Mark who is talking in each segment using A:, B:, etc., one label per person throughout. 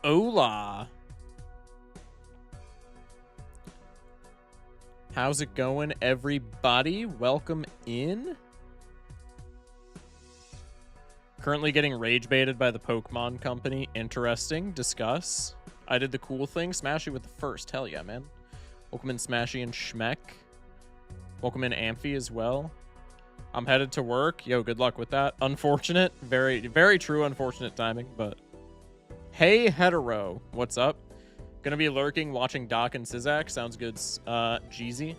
A: Hola. How's it going, everybody? Welcome in. Currently getting rage baited by the Pokemon Company. Interesting. Discuss. I did the cool thing. Smashy with the first. Hell yeah, man. Welcome in Smashy and Schmeck. Welcome in Amphi as well. I'm headed to work. Yo, good luck with that. Unfortunate. Very, very true unfortunate timing, but... Hey, Hetero. What's up? Gonna be lurking, watching Doc and Sizak. Sounds good, Jeezy.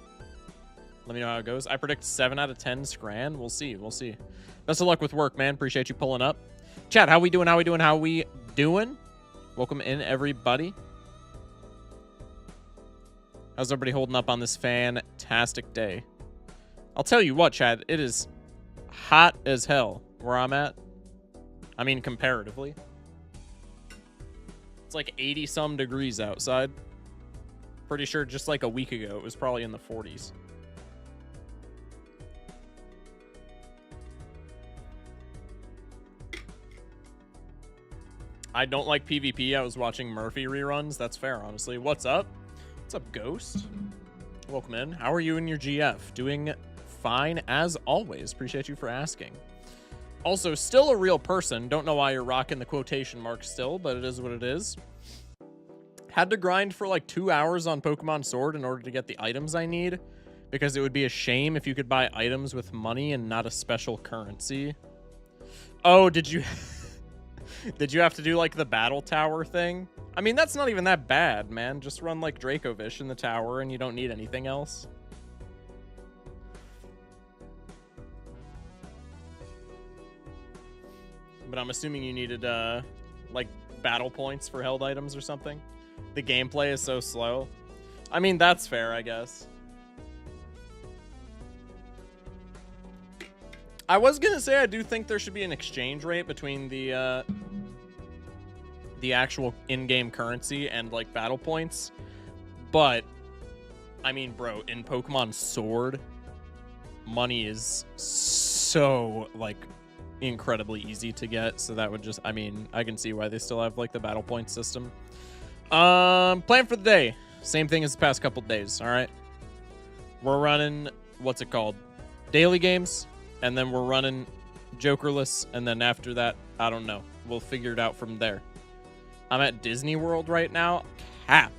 A: Let me know how it goes. I predict 7 out of 10 Scran. We'll see. We'll see. Best of luck with work, man. Appreciate you pulling up. Chat, how we doing? How we doing? How we doing? Welcome in, everybody. How's everybody holding up on this fantastic day? I'll tell you what, Chad. It is hot as hell where I'm at. I mean, comparatively. It's like 80-some degrees outside. Pretty sure just like a week ago, it was probably in the 40s. I don't like PvP. I was watching Murphy reruns. That's fair, honestly. What's up? What's up, Ghost? Welcome in. How are you and your GF? Doing fine as always. Appreciate you for asking. Also, still a real person. Don't know why you're rocking the quotation marks still, but it is what it is. Had to grind for like 2 hours on Pokemon Sword in order to get the items I need, because it would be a shame if you could buy items with money and not a special currency. Oh, did you... Did you have to do, like, the battle tower thing? I mean, that's not even that bad, man. Just run, like, Dracovish in the tower and you don't need anything else. But I'm assuming you needed, like, battle points for held items or something. The gameplay is so slow. I mean, that's fair, I guess. I was gonna say I do think there should be an exchange rate between the actual in-game currency and, like, battle points. But, I mean, bro, in Pokemon Sword, money is so, like, incredibly easy to get. So that would just, I mean, I can see why they still have, like, the battle point system. Plan for the day. Same thing as the past couple days, all right? We're running, what's it called? Daily games. And then we're running Jokerless, and then after that, I don't know. We'll figure it out from there. I'm at Disney World right now. Cap.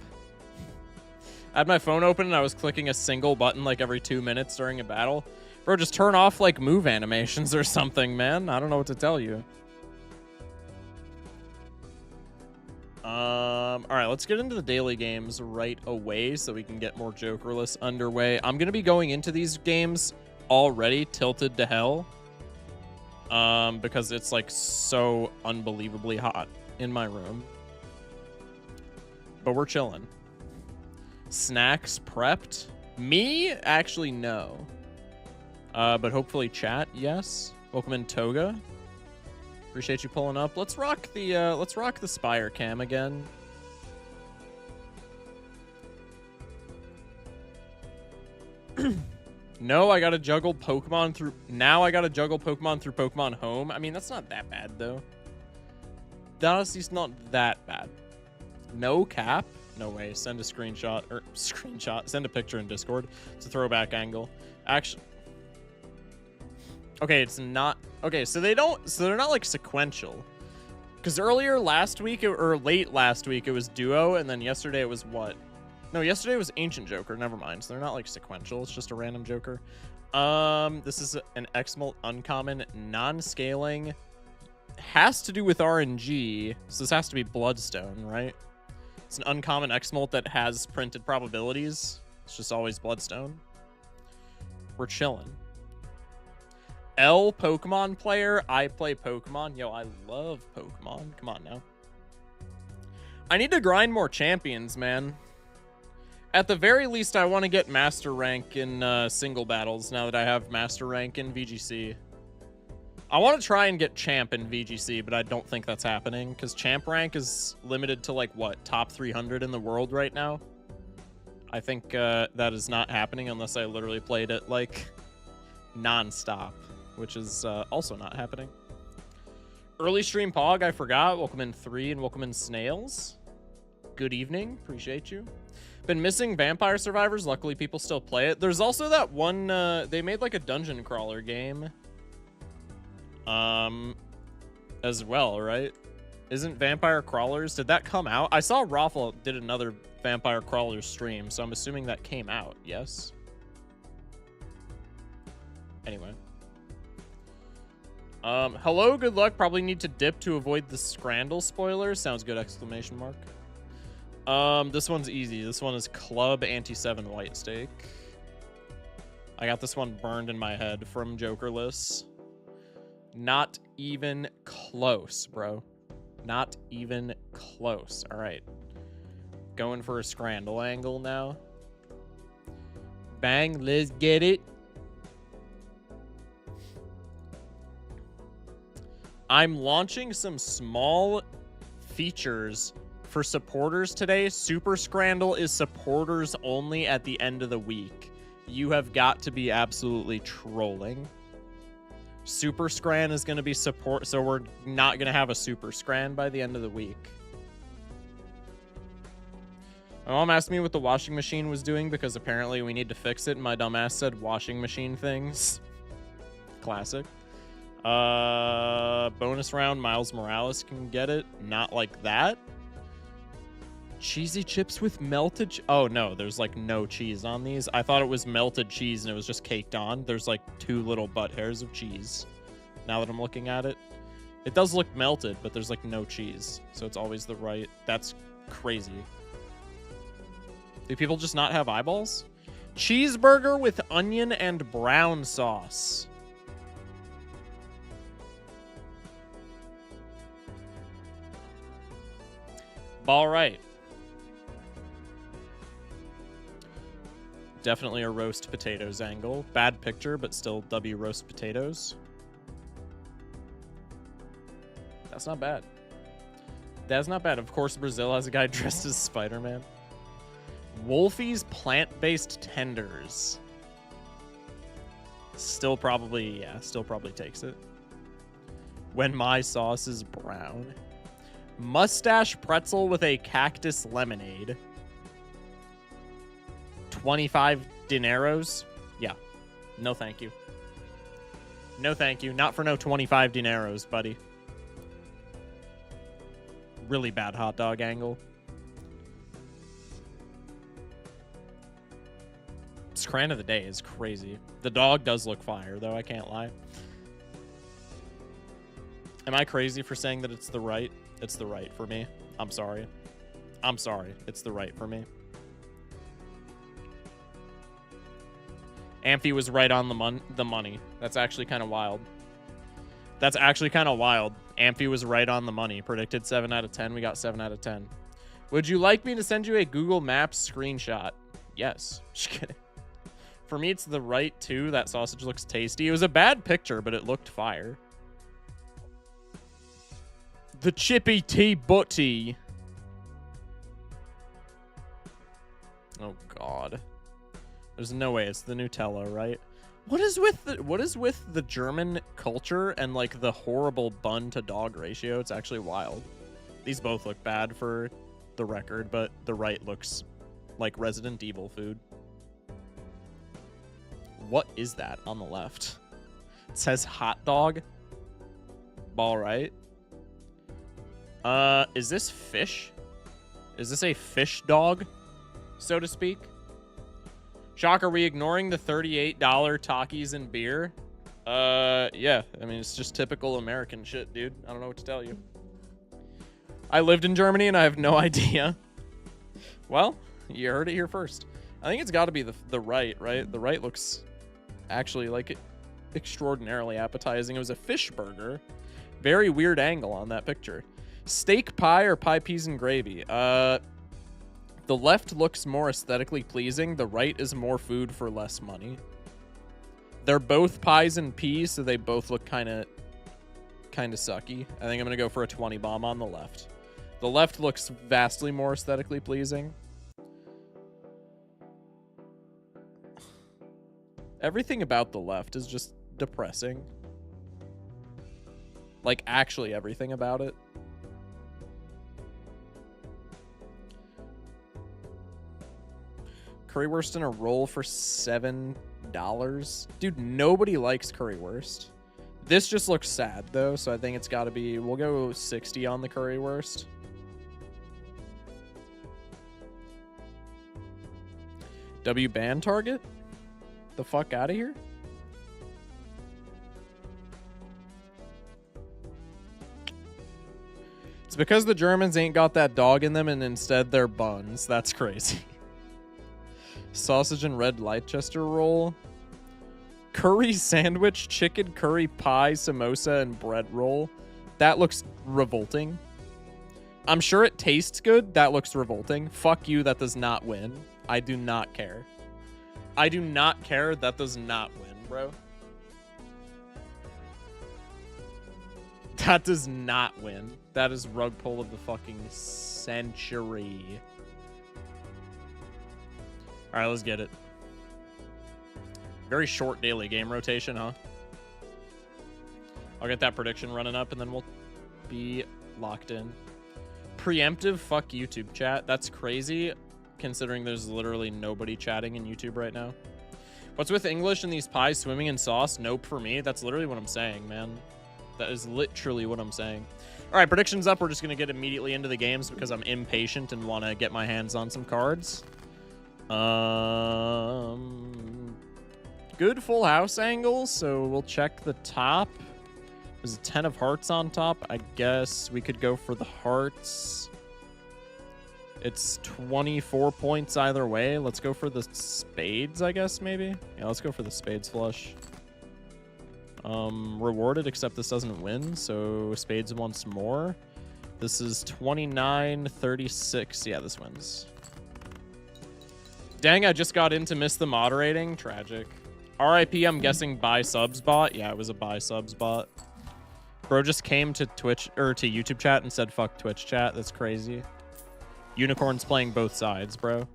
A: I had my phone open, and I was clicking a single button like every 2 minutes during a battle. Bro, just turn off like move animations or something, man. I don't know what to tell you. All right, let's get into the daily games right away so we can get more Jokerless underway. I'm going to be going into these games already tilted to hell because it's like so unbelievably hot in my room, but we're chilling. Snacks prepped? Me? Actually, no. But hopefully chat, yes. Welcome in, Toga. Appreciate you pulling up. Let's rock the Spire cam again. No, I gotta juggle Pokemon through... Now I gotta juggle Pokemon through Pokemon Home. I mean, that's not that bad, though. That honestly is not that bad. No cap? No way. Send a screenshot. Or, screenshot. Send a picture in Discord. It's a throwback angle. Actually... Okay, it's not... Okay, so they don't... So they're not, like, sequential. Because earlier last week, or late last week, it was Duo, and then yesterday it was what? No, yesterday was Ancient Joker. Never mind. So they're not, like, sequential. It's just a random Joker. This is an Exmalt uncommon, non-scaling. Has to do with RNG. So this has to be Bloodstone, right? It's an uncommon Exmalt that has printed probabilities. It's just always Bloodstone. We're chilling. L Pokemon player. I play Pokemon. Yo, I love Pokemon. Come on now. I need to grind more champions, man. At the very least, I want to get Master Rank in single battles now that I have Master Rank in VGC. I want to try and get Champ in VGC, but I don't think that's happening, because Champ Rank is limited to, like, what, top 300 in the world right now? I think that is not happening unless I literally played it, like, non-stop, which is also not happening. Early stream Pog, I forgot. Welcome in 3 and welcome in Snails. Good evening. Appreciate you. Been missing Vampire Survivors. Luckily, people still play it. There's also that one, they made like a dungeon crawler game. As well, right? Isn't Vampire Crawlers, did that come out? I saw Raffle did another Vampire Crawlers stream, so I'm assuming that came out, yes? Anyway. Hello, good luck. Probably need to dip to avoid the Scrandle spoilers. Sounds good, exclamation mark. This one's easy. This one is Club Anti-7 White Steak. I got this one burned in my head from Jokerless. Not even close, bro. Not even close. All right. Going for a Scrandle angle now. Bang, let's get it. I'm launching some small features for supporters today. Super Scrandle is supporters only at the end of the week. You have got to be absolutely trolling. Super Scran is going to be support, so we're not going to have a Super Scran by the end of the week. My mom asked me what the washing machine was doing because apparently we need to fix it, and my dumbass said washing machine things. Classic. Bonus round, Miles Morales can get it. Not like that. Cheesy chips with melted oh no, there's like no cheese on these. I thought it was melted cheese and it was just caked on. There's like 2 little butt hairs of cheese. Now that I'm looking at it, it does look melted, but there's like no cheese, so it's always the right. That's crazy. Do people just not have eyeballs? Cheeseburger with onion and brown sauce. All right. Definitely a roast potatoes angle. Bad picture, but still W roast potatoes. That's not bad. That's not bad. Of course, Brazil has a guy dressed as Spider-Man. Wolfie's plant-based tenders. Still probably, yeah, still probably takes it. When my sauce is brown. Mustache pretzel with a cactus lemonade. 25 dineros? Yeah. No, thank you. No, thank you. Not for no 25 dineros, buddy. Really bad hot dog angle. Scran of the day is crazy. The dog does look fire, though. I can't lie. Am I crazy for saying that it's the right? It's the right for me. I'm sorry. I'm sorry. It's the right for me. Amphi was right on the money. That's actually kind of wild. That's actually kind of wild. Amphi was right on the money. Predicted 7 out of 10. We got 7 out of 10. Would you like me to send you a Google Maps screenshot? Yes. Just kidding. For me, it's the right, too. That sausage looks tasty. It was a bad picture, but it looked fire. The Chippy Tea Butty. Oh, God. There's no way it's the Nutella, right? What is with the German culture and like the horrible bun to dog ratio? It's actually wild. These both look bad for the record, but the right looks like Resident Evil food. What is that on the left? It says hot dog. All right. Is this fish? Is this a fish dog, so to speak? Shock, are we ignoring the $38 Takis and beer? Yeah. I mean, it's just typical American shit, dude. I don't know what to tell you. I lived in Germany and I have no idea. Well, you heard it here first. I think it's got to be the right? The right looks actually like extraordinarily appetizing. It was a fish burger. Very weird angle on that picture. Steak pie or pie, peas, and gravy? The left looks more aesthetically pleasing. The right is more food for less money. They're both pies and peas, so they both look kind of sucky. I think I'm going to go for a 20 bomb on the left. The left looks vastly more aesthetically pleasing. Everything about the left is just depressing. Like, actually everything about it. Currywurst in a roll for $7. Dude, nobody likes currywurst. This just looks sad, though, so I think it's got to be... We'll go 60 on the currywurst. W ban target? The fuck out of here? It's because the Germans ain't got that dog in them and instead they're buns. That's crazy. Sausage and red Leicester roll. Curry sandwich, chicken curry pie, samosa, and bread roll. That looks revolting. I'm sure it tastes good. That looks revolting. Fuck you, that does not win. I do not care. I do not care. That does not win, bro. That does not win. That is rug pull of the fucking century. All right, let's get it. Very short daily game rotation, huh? I'll get that prediction running up, and then we'll be locked in. Preemptive fuck YouTube chat. That's crazy, considering there's literally nobody chatting in YouTube right now. What's with English and these pies swimming in sauce? Nope for me. That's literally what I'm saying, man. That is literally what I'm saying. All right, predictions up. We're just going to get immediately into the games because I'm impatient and want to get my hands on some cards. Good full house angles, so we'll check the top. There's a 10 of hearts on top. I guess we could go for the hearts. It's 24 points either way. Let's go for the spades, I guess, maybe. Yeah, let's go for the spades flush. Rewarded, except this doesn't win, so spades once more. This is 29-36. Yeah, this wins. Dang, I just got in to miss the moderating. Tragic. RIP, I'm guessing buy subs bot. Yeah, it was a buy subs bot. Bro just came to Twitch or to YouTube chat and said fuck Twitch chat. That's crazy. Unicorn's playing both sides, bro.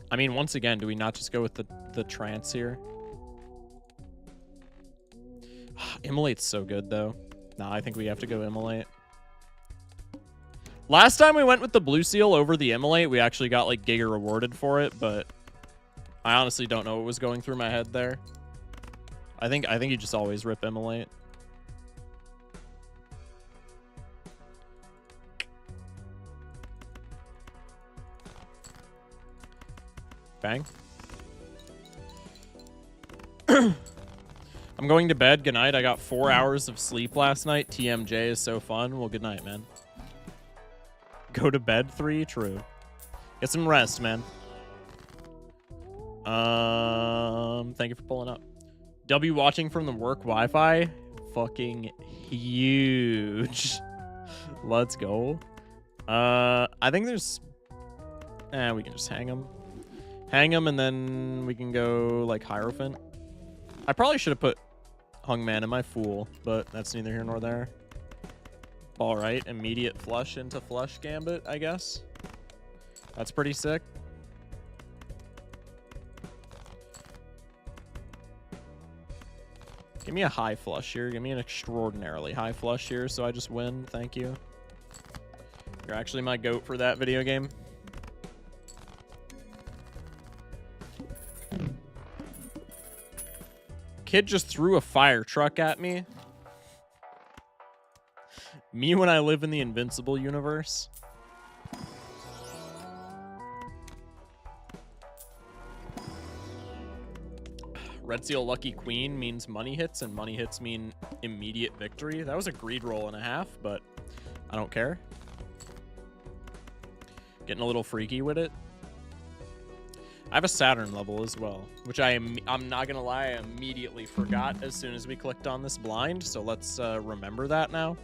A: I mean, once again, do we not just go with the trance here? Immolate's so good, though. Nah, I think we have to go Immolate. Last time we went with the blue seal over the Immolate, we actually got, like, Giga rewarded for it, but I honestly don't know what was going through my head there. I think you just always rip Immolate. Bang. I'm going to bed. Good night. I got 4 hours of sleep last night. TMJ is so fun. Well, good night, man. Go to bed 3? True. Get some rest, man. Thank you for pulling up. W watching from the work Wi-Fi. Fucking huge. Let's go. I think there's... we can just hang them. Hang them, and then we can go, like, Hierophant. I probably should have put Hungman in my Fool, but that's neither here nor there. All right, immediate flush into flush Gambit, I guess. That's pretty sick. Give me a high flush here. Give me an extraordinarily high flush here, so I just win. Thank you. You're actually my GOAT for that video game. Kid just threw a fire truck at me. Me when I live in the Invincible universe. Red Seal Lucky Queen means money hits, and money hits mean immediate victory. That was a greed roll and a half, but I don't care. Getting a little freaky with it. I have a Saturn level as well, which I'm not gonna lie, I immediately forgot as soon as we clicked on this blind, so let's remember that now.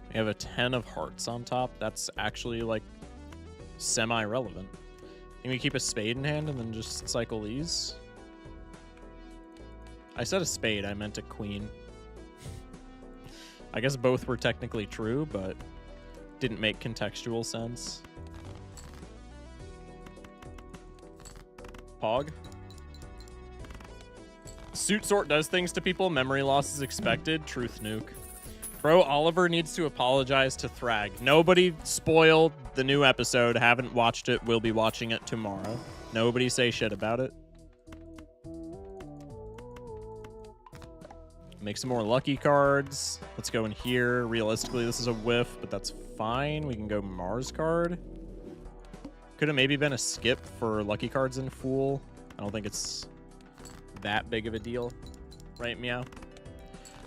A: We have a 10 of hearts on top. That's actually, like, semi-relevant. Can we keep a spade in hand and then just cycle these? I said a spade, I meant a queen. I guess both were technically true, but didn't make contextual sense. Pog. Suit sort does things to people. Memory loss is expected. Truth nuke. Bro, Oliver needs to apologize to Thrag. Nobody spoiled the new episode. Haven't watched it. Will be watching it tomorrow. Nobody say shit about it. Make some more lucky cards. Let's go in here. Realistically, this is a whiff, but that's fine. We can go Mars card. Could have maybe been a skip for lucky cards in Fool. I don't think it's that big of a deal. Right, Meow?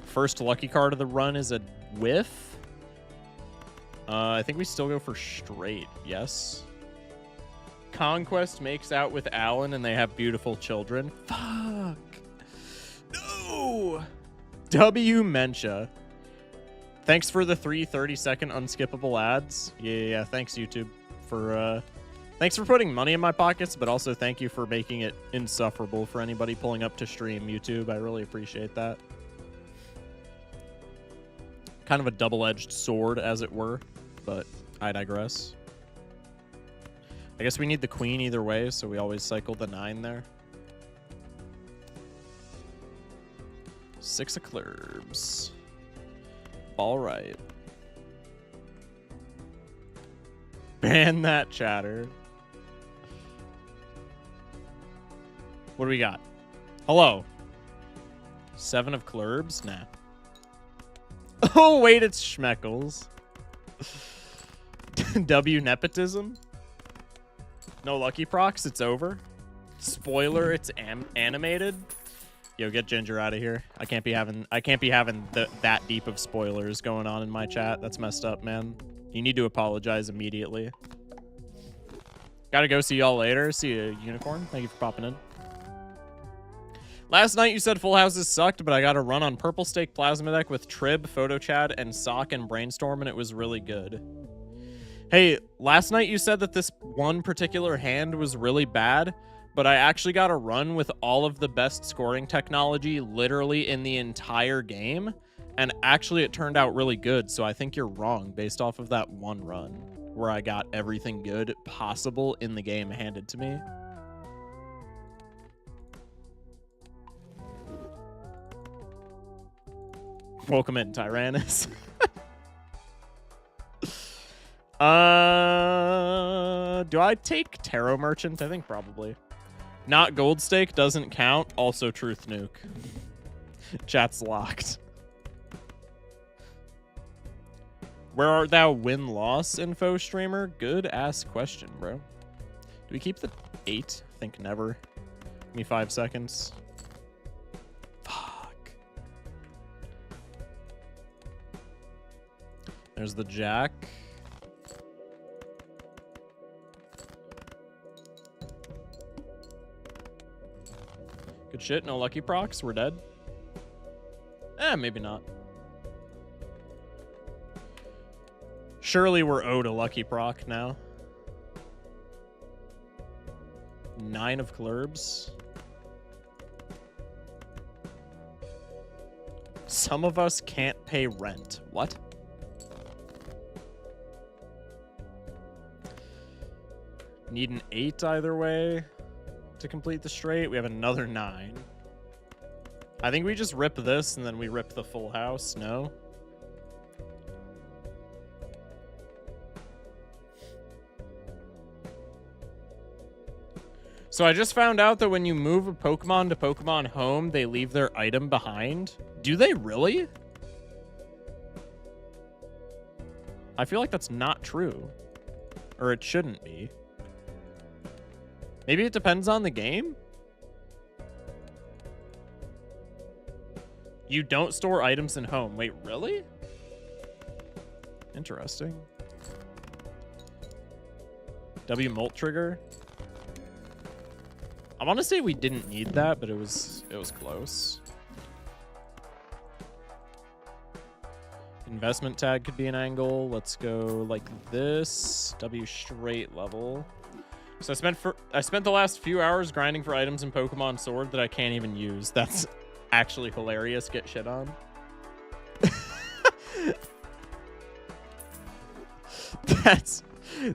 A: First lucky card of the run is a whiff. I think we still go for straight. Yes. Conquest makes out with Alan and they have beautiful children. Fuck. No. W Mencha. Thanks for the 3 30-second unskippable ads. Yeah. Thanks, YouTube, for thanks for putting money in my pockets, but also thank you for making it insufferable for anybody pulling up to stream, YouTube. I really appreciate that. Kind of a double-edged sword, as it were, but I digress. I guess we need the queen either way, so we always cycle the 9 there. 6 of clubs. All right. Ban that chatter. What do we got? Hello. 7 of clubs? Nah. Oh, wait, it's Schmeckles. W nepotism? No lucky procs, it's over. Spoiler, it's animated. Yo, get Ginger out of here. I can't be having that deep of spoilers going on in my chat. That's messed up, man. You need to apologize immediately. Gotta go. See y'all later. See you, Unicorn. Thank you for popping in. Last night you said full houses sucked, but I got a run on Purple Stake Plasma Deck with Trib, Photochad, and Sock and Brainstorm, and it was really good. Hey, last night you said that this one particular hand was really bad, but I actually got a run with all of the best scoring technology literally in the entire game, and actually it turned out really good, so I think you're wrong based off of that one run where I got everything good possible in the game handed to me. Welcome in, Tyrannus. Do I take Tarot Merchant? I think probably. Not Gold Stake doesn't count. Also Truth Nuke. Chat's locked. Where art thou win-loss info streamer? Good ass question, bro. Do we keep the 8? I think never. Give me 5 seconds. Fuck. There's the Jack. Good shit, no lucky procs, we're dead. Maybe not. Surely we're owed a lucky proc now. 9 of clubs. Some of us can't pay rent. What? Need an 8 either way to complete the straight. We have another 9. I think we just rip this and then we rip the full house. No? So I just found out that when you move a Pokemon to Pokemon Home, they leave their item behind. Do they really? I feel like that's not true. Or it shouldn't be. Maybe it depends on the game? You don't store items in home. Wait, really? Interesting. W Molt Trigger. I want to say we didn't need that, but it was close. Investment tag could be an angle. Let's go like this. W straight level. So I spent the last few hours grinding for items in Pokemon Sword that I can't even use. That's actually hilarious. Get shit on.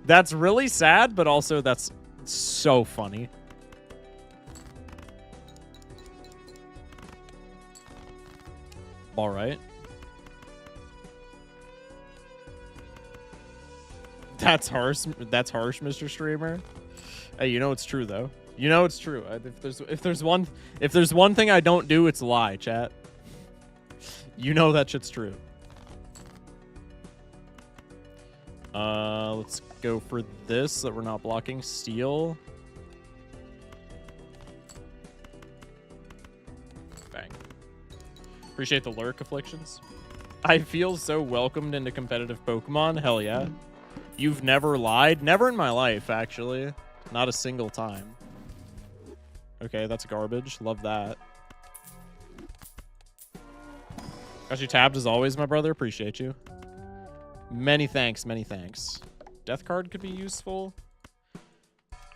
A: That's really sad, but also that's so funny. All right. That's harsh. That's harsh, Mr. Streamer. Hey, you know it's true though. You know it's true. If there's one thing I don't do, it's lie, chat. You know that shit's true. Let's go for this so that we're not blocking steel. Bang. Appreciate the lurk afflictions. I feel so welcomed into competitive Pokemon. Hell yeah. You've never lied? Never in my life, actually. Not a single time. Okay, that's garbage. Love that. Got you tabbed as always, my brother. Appreciate you. Many thanks, many thanks. Death card could be useful.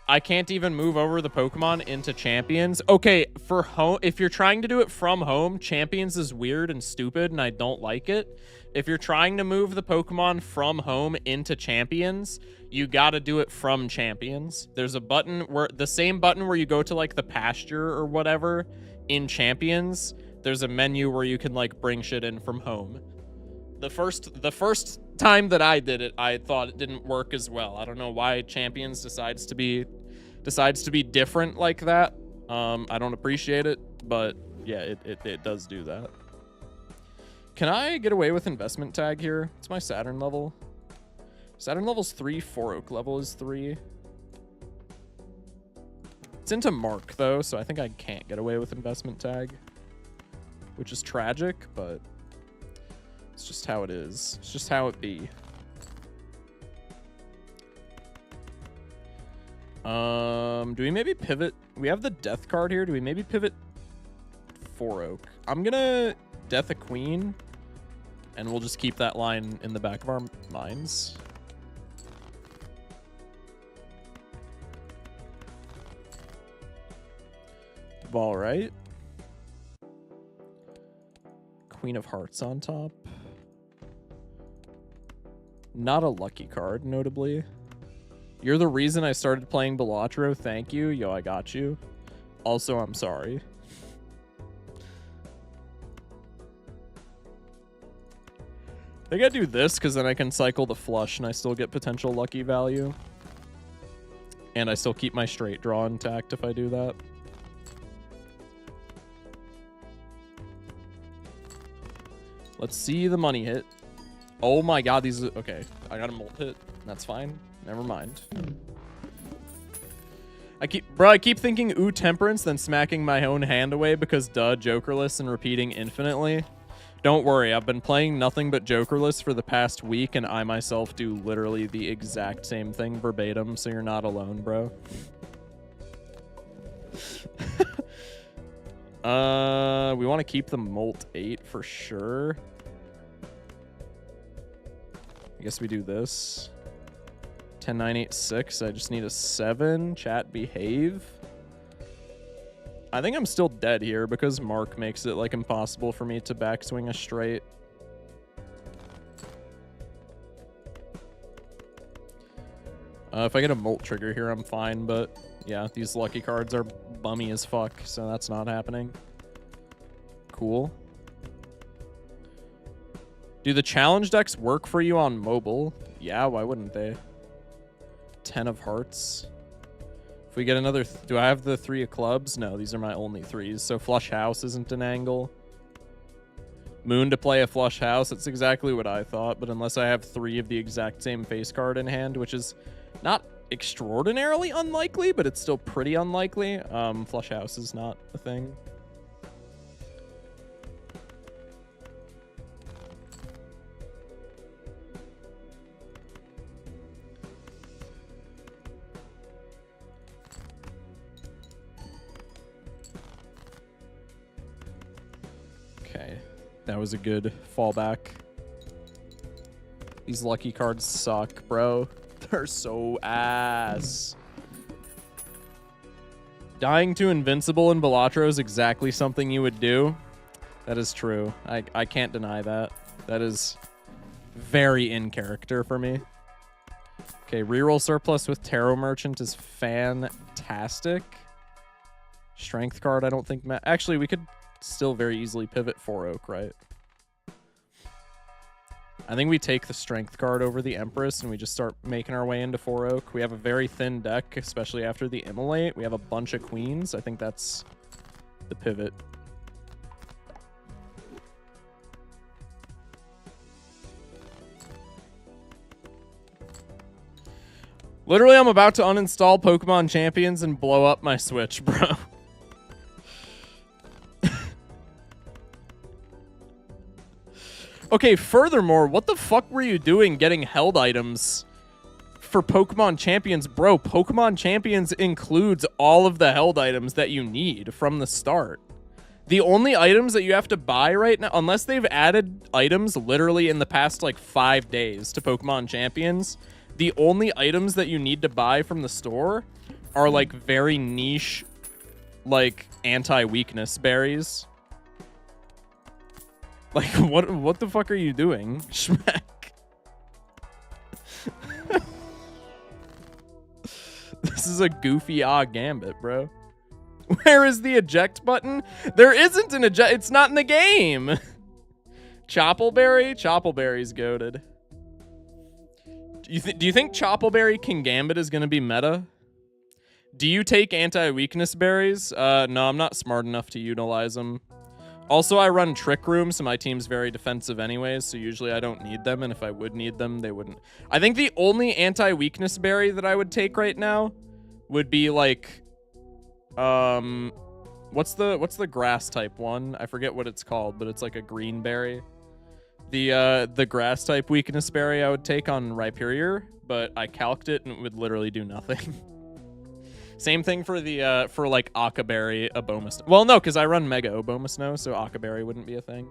A: I can't even move over the Pokemon into champions. Okay, for home, if you're trying to do it from home, champions is weird and stupid, and I don't like it. If you're trying to move the Pokemon from home into champions, you gotta do it from champions. There's a button where the same button where you go to like the pasture or whatever in champions. There's a menu where you can like bring shit in from home. The first time that I did it, I thought it didn't work as well. I don't know why champions decides to be different like that. I don't appreciate it, but yeah, it does do that. Can I get away with investment tag here? It's my Saturn level. Saturn level's 3, 4 Oak level is 3. It's into Mark though, so I think I can't get away with investment tag, which is tragic, but it's just how it is. It's just how it be. Do we maybe pivot? We have the death card here. Do we maybe pivot 4 Oak? I'm gonna death a queen, and we'll just keep that line in the back of our minds. All right. Queen of Hearts on top. Not a lucky card, notably. You're the reason I started playing Balatro. Thank you. Yo, I got you. Also, I'm sorry. I think I do this because then I can cycle the flush and I still get potential lucky value. And I still keep my straight draw intact if I do that. Let's see the money hit. Oh my god, these... Okay, I got a molt hit. That's fine. Never mind. I keep thinking, ooh, temperance, then smacking my own hand away because duh, Jokerless and repeating infinitely. Don't worry, I've been playing nothing but Jokerless for the past week, and I myself do literally the exact same thing verbatim, so you're not alone, bro. We want to keep the Molt 8 for sure. I guess we do this. 10, 9, 8, 6. I just need a 7. Chat, behave. I think I'm still dead here because Mark makes it like impossible for me to backswing a straight. If I get a Molt trigger here, I'm fine, but yeah, these lucky cards are bummy as fuck, so that's not happening. Cool. Do the challenge decks work for you on mobile? Yeah, why wouldn't they? 10 of Hearts. If we get another... do I have the 3 of Clubs? No, these are my only 3s. So Flush House isn't an angle. Moon to play a Flush House. That's exactly what I thought. But unless I have 3 of the exact same face card in hand, which is not extraordinarily unlikely, but it's still pretty unlikely, Flush House is not a thing. Okay, that was a good fallback. These lucky cards suck, bro. They're so ass. Dying to Invincible in Balatro is exactly something you would do. That is true. I can't deny that. That is very in character for me. Okay, reroll surplus with Tarot Merchant is fantastic. Strength card, I don't think... Actually, we could still very easily pivot 4 Oak, right? I think we take the strength card over the Empress and we just start making our way into 4 Oak. We have a very thin deck, especially after the Immolate. We have a bunch of queens. I think that's the pivot. Literally, I'm about to uninstall Pokemon Champions and blow up my Switch, bro. Okay, furthermore, what the fuck were you doing getting held items for Pokemon Champions? Bro, Pokemon Champions includes all of the held items that you need from the start. The only items that you have to buy right now, unless they've added items literally in the past, like, 5 days to Pokemon Champions, the only items that you need to buy from the store are, like, very niche, like, anti-weakness berries. Like, what the fuck are you doing, Schmack? This is a goofy gambit, bro. Where is the eject button? There isn't an eject. It's not in the game. Choppleberry? Choppleberry's goated. Do you think Choppleberry King Gambit is going to be meta? Do you take anti-weakness berries? No, I'm not smart enough to utilize them. Also, I run Trick Room, so my team's very defensive anyways, so usually I don't need them, and if I would need them, they wouldn't. I think the only anti-weakness berry that I would take right now would be, like, what's the grass type one? I forget what it's called, but it's like a green berry. The grass type weakness berry I would take on Rhyperior, but I calced it and it would literally do nothing. Same thing for the for like Akaberry, Abomasnow. Well, no, because I run Mega Abomasnow, so Akaberry wouldn't be a thing.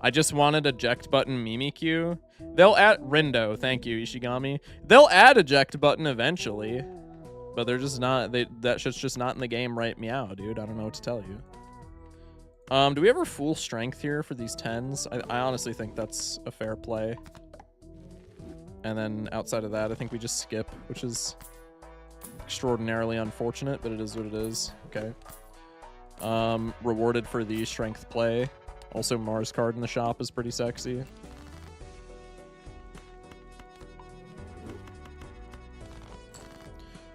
A: I just wanted eject button Mimikyu. They'll add Rindo, thank you, Ishigami. They'll add eject button eventually, but they're just not. That shit's just not in the game right meow, dude. I don't know what to tell you. Do we ever full strength here for these 10s? I honestly think that's a fair play. And then outside of that, I think we just skip, which is extraordinarily unfortunate, but it is what it is. Okay. Rewarded for the strength play. Also, Mars card in the shop is pretty sexy.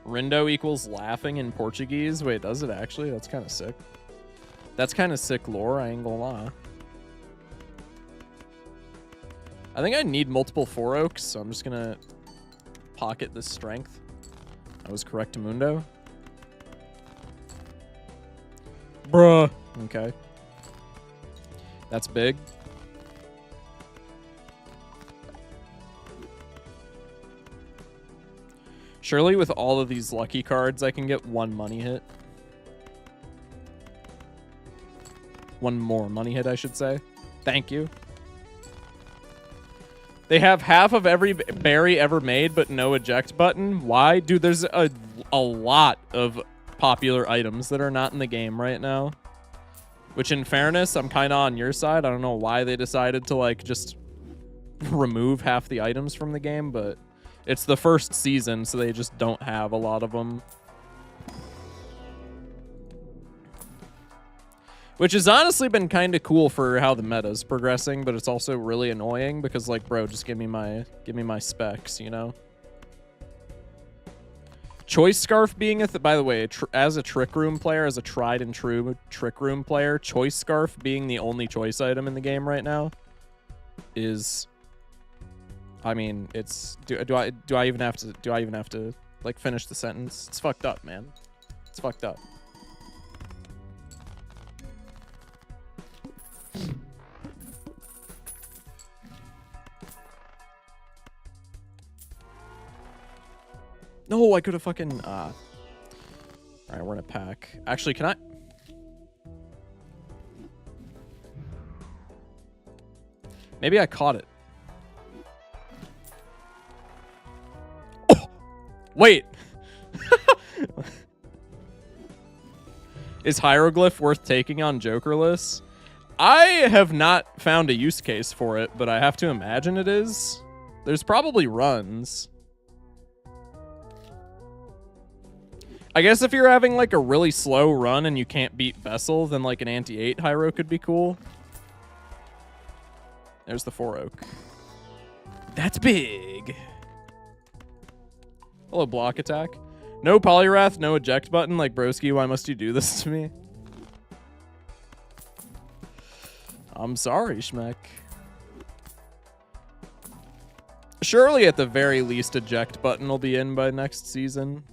A: Rindo equals laughing in Portuguese. Wait, does it actually? That's kind of sick. That's kind of sick lore, I ain't gonna lie. I think I need multiple 4 Oaks, so I'm just gonna pocket this strength. I was correct, Mundo. Bruh. Okay. That's big. Surely with all of these lucky cards, I can get 1 money hit. 1 more money hit, I should say. Thank you. They have half of every berry ever made, but no eject button. Why? Dude, there's a lot of popular items that are not in the game right now. Which, in fairness, I'm kind of on your side. I don't know why they decided to, like, just remove half the items from the game, but it's the first season, so they just don't have a lot of them. Which has honestly been kind of cool for how the meta's progressing, but it's also really annoying because, like, bro, just give me my specs, you know? Choice Scarf being a by the way, as a Trick Room player, as a tried and true Trick Room player, Choice Scarf being the only choice item in the game right now is, I mean, it's do I even have to like finish the sentence? It's fucked up, man. It's fucked up. No, I could have fucking... Alright, we're in a pack. Actually, can I... Maybe I caught it. Oh! Wait! Is Hieroglyph worth taking on Jokerless? I have not found a use case for it, but I have to imagine it is. There's probably runs. I guess if you're having like a really slow run and you can't beat Vessel, then like an anti-8 Hyro could be cool. There's the 4 oak. That's big. Hello, block attack. No Polyrath, no eject button. Like, broski, why must you do this to me? I'm sorry, Schmeck. Surely, at the very least, eject button will be in by next season.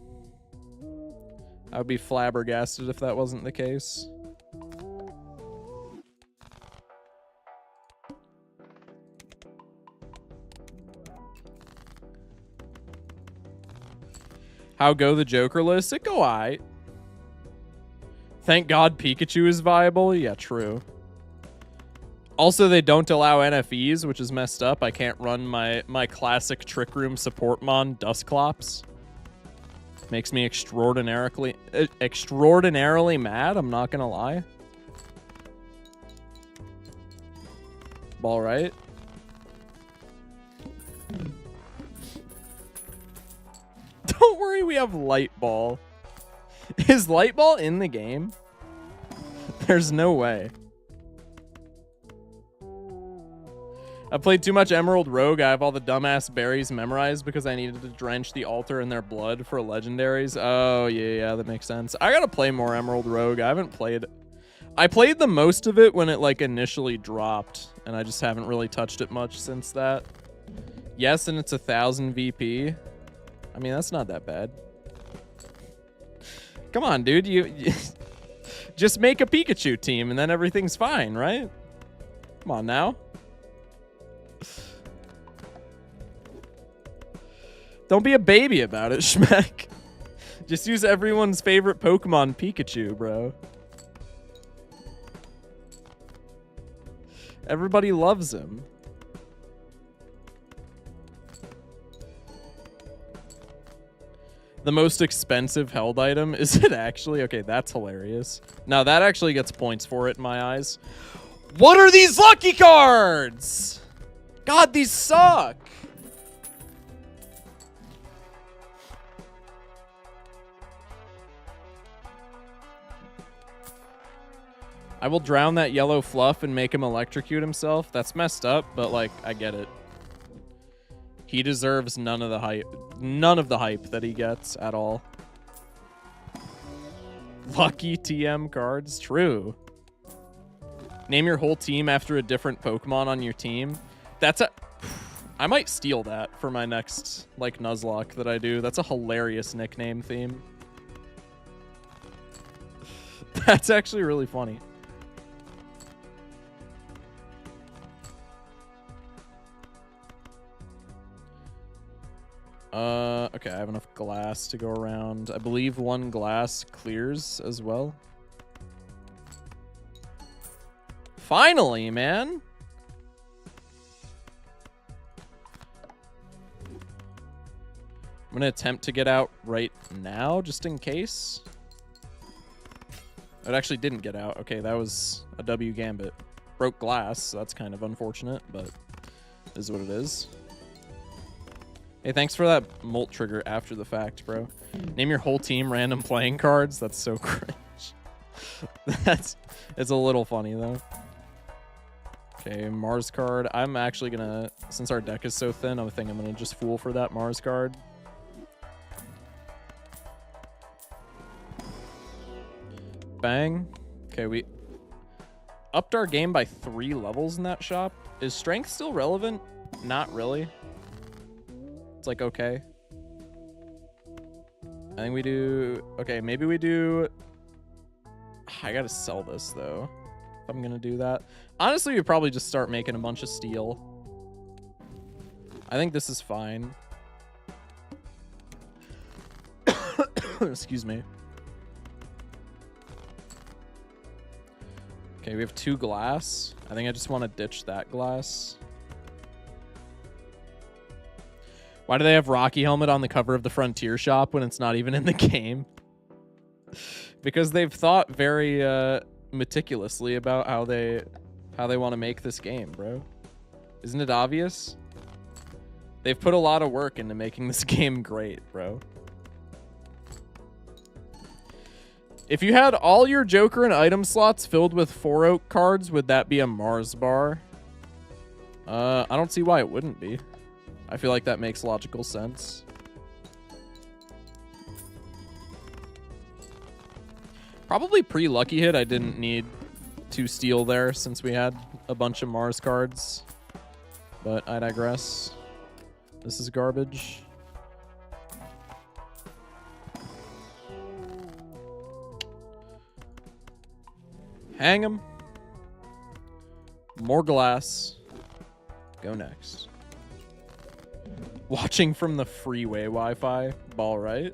A: I would be flabbergasted if that wasn't the case. How go the Jokerless? It go aight. Thank God Pikachu is viable. Yeah, true. Also, they don't allow NFEs, which is messed up. I can't run my classic Trick Room support mon, Dusclops. Makes me extraordinarily mad, I'm not gonna lie. Ball right. Don't worry, we have Light Ball. Is Light Ball in the game? There's no way. I played too much Emerald Rogue. I have all the dumbass berries memorized because I needed to drench the altar in their blood for legendaries. Oh, yeah, that makes sense. I gotta play more Emerald Rogue. I haven't played... I played the most of it when it, like, initially dropped, and I just haven't really touched it much since that. Yes, and it's 1,000 VP. I mean, that's not that bad. Come on, dude. You just make a Pikachu team, and then everything's fine, right? Come on now. Don't be a baby about it, Schmeck. Just use everyone's favorite Pokemon, Pikachu, bro. Everybody loves him. The most expensive held item? Is it actually? Okay, that's hilarious. Now that actually gets points for it in my eyes. What are these lucky cards? God, these suck. I will drown that yellow fluff and make him electrocute himself. That's messed up, but like, I get it. He deserves none of the hype that he gets at all. Lucky TM cards, true. Name your whole team after a different Pokemon on your team. That's a... I might steal that for my next, like, Nuzlocke that I do. That's a hilarious nickname theme. That's actually really funny. Okay, I have enough glass to go around. I believe one glass clears as well. Finally, man. I'm gonna attempt to get out right now, just in case. It actually didn't get out. Okay, that was a W gambit. Broke glass, so that's kind of unfortunate, but it is what it is. Hey, thanks for that molt trigger after the fact, bro. Name your whole team random playing cards. That's so cringe. It's a little funny, though. Okay, Mars card. I'm actually gonna, since our deck is so thin, I think I'm gonna just fool for that Mars card. Bang. Okay, we upped our game by 3 levels in that shop. Is strength still relevant? Not really. It's like, okay. I think we do... Okay, maybe we do... I gotta sell this, though, if I'm gonna do that. Honestly, we probably just start making a bunch of steel. I think this is fine. Excuse me. Okay, we have 2 glass. I think I just want to ditch that glass. Why do they have Rocky Helmet on the cover of the Frontier shop when it's not even in the game? Because they've thought very meticulously about how they want to make this game, bro. Isn't it obvious? They've put a lot of work into making this game great, bro. If you had all your Joker and item slots filled with 4 oak cards, would that be a Mars bar? I don't see why it wouldn't be. I feel like that makes logical sense. Probably pre-lucky hit, I didn't need to steal there since we had a bunch of Mars cards. But I digress. This is garbage. Hang him. More glass. Go next. Watching from the freeway Wi-Fi. Ball right.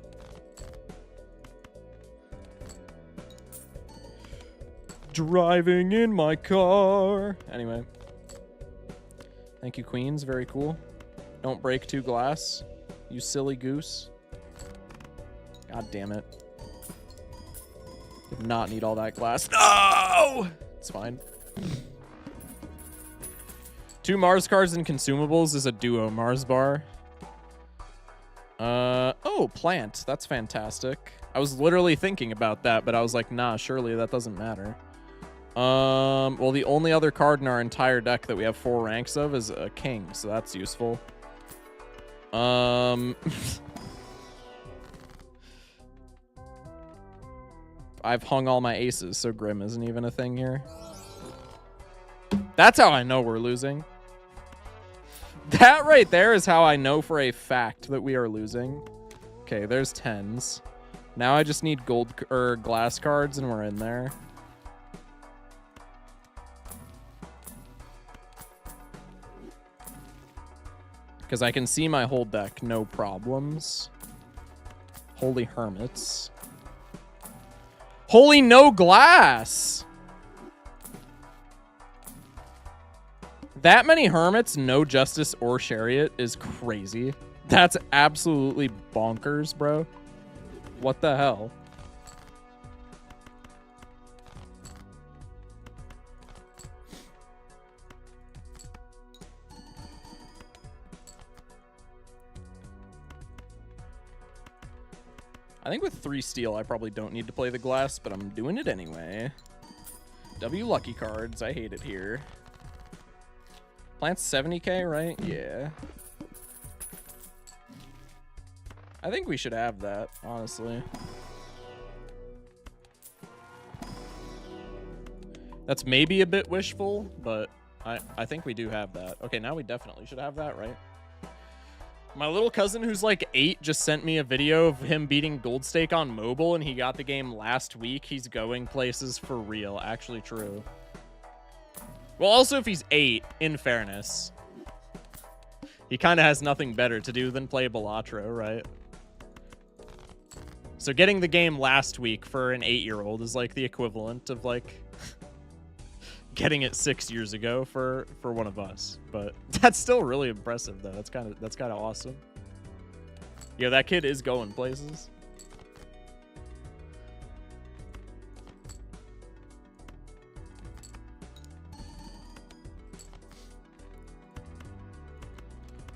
A: Driving in my car. Anyway. Thank you, Queens. Very cool. Don't break 2 glass. You silly goose. God damn it. Did not need all that glass. No! It's fine. 2 Mars cards and consumables is a duo Mars bar. Oh, plant. That's fantastic. I was literally thinking about that, but I was like, nah, surely that doesn't matter. Well, the only other card in our entire deck that we have 4 ranks of is a king, so that's useful. I've hung all my aces, so Grim isn't even a thing here. That's how I know we're losing. That right there is how I know for a fact that we are losing. Okay, there's 10s. Now I just need gold or glass cards and we're in there. Because I can see my whole deck, no problems. Holy hermits. Holy no glass! That many hermits, no justice or chariot is crazy. That's absolutely bonkers, bro. What the hell? I think with 3 steel, I probably don't need to play the glass, but I'm doing it anyway. W lucky cards. I hate it here. Plant's 70k, right? Yeah. I think we should have that, honestly. That's maybe a bit wishful, but I think we do have that. Okay, now we definitely should have that, right? My little cousin who's like 8 just sent me a video of him beating Gold Stake on mobile, and he got the game last week. He's going places for real. Actually true. Well, also if he's 8, in fairness, he kind of has nothing better to do than play Balatro, right? So getting the game last week for an 8-year-old is like the equivalent of like getting it 6 years ago for one of us. But that's still really impressive though. That's kind of awesome. Yo, that kid is going places.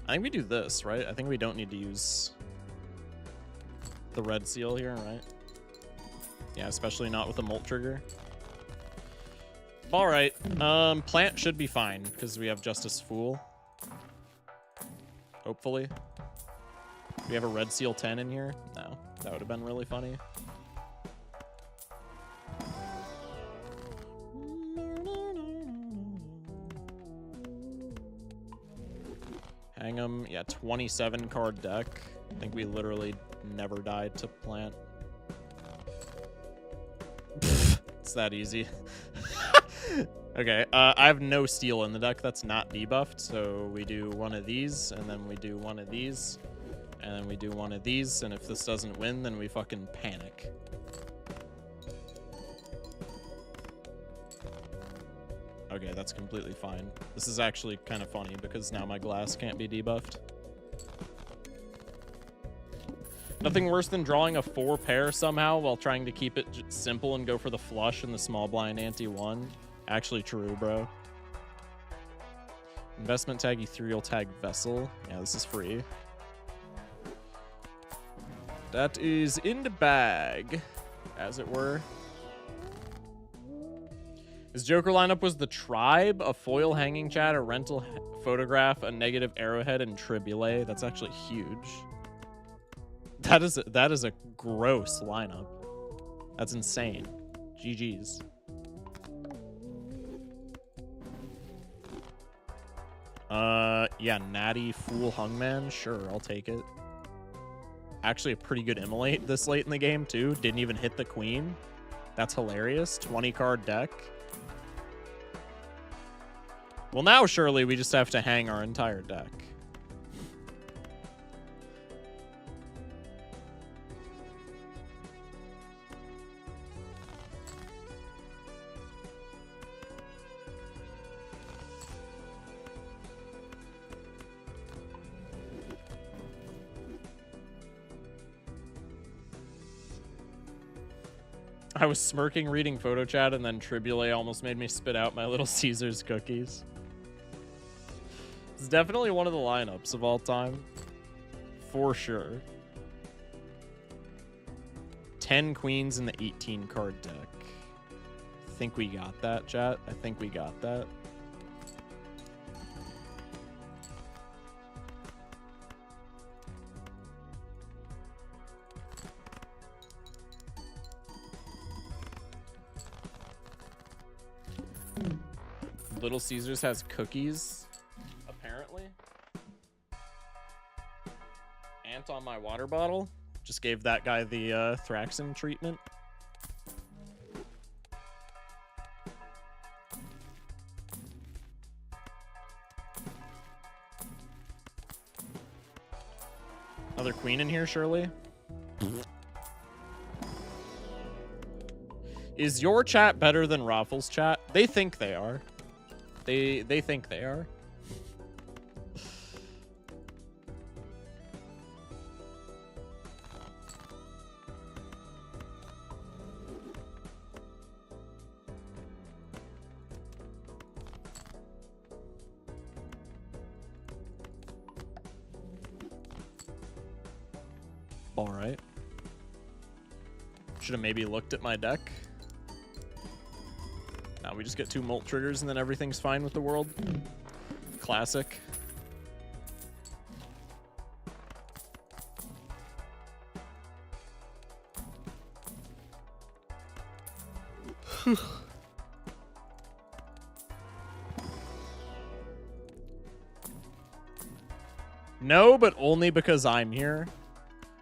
A: I think we do this, right? I think we don't need to use the red seal here, right? Yeah, especially not with a molt trigger. All right, plant should be fine because we have Justice Fool. Hopefully. Do we have a red seal 10 in here? No, that would have been really funny. Hang 'em. Yeah, 27 card deck. I think we literally never died to plant. It's that easy. Okay, I have no steel in the deck that's not debuffed, so we do one of these, and then we do one of these, and then we do one of these, and if this doesn't win, then we fucking panic. Okay, that's completely fine. This is actually kind of funny because now my glass can't be debuffed. Nothing worse than drawing a 4 pair somehow while trying to keep it simple and go for the flush and the small blind ante 1. Actually true, bro. Investment tag ethereal tag vessel. Yeah, this is free. That is in the bag, as it were. His Joker lineup was the Tribe, a foil hanging chat, a rental photograph, a negative arrowhead, and Triboulet. That's actually huge. That is a gross lineup. That's insane. GG's. Yeah, Natty Fool Hungman. Sure, I'll take it. Actually, a pretty good immolate this late in the game, too. Didn't even hit the queen. That's hilarious. 20 card deck. Well, now surely we just have to hang our entire deck. I was smirking reading photo chat, and then Triboulet almost made me spit out my Little Caesars cookies. It's definitely one of the lineups of all time. For sure. 10 queens in the 18 card deck. I think we got that, chat. I think we got that. Little Caesars has cookies, apparently. Ant on my water bottle. Just gave that guy the Thraxin treatment. Another queen in here, surely. Is your chat better than Raffles' chat? They think they are. They think they are. All right. Should have maybe looked at my deck. Now we just get 2 molt triggers and then everything's fine with the world. Classic. No, but only because I'm here.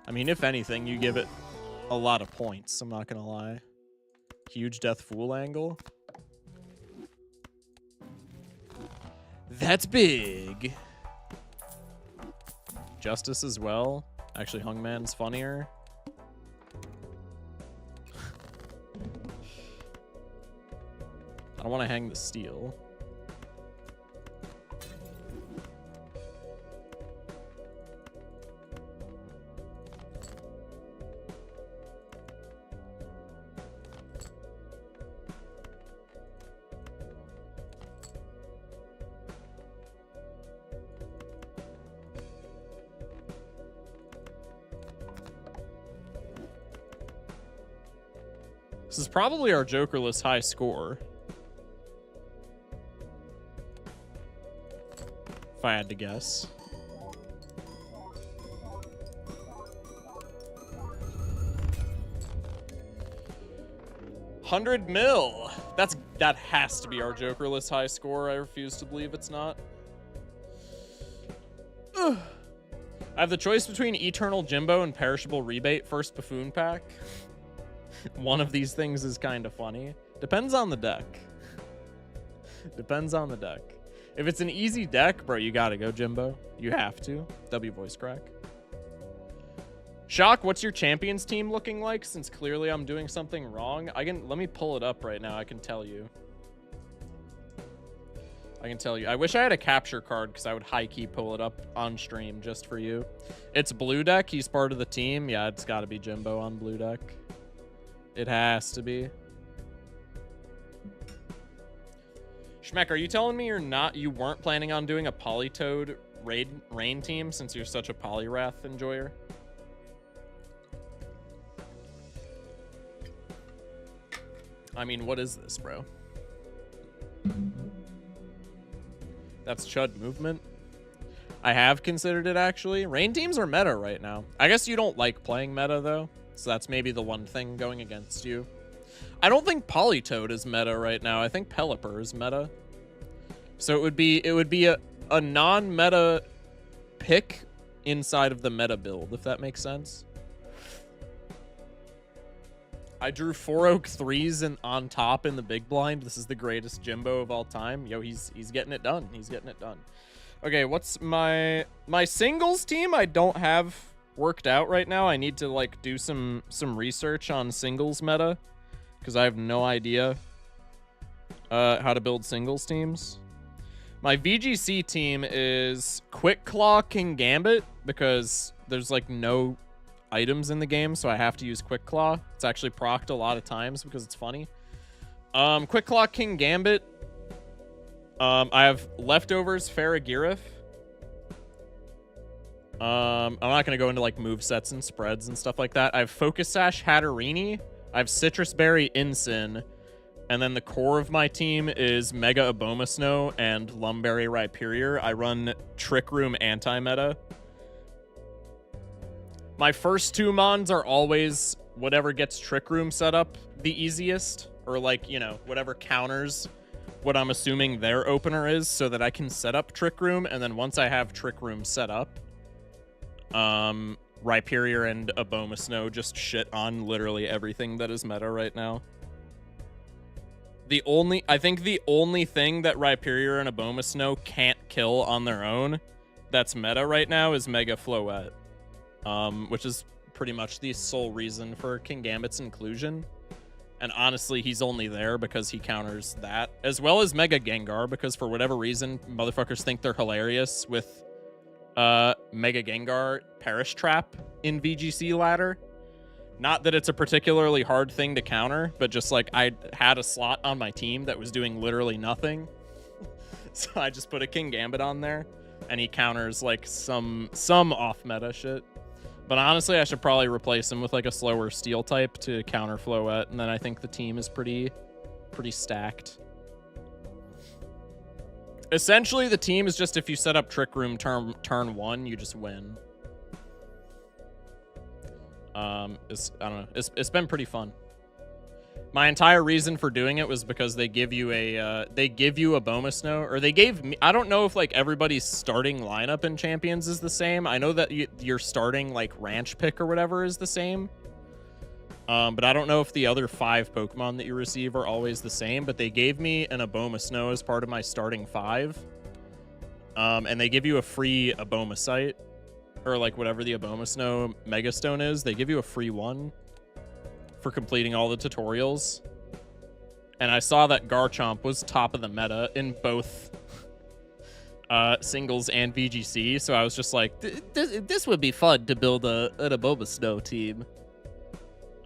A: I mean, if anything, you give it a lot of points, I'm not gonna lie. Huge Death Fool angle. That's big. Justice as well. Actually, Hungman's funnier. I don't want to hang the steel. This is probably our Jokerless high score. If I had to guess. $100 mil. That has to be our Jokerless high score. I refuse to believe it's not. Ugh. I have the choice between Eternal Jimbo and Perishable Rebate first Buffoon pack. One of these things is kind of funny. Depends on the deck. Depends on the deck. If it's an easy deck, bro, you gotta go Jimbo. You have to. W voice crack. Shock, what's your champions team looking like? Since clearly I'm doing something wrong. Let me pull it up right now. I can tell you. I wish I had a capture card because I would high key pull it up on stream just for you. It's blue deck. He's part of the team. Yeah, it's gotta be Jimbo on blue deck. It has to be. Schmeck, are you telling me you weren't planning on doing a Polytoad rain team since you're such a Polyrath enjoyer? I mean, what is this, bro? That's Chud movement. I have considered it, actually. Rain teams are meta right now. I guess you don't like playing meta, though. So that's maybe the one thing going against you. I don't think Polytoad is meta right now. I think Pelipper is meta. So it would be a non-meta pick inside of the meta build, if that makes sense. I drew 4 Oak 3s on top in the big blind. This is the greatest Jimbo of all time. Yo, he's getting it done. He's getting it done. Okay, what's my singles team? I don't have worked out right now. I need to like do some research on singles meta because I have no idea how to build singles teams. My VGC team is Quick Claw King Gambit because there's like no items in the game, so I have to use Quick Claw. It's actually procced a lot of times because it's funny. Quick Claw King Gambit. I have Leftovers Faragiraf. I'm not going to go into like movesets and spreads and stuff like that. I have Focus Sash Hatterini. I have Citrus Berry Ensign. And then the core of my team is Mega Abomasnow and Lumberry Rhyperior. I run Trick Room anti-meta. My first 2 mons are always whatever gets Trick Room set up the easiest. Or like, you know, whatever counters what I'm assuming their opener is so that I can set up Trick Room. And then once I have Trick Room set up, Rhyperior and Abomasnow just shit on literally everything that is meta right now. I think the only thing that Rhyperior and Abomasnow can't kill on their own that's meta right now is Mega Floette. Which is pretty much the sole reason for King Gambit's inclusion. And honestly, he's only there because he counters that, as well as Mega Gengar, because for whatever reason, motherfuckers think they're hilarious with Mega Gengar Perish Trap in VGC ladder. Not that it's a particularly hard thing to counter, but just like I had a slot on my team that was doing literally nothing. So I just put a King Gambit on there, and he counters like some off-meta shit. But honestly, I should probably replace him with like a slower steel type to counter Floette, and then I think the team is pretty stacked. Essentially, the team is just if you set up Trick Room turn 1, you just win. I don't know. It's been pretty fun. My entire reason for doing it was because they give you a Abomasnow, or they gave me, I don't know if like everybody's starting lineup in Champions is the same. I know that your starting like ranch pick or whatever is the same. But I don't know if the other 5 Pokemon that you receive are always the same, but they gave me an Abomasnow as part of my starting 5. And they give you a free Abomasite, or like whatever the Abomasnow Megastone is. They give you a free one for completing all the tutorials. And I saw that Garchomp was top of the meta in both singles and VGC, so I was just like, this would be fun to build an Abomasnow team.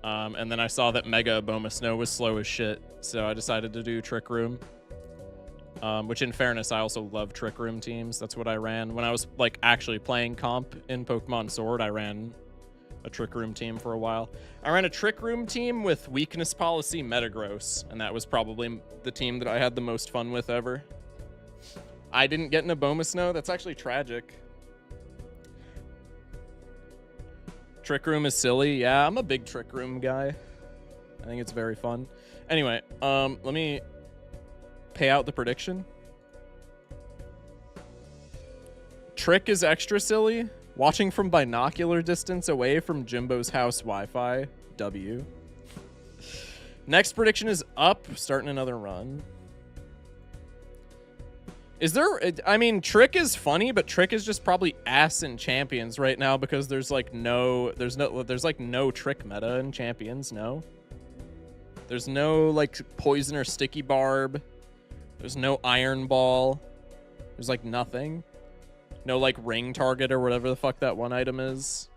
A: And then I saw that Mega Abomasnow was slow as shit, so I decided to do Trick Room. Which, in fairness, I also love Trick Room teams. That's what I ran. When I was like actually playing comp in Pokemon Sword, I ran a Trick Room team for a while. I ran a Trick Room team with Weakness Policy Metagross, and that was probably the team that I had the most fun with ever. I didn't get an Abomasnow. That's actually tragic. Trick Room is silly. Yeah, I'm a big Trick Room guy. I think it's very fun. Anyway, let me pay out the prediction. Trick is extra silly. Watching from binocular distance away from Jimbo's house Wi-Fi. W. Next prediction is up. Starting another run. Is there... I mean, Trick is funny, but Trick is just probably ass in Champions right now because there's like no... There's like no Trick meta in Champions, no? There's no like Poison or Sticky Barb. There's no Iron Ball. There's like nothing. No like Ring Target or whatever the fuck that one item is.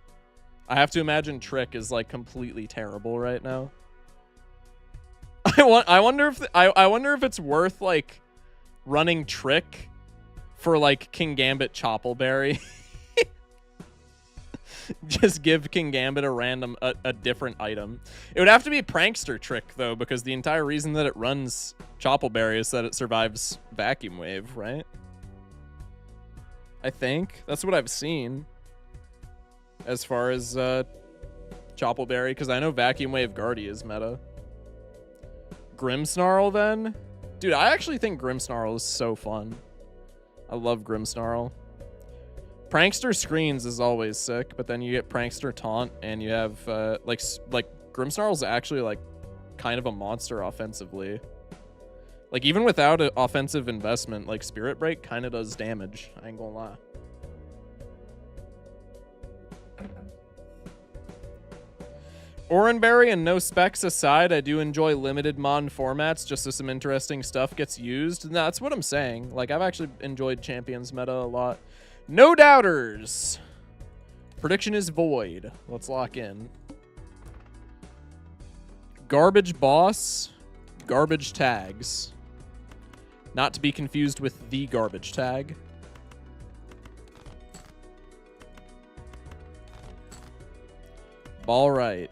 A: I have to imagine Trick is like completely terrible right now. I wonder if it's worth like running Trick for like King Gambit Choppleberry. Just give King Gambit a different item. It would have to be Prankster Trick though, because the entire reason that it runs Choppleberry is that it survives Vacuum Wave, right? I think that's what I've seen as far as Choppleberry, because I know Vacuum Wave Guardy is meta. Grimmsnarl then? Dude, I actually think Grimmsnarl is so fun. I love Grimmsnarl. Prankster Screens is always sick, but then you get Prankster Taunt, and you have like Grimmsnarl's actually like kind of a monster offensively. Like even without an offensive investment, like Spirit Break kind of does damage. I ain't gonna lie. Oranberry and no specs aside, I do enjoy limited mon formats just so some interesting stuff gets used. And that's what I'm saying. Like, I've actually enjoyed Champions meta a lot. No doubters. Prediction is void. Let's lock in. Garbage boss, garbage tags. Not to be confused with the garbage tag. All right.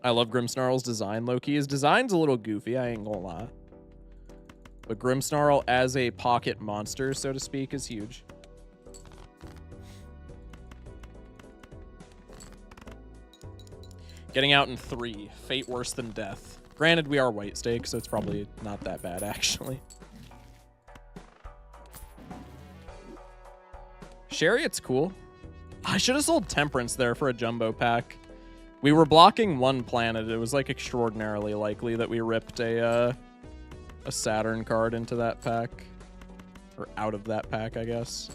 A: I love Grimmsnarl's design, low-key. His design's a little goofy, I ain't gonna lie. But Grimmsnarl as a pocket monster, so to speak, is huge. Getting out in 3. Fate worse than death. Granted, we are white stake, so it's probably not that bad, actually. Chariot's cool. I should have sold Temperance there for a jumbo pack. We were blocking one planet. It was like extraordinarily likely that we ripped a Saturn card into that pack. Or out of that pack, I guess.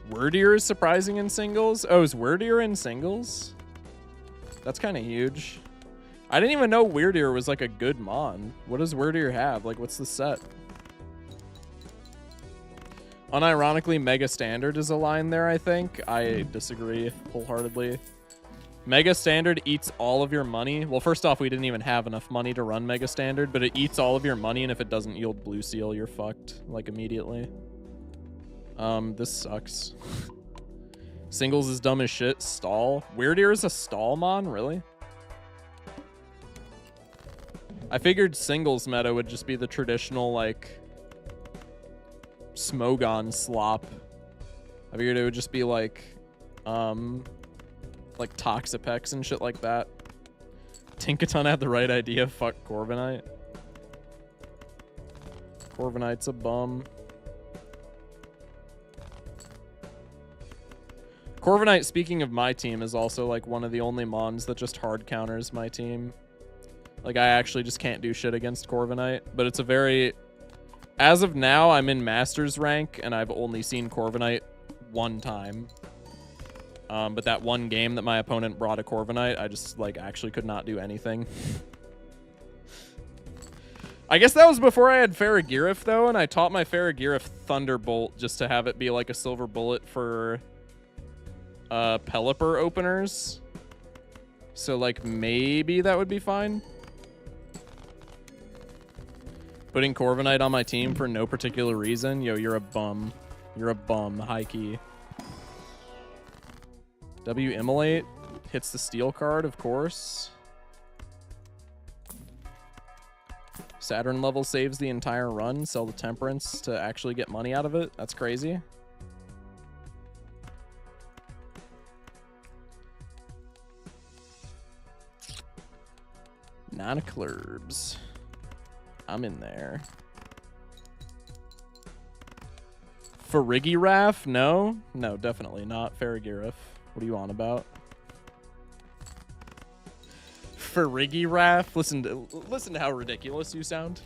A: Wordier is surprising in singles? Oh, is Wordier in singles? That's kind of huge. I didn't even know Wordier was like a good mon. What does Wordier have? Like, what's the set? Unironically, Mega Standard is a line there, I think. I disagree wholeheartedly. Mega Standard eats all of your money. Well, first off, we didn't even have enough money to run Mega Standard, but it eats all of your money, and if it doesn't yield Blue Seal, you're fucked, like, immediately. This sucks. Singles is dumb as shit. Stall. Weirdeer is a stall mon? Really? I figured singles meta would just be the traditional, like, Smogon slop. I figured it would just be like Toxapex and shit like that. Tinkaton had the right idea. Fuck Corviknight. Corviknight's a bum. Corviknight, speaking of my team, is also like one of the only mons that just hard counters my team. Like, I actually just can't do shit against Corviknight, but it's a very... As of now, I'm in Masters rank, and I've only seen Corviknight one time. But that one game that my opponent brought a Corviknight, I just, like, actually could not do anything. I guess that was before I had Faragiraf, though, and I taught my Faragiraf Thunderbolt just to have it be, like, a silver bullet for Pelipper openers. So, like, maybe that would be fine. Putting Corviknight on my team for no particular reason? Yo, you're a bum. You're a bum, high key. W Immolate hits the steel card, of course. Saturn level saves the entire run. Sell the Temperance to actually get money out of it. That's crazy. Nine of clubs. I'm in there. Farigiraf? No? No, definitely not. Faragiraf. What are you on about? Farigiraf? Listen to how ridiculous you sound.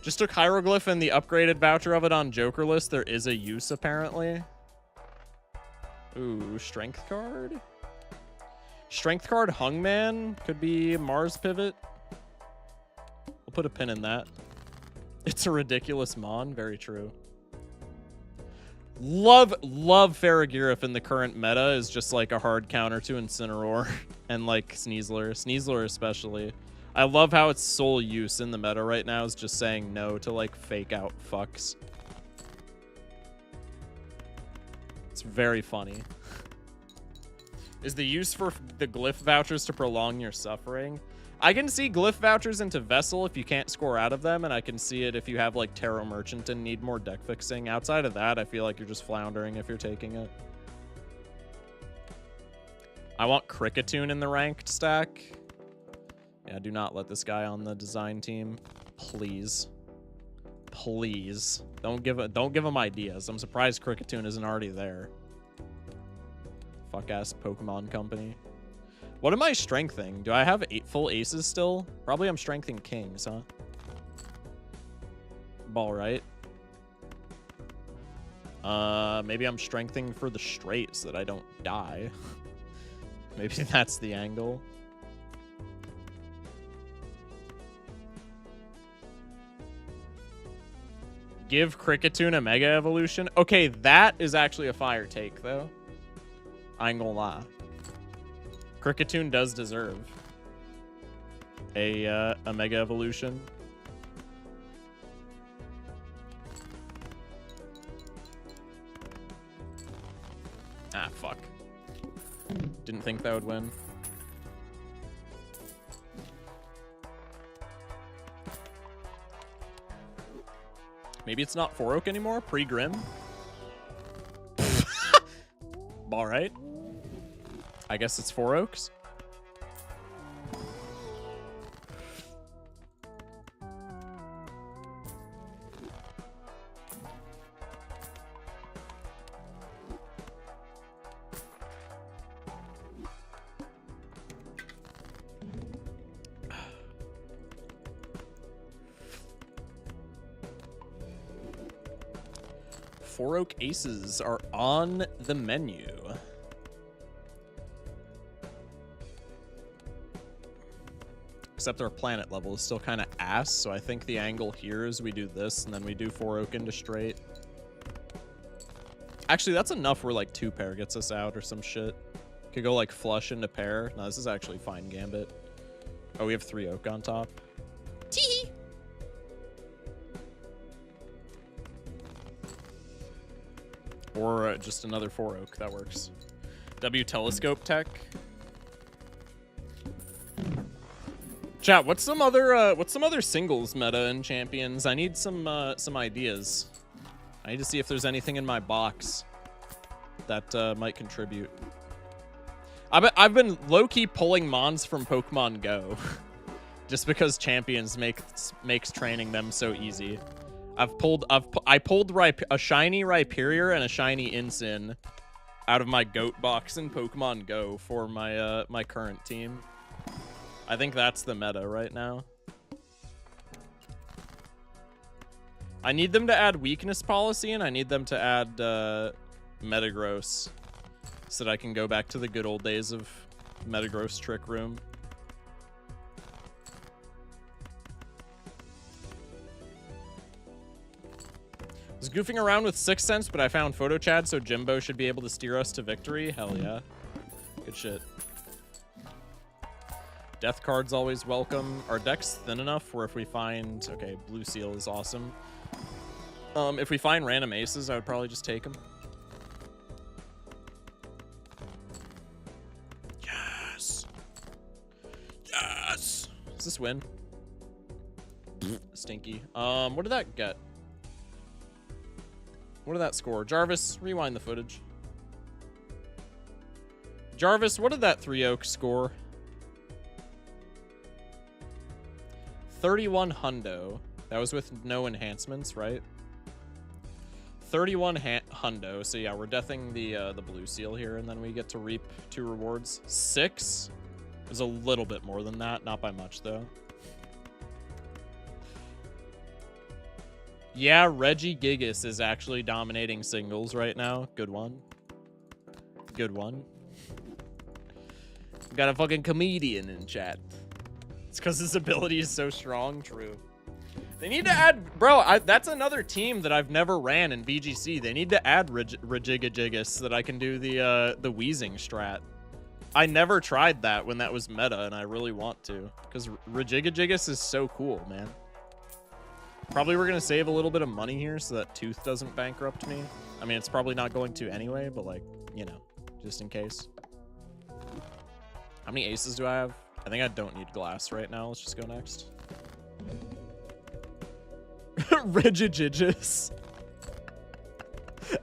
A: Just took Hieroglyph and the upgraded voucher of it on Jokerless. There is a use, apparently. Ooh, strength card? Strength card Hungman could be Mars Pivot. We'll put a pin in that. It's a ridiculous mon. Very true. Love Faragiraf in the current meta is just like a hard counter to Incineroar and like Sneasler. Sneasler especially. I love how its sole use in the meta right now is just saying no to like fake out fucks. It's very funny. Is the use for the glyph vouchers to prolong your suffering? I can see glyph vouchers into Vessel if you can't score out of them, and I can see it if you have like Tarot Merchant and need more deck fixing. Outside of that, I feel like you're just floundering if you're taking it. I want Cricketune in the ranked stack. Yeah, do not let this guy on the design team. Please. Please. Don't give him ideas. I'm surprised Cricketune isn't already there. Fuck-ass Pokemon company. What am I strengthening? Do I have 8 full aces still? Probably I'm strengthening kings, huh? Ball, right? Maybe I'm strengthening for the straight so that I don't die. Maybe that's the angle. Give Cricketune a Mega Evolution? Okay, that is actually a fire take, though. I ain't gonna lie. Cricketune does deserve a Mega Evolution. Ah, fuck. Didn't think that would win. Maybe it's not 4-Oak anymore? Pre-Grim? Alright. I guess it's 4-Oaks. Four-Oak aces are on the menu. Except our planet level is still kind of ass, so I think the angle here is we do this, and then we do 4-Oak into straight. Actually, that's enough where, like, 2-pair gets us out or some shit. Could go, like, flush into pair. No, this is actually fine gambit. Oh, we have 3-Oak on top. Tee! Or just another 4-Oak. That works. W telescope tech. Chat, what's some other singles meta in Champions? I need some ideas. I need to see if there's anything in my box that might contribute. I've been low-key pulling mons from Pokemon Go just because Champions makes training them so easy. I pulled a shiny Rhyperior and a shiny Incin out of my goat box in Pokemon Go for my my current team. I think that's the meta right now. I need them to add weakness policy, and I need them to add Metagross so that I can go back to the good old days of Metagross Trick Room. I was goofing around with Sixth Sense, but I found Photo Chad, so Jimbo should be able to steer us to victory. Hell yeah. Good shit. Death card's always welcome. Our deck's thin enough where if we find... Okay, Blue Seal is awesome. If we find random aces, I would probably just take them. Yes! Yes! Does this win? Stinky. What did that get? What did that score? Jarvis, rewind the footage. Jarvis, what did that 3-Oak score? 31 hundo. That was with no enhancements, right? 31 hundo. So yeah, we're deathing the Blue Seal here, and then we get to reap 2 rewards. 6 is a little bit more than that, not by much though. Yeah, Regigigas is actually dominating singles right now. Good one. Good one. Got a fucking comedian in chat. It's because his ability is so strong. True. They need to add... Bro, that's another team that I've never ran in VGC. They need to add Regigigas so that I can do the wheezing strat. I never tried that when that was meta, and I really want to. Because Regigigas is so cool, man. Probably we're going to save a little bit of money here so that Tooth doesn't bankrupt me. I mean, it's probably not going to anyway, but, like, you know, just in case. How many aces do I have? I think I don't need glass right now. Let's just go next. Rigidgigus.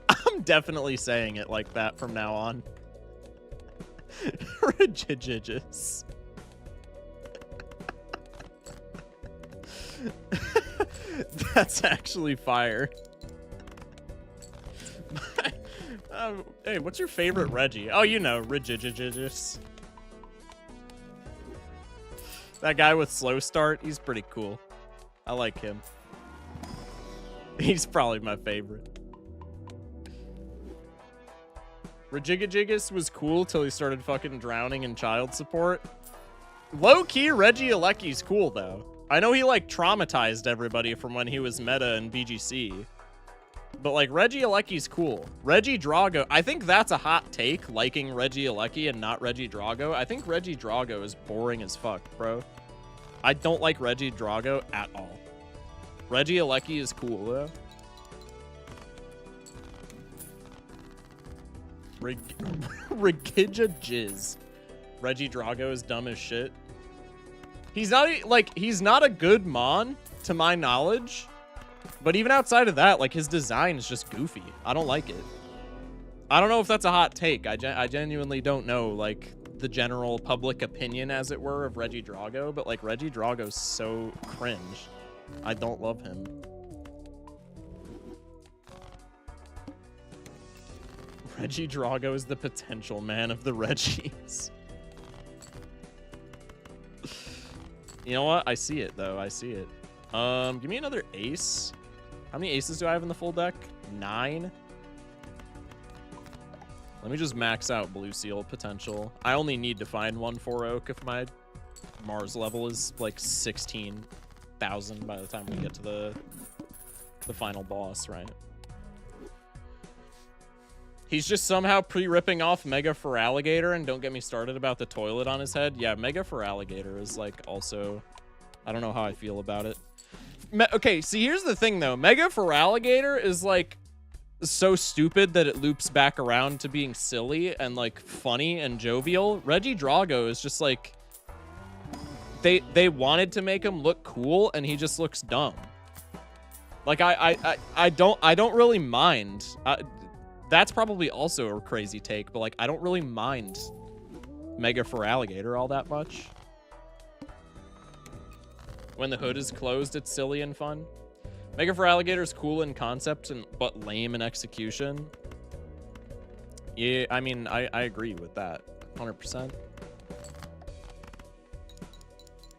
A: I'm definitely saying it like that from now on. Rigidgigus. That's actually fire. Hey, what's your favorite Reggie? Oh, you know, Rigidgigus. That guy with slow start, he's pretty cool. I like him. He's probably my favorite. Rigidgigus was cool till he started fucking drowning in child support. Low-key, Regieleki's cool, though. I know he, like, traumatized everybody from when he was meta in VGC. But, like, Regieleki's cool. Regidrago, I think that's a hot take, liking Regieleki and not Regidrago. I think Regidrago is boring as fuck, bro. I don't like Regidrago at all. Regieleki is cool, though. Rigidgigus. Regidrago is dumb as shit. He's not, like, he's not a good mon, to my knowledge. But even outside of that, like, his design is just goofy. I don't like it. I don't know if that's a hot take. I genuinely don't know, like, the general public opinion, as it were, of Regidrago. But, like, Regidrago's so cringe. I don't love him. Regidrago is the potential man of the Reggies. You know what? I see it, though. I see it. Give me another ace. How many aces do I have in the full deck? 9. Let me just max out Blue Seal potential. I only need to find one 4-oak if my Mars level is like 16,000 by the time we get to the final boss, right? He's just somehow pre-ripping off Mega Feraligatr, and don't get me started about the toilet on his head. Yeah, Mega Feraligatr is like also... I don't know how I feel about it. Okay, see, here's the thing, though. Mega Feraligatr is, like, so stupid that it loops back around to being silly and, like, funny and jovial. Regidrago is just, like... They wanted to make him look cool, and he just looks dumb. Like, I don't really mind. That's probably also a crazy take, but, like, I don't really mind Mega Feraligatr all that much. When the hood is closed, it's silly and fun. Mega Feraligatr is cool in concept, but lame in execution. Yeah, I mean, I agree with that. 100%.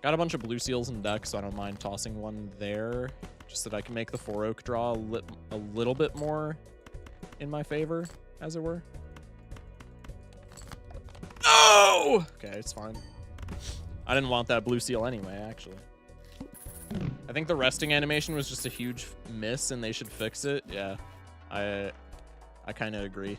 A: Got a bunch of Blue Seals in deck, so I don't mind tossing one there. Just that I can make the 4-oak draw a little bit more in my favor, as it were. Oh! Okay, it's fine. I didn't want that Blue Seal anyway, actually. I think the resting animation was just a huge miss and they should fix it. Yeah, I kind of agree.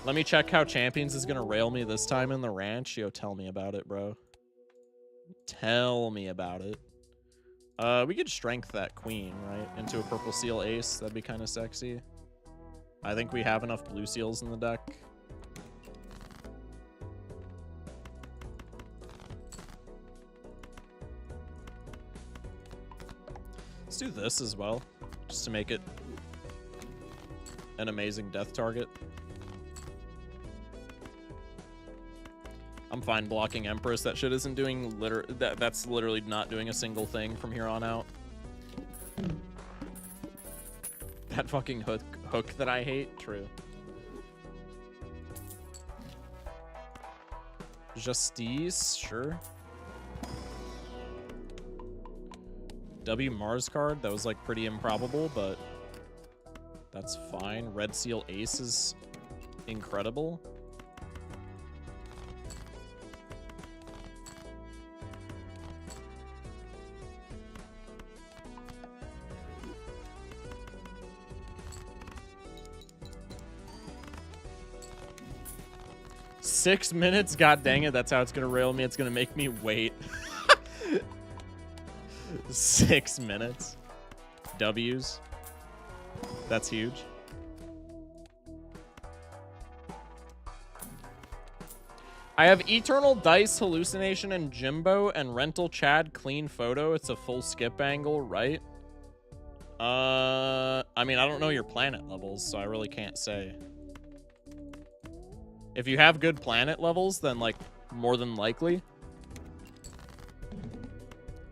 A: Let me check how Champions is going to rail me this time in the ranch. Yo, tell me about it, bro. Tell me about it. We could strength that queen, right? Into a purple seal ace. That'd be kind of sexy. I think we have enough blue seals in the deck. Let's do this as well, just to make it an amazing death target. I'm fine blocking Empress. That shit isn't doing that's literally not doing a single thing from here on out. That fucking hook that I hate. True. Justice, sure. W Mars card, that was like pretty improbable, but that's fine. Red Seal Ace is incredible. $6 minutes? God dang it, that's how it's gonna rail me. It's gonna make me wait. 6 minutes. W's. That's huge. I have Eternal Dice, Hallucination, and Jimbo, and Rental Chad, Clean Photo. It's a full skip angle, right? I mean, I don't know your planet levels, so I really can't say. If you have good planet levels, then, like, more than likely.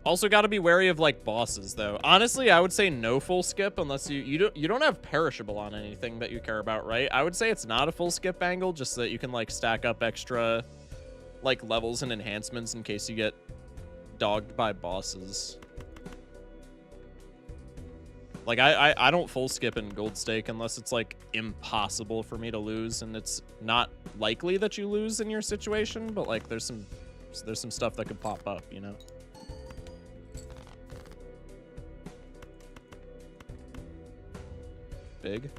A: Also got to be wary of, like, bosses, though. Honestly, I would say no full skip unless you don't have perishable on anything that you care about, right? I would say it's not a full skip angle, just so that you can, like, stack up extra, like, levels and enhancements in case you get dogged by bosses. Like, I don't full skip in Gold Stake unless it's, like, impossible for me to lose, and it's not likely that you lose in your situation, but, like, there's some stuff that could pop up, you know? Big.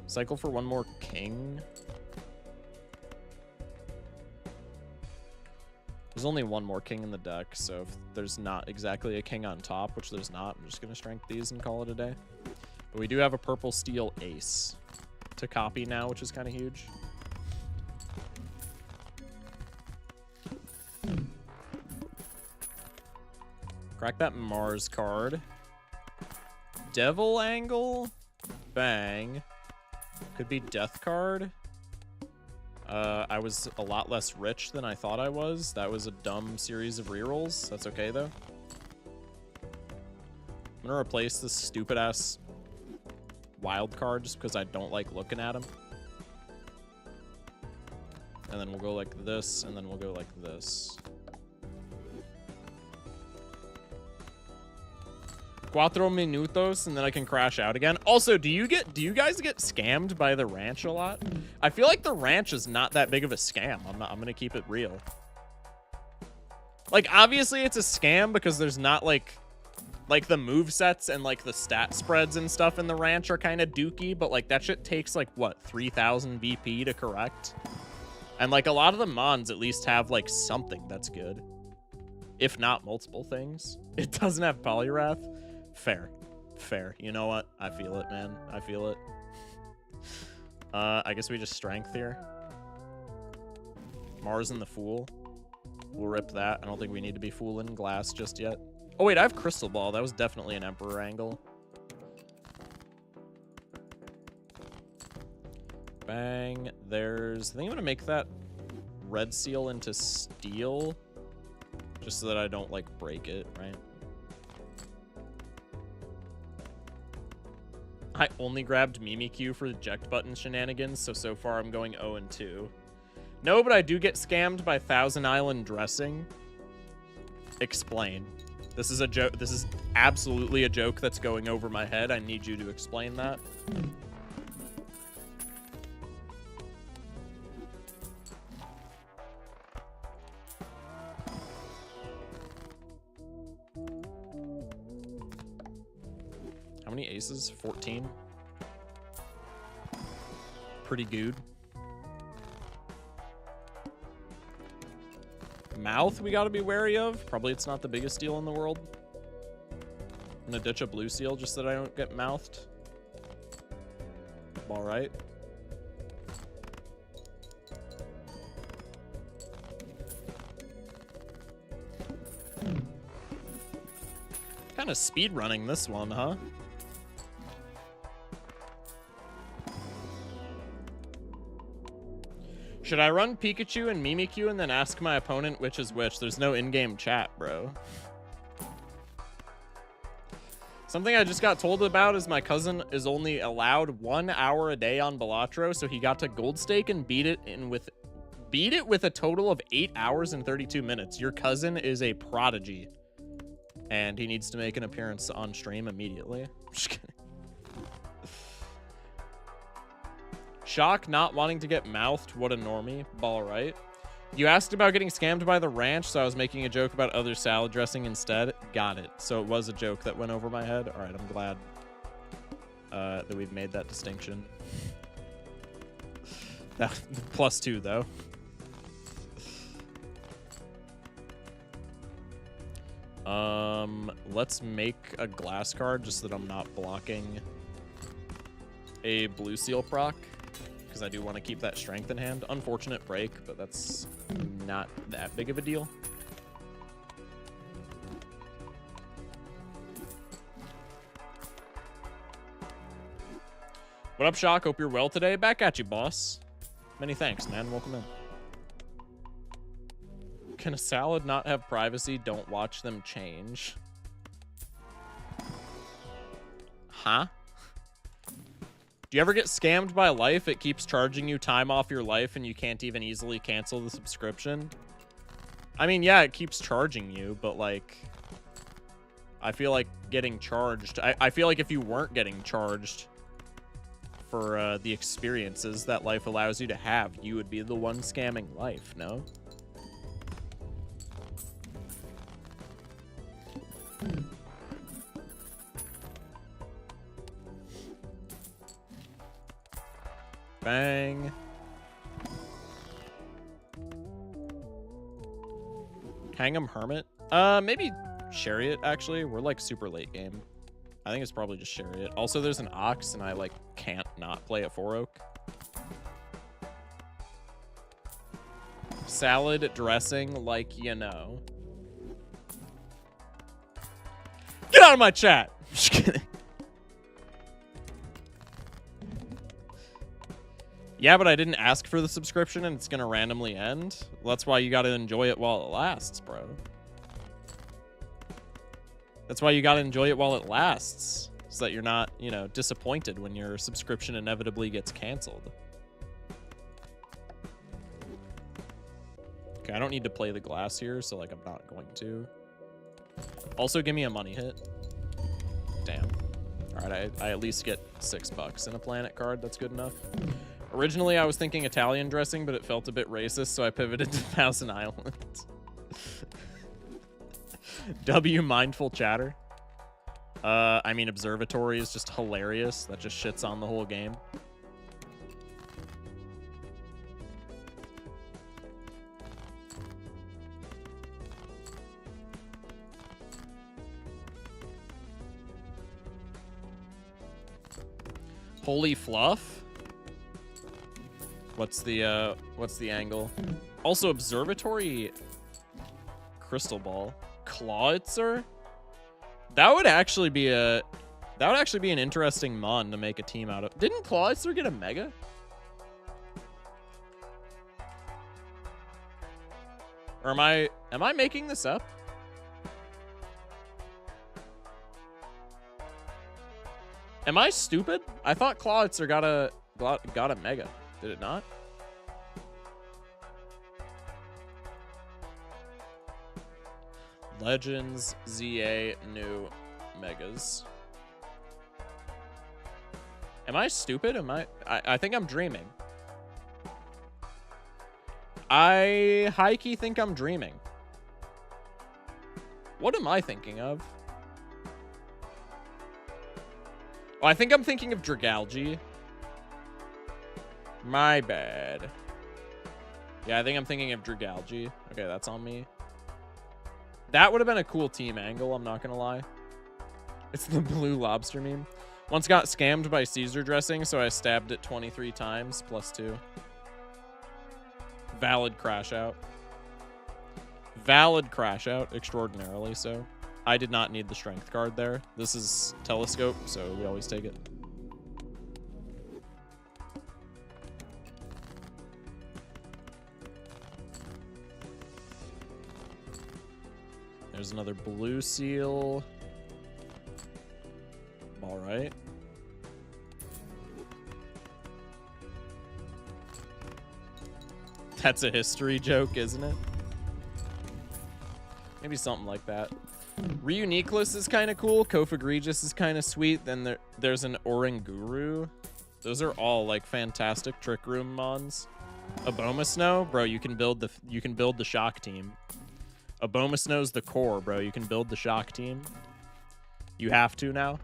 A: Cycle for one more king. There's only one more king in the deck, so if there's not exactly a king on top, which there's not, I'm just going to strength these and call it a day. But we do have a purple steel ace to copy now, which is kind of huge. Crack that Mars card. Devil angle. Bang. Could be death card. I was a lot less rich than I thought I was. That was a dumb series of rerolls. That's okay, though. I'm going to replace this stupid-ass wild card just because I don't like looking at him. And then we'll go like this, and then we'll go like this. Cuatro minutos, and then I can crash out again. Also, do you guys get scammed by the ranch a lot? I feel like the ranch is not that big of a scam. I'm gonna keep it real. Like, obviously it's a scam because there's not like the move sets and like the stat spreads and stuff in the ranch are kind of dookie, but like that shit takes like what, 3,000 BP to correct? And like a lot of the mons at least have like something that's good, if not multiple things. It doesn't have Polyrath. Fair. You know what? I feel it, man. I feel it. I guess we just strength here. Mars and the Fool. We'll rip that. I don't think we need to be fooling glass just yet. Oh, wait, I have Crystal Ball. That was definitely an Emperor angle. Bang. There's... I think I'm going to make that red seal into steel. Just so that I don't, like, break it, right? I only grabbed Mimikyu for eject button shenanigans, so far I'm going 0-2. No, but I do get scammed by Thousand Island dressing. Explain. This is a joke. This is absolutely a joke that's going over my head. I need you to explain that. How many aces? 14. Pretty good. Mouth we gotta be wary of. Probably it's not the biggest deal in the world. I'm gonna ditch a blue seal just so that I don't get mouthed. All right. Kind of speed running this one, huh? Should I run Pikachu and Mimikyu and then ask my opponent which is which? There's no in-game chat, bro. Something I just got told about is my cousin is only allowed 1 hour a day on Balatro, so he got to Gold Stake and beat it with a total of 8 hours and 32 minutes. Your cousin is a prodigy, and he needs to make an appearance on stream immediately. Just kidding. Shock not wanting to get mouthed. What a normie. Ball right. You asked about getting scammed by the ranch, so I was making a joke about other salad dressing instead. Got it. So it was a joke that went over my head. All right, I'm glad that we've made that distinction. That +2 though. Let's make a glass card just so that I'm not blocking a blue seal proc. Because because I do want to keep that strength in hand. Unfortunate break, but that's not that big of a deal. What up, Shock? Hope you're well today. Back at you, boss. Many thanks, man. Welcome in. Can a salad not have privacy? Don't watch them change. Huh? Do you ever get scammed by Life? It keeps charging you time off your life and you can't even easily cancel the subscription. I mean, yeah, it keeps charging you, but like, I feel like getting charged. I feel like if you weren't getting charged for the experiences that Life allows you to have, you would be the one scamming Life, no? Bang. Hang'em Hermit? Maybe Chariot, actually. We're like super late game. I think it's probably just Chariot. Also, there's an Ox, and I like can't not play a 4-Oak. Salad dressing, like you know. Get out of my chat! Just kidding. Yeah, but I didn't ask for the subscription and it's gonna randomly end. Well, that's why you gotta enjoy it while it lasts, bro. That's why you gotta enjoy it while it lasts. So that you're not, you know, disappointed when your subscription inevitably gets canceled. Okay, I don't need to play the glass here, so like I'm not going to. Also, give me a money hit. Damn. Alright, I at least get $6 in a planet card. That's good enough. Originally, I was thinking Italian dressing, but it felt a bit racist, so I pivoted to Thousand Islands. W mindful chatter. I mean, Observatory is just hilarious. That just shits on the whole game. Holy fluff. What's the angle? Also, Observatory Crystal Ball. Clawitzer? That would actually be an interesting mon to make a team out of. Didn't Clawitzer get a mega? Or am I making this up? Am I stupid? I thought Clawitzer got a mega. Did it not? Legends, ZA, new megas. Am I stupid? I think I'm dreaming. I high-key think I'm dreaming. What am I thinking of? Oh, I think I'm thinking of Dragalge. My bad. Yeah, I think I'm thinking of Dragalge. Okay, that's on me. That would have been a cool team angle, I'm not gonna lie. It's the blue lobster meme. Once got scammed by Caesar dressing, so I stabbed it 23 times, +2. Valid crash out. Valid crash out, extraordinarily so. I did not need the strength card there. This is telescope, so we always take it. There's another blue seal. All right. That's a history joke, isn't it? Maybe something like that. Reuniqueless is kind of cool. Kofagregis is kind of sweet. Then there's an Oranguru. Those are all like fantastic trick room mons. Abomasnow, bro, you can build the shock team. Abomasnow's the core, bro. You can build the shock team. You have to now.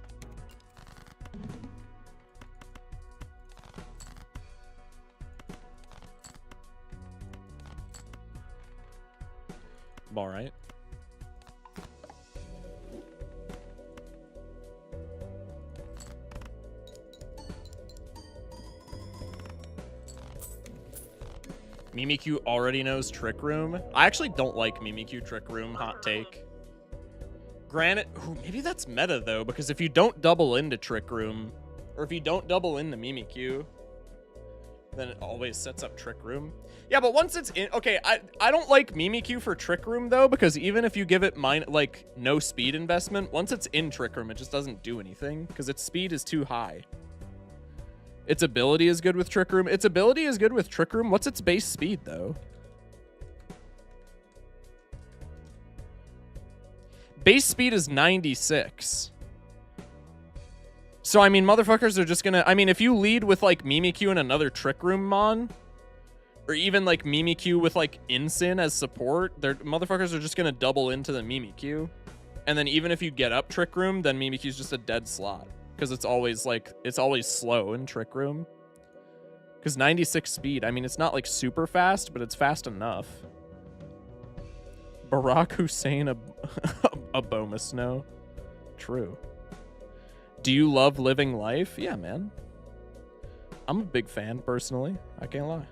A: All right. Mimikyu already knows Trick Room. I actually don't like Mimikyu Trick Room. Hot take. Granted, maybe that's meta though, because if you don't double into Trick Room, or if you don't double into Mimikyu, then it always sets up Trick Room. Yeah, but once it's in, okay, I don't like Mimikyu for Trick Room though, because even if you give it no speed investment, once it's in Trick Room, it just doesn't do anything because its speed is too high. Its ability is good with Trick Room. Its ability is good with Trick Room. What's its base speed though? Base speed is 96. So, I mean, motherfuckers are just gonna... I mean, if you lead with, like, Mimikyu and another Trick Room Mon, or even, like, Mimikyu with, like, Incin as support, motherfuckers are just gonna double into the Mimikyu. And then even if you get up Trick Room, then Mimikyu's just a dead slot. Because it's always, like... It's always slow in Trick Room. Because 96 speed, I mean, it's not, like, super fast, but it's fast enough. Barack Hussein Obama Snow. True. Do you love living life? Yeah, man. I'm a big fan, personally. I can't lie.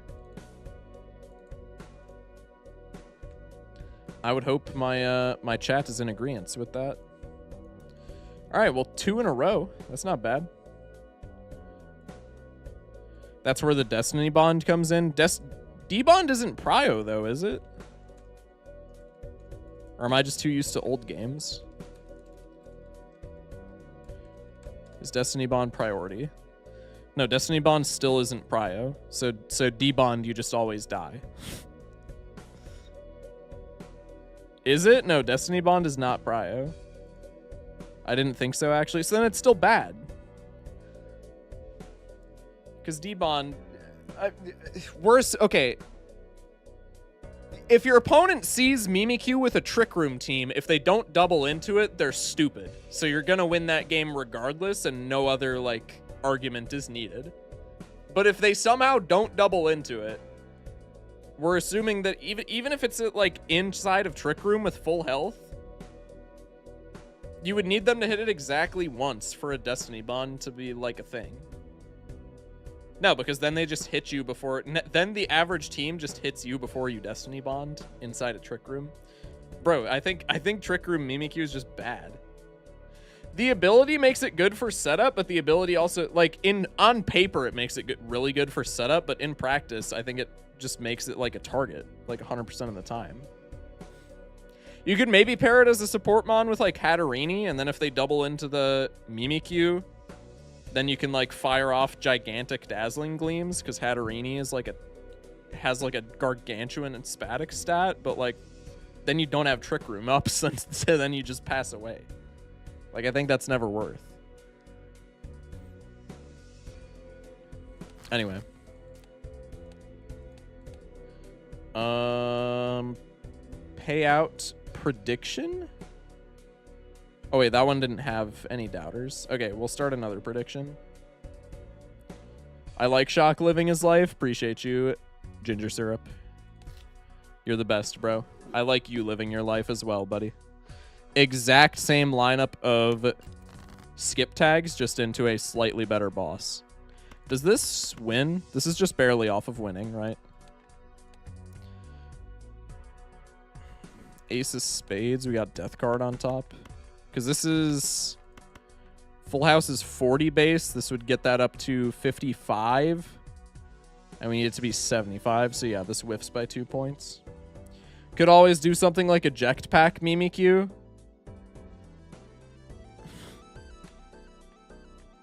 A: I would hope my my chat is in agreement with that. All right, well, 2 in a row. That's not bad. That's where the Destiny Bond comes in. D-Bond isn't Prio, though, is it? Or am I just too used to old games? Is Destiny Bond priority? No, Destiny Bond still isn't Prio. So D-Bond, you just always die. Is it? No, Destiny Bond is not Prio. I didn't think so, actually. So then it's still bad. Because D-Bond... worse... Okay. If your opponent sees Mimikyu with a Trick Room team, if they don't double into it, they're stupid. So you're gonna win that game regardless, and no other, like, argument is needed. But if they somehow don't double into it, we're assuming that even if it's, like, inside of Trick Room with full health, you would need them to hit it exactly once for a Destiny Bond to be, like, a thing. No, because then they just hit you before... Then the average team just hits you before you Destiny Bond inside a Trick Room. Bro, I think Trick Room Mimikyu is just bad. The ability makes it good for setup, but the ability also... Like, on paper, it makes it really good for setup, but in practice, I think it just makes it like a target, like 100% of the time. You could maybe pair it as a support mon with, like, Hatterini, and then if they double into the Mimikyu... Then you can, like, fire off gigantic dazzling gleams, because Hatterini is like has like a gargantuan and spatic stat, but like then you don't have Trick Room up, so then you just pass away. Like, I think that's never worth. Anyway. Payout prediction? Oh, wait, that one didn't have any doubters. Okay, we'll start another prediction. I like Shock living his life. Appreciate you, Ginger Syrup. You're the best, bro. I like you living your life as well, buddy. Exact same lineup of skip tags, just into a slightly better boss. Does this win? This is just barely off of winning, right? Ace of Spades. We got Death Card on top. Because this is... Full House is 40 base. This would get that up to 55. And we need it to be 75. So yeah, this whiffs by 2 points. Could always do something like Eject Pack Mimikyu.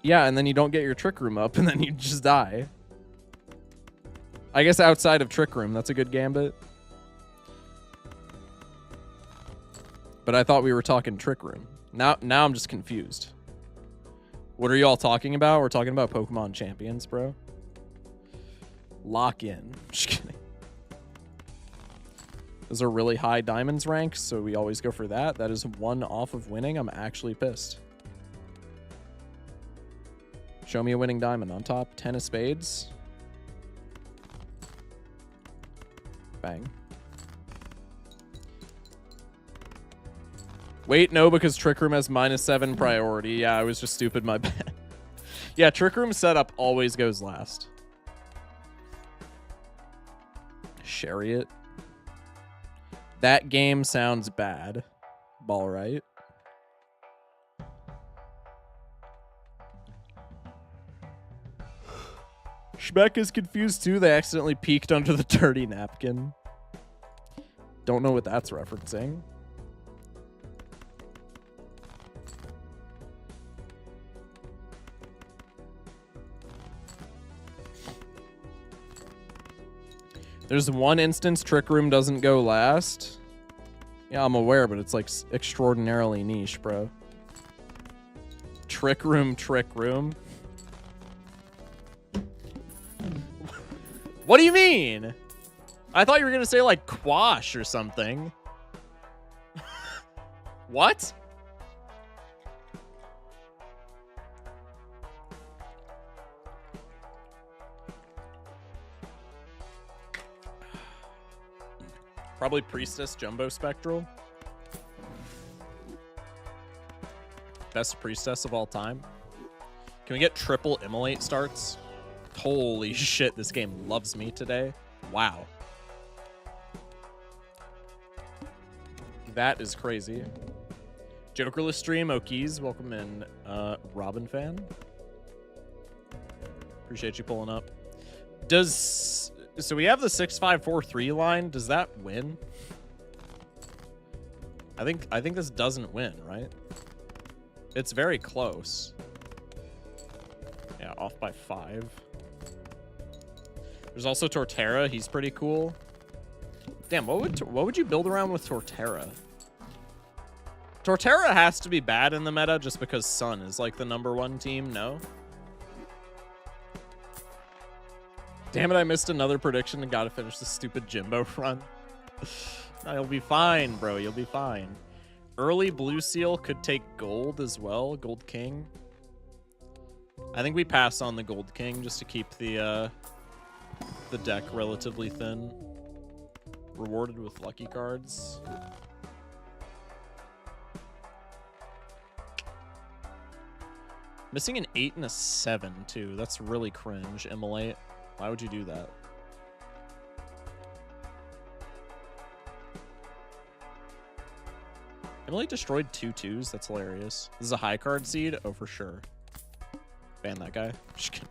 A: Yeah, and then you don't get your Trick Room up, and then you just die. I guess outside of Trick Room, that's a good gambit. But I thought we were talking Trick Room. Now I'm just confused. What are y'all talking about? We're talking about Pokemon Champions, bro. Lock in. Just kidding. Those are really high diamonds ranks, so we always go for that. That is 1 off of winning. I'm actually pissed. Show me a winning diamond on top. 10 of spades. Bang. Wait, no, because Trick Room has -7 priority. Yeah, I was just stupid, my bad. Yeah, Trick Room setup always goes last. Chariot. That game sounds bad. Ball right. Schmeck is confused too. They accidentally peeked under the dirty napkin. Don't know what that's referencing. There's one instance Trick Room doesn't go last. Yeah, I'm aware, but it's like extraordinarily niche, bro. Trick Room, Trick Room. What do you mean? I thought you were gonna say like quash or something. What? Probably Priestess Jumbo Spectral. Best Priestess of all time. Can we get triple Immolate starts? Holy shit, this game loves me today. Wow. That is crazy. Jokerless stream, Okies, welcome in. Robin fan. Appreciate you pulling up. So we have the 6543 line. Does that win? I think this doesn't win, right? It's very close. Yeah, off by 5. There's also Torterra. He's pretty cool. Damn, what would you build around with Torterra? Torterra has to be bad in the meta just because Sun is like the #1 team, no? Damn it, I missed another prediction and gotta finish the stupid Jimbo run. No, you'll be fine, bro. You'll be fine. Early Blue Seal could take gold as well. Gold King. I think we pass on the Gold King just to keep the deck relatively thin. Rewarded with lucky cards. Missing an 8 and a 7, too. That's really cringe. Immolate. Why would you do that? Immolate destroyed 2/2s. That's hilarious. This is a high card seed? Oh, for sure. Ban that guy. Just kidding.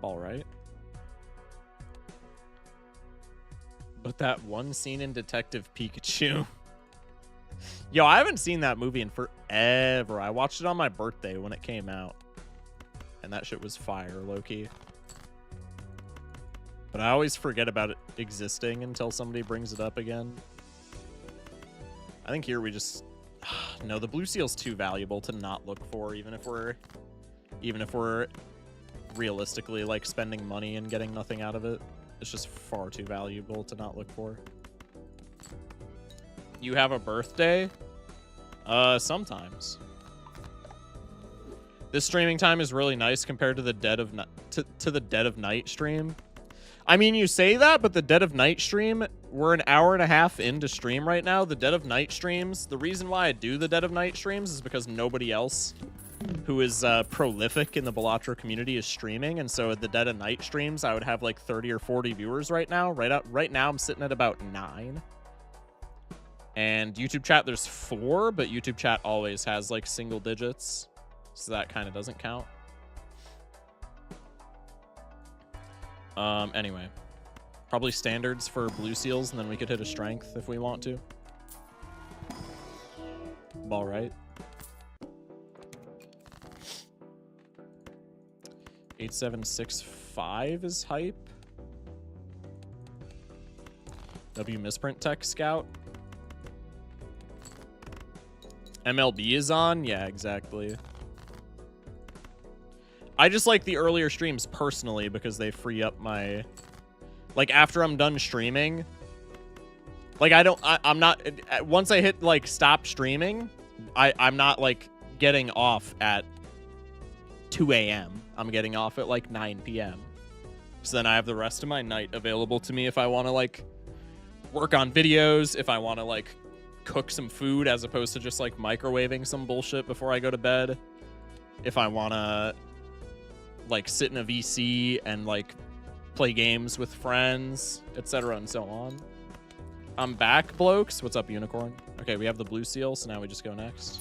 A: All right. But that one scene in Detective Pikachu. Yo, I haven't seen that movie in forever. I watched it on my birthday when it came out. And that shit was fire, low-key. But I always forget about it existing until somebody brings it up again. I think here we just... No, the Blue Seal's too valuable to not look for, even if we're realistically like spending money and getting nothing out of it. It's just far too valuable to not look for. You have a birthday? Sometimes. This streaming time is really nice compared to the Dead of the Dead of Night stream. I mean, you say that, but the Dead of Night stream, we're an hour and a half into stream right now. The Dead of Night streams, the reason why I do the Dead of Night streams is because nobody else who is prolific in the Balatro community is streaming, and so at the Dead of Night streams, I would have like 30 or 40 viewers right now. Right now, I'm sitting at about 9. And YouTube chat, there's 4, but YouTube chat always has like single digits, so that kind of doesn't count. Anyway, probably standards for Blue Seals, and then we could hit a strength if we want to. Ball right. 8765 is hype. W misprint tech scout. MLB is on? Yeah, exactly. I just like the earlier streams personally because they free up my... Like, after I'm done streaming... Like, I'm not... Once I hit, like, stop streaming, I'm not, like, getting off at 2 a.m. I'm getting off at, like, 9 p.m. So then I have the rest of my night available to me if I want to, like, work on videos, if I want to, like, cook some food as opposed to just, like, microwaving some bullshit before I go to bed. If I want to... like sit in a VC and like play games with friends, etc. and so on. I'm back, blokes. What's up, Unicorn? Okay, we have the blue seal, so now we just go next.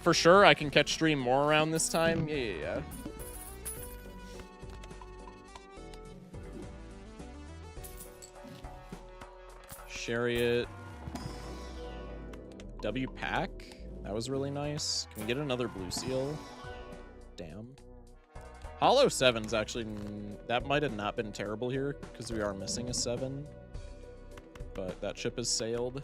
A: For sure, I can catch stream more around this time. Yeah. Chariot. W pack. That was really nice. Can we get another blue seal? Damn. Hollow 7's actually... That might have not been terrible here, because we are missing a 7. But that ship has sailed.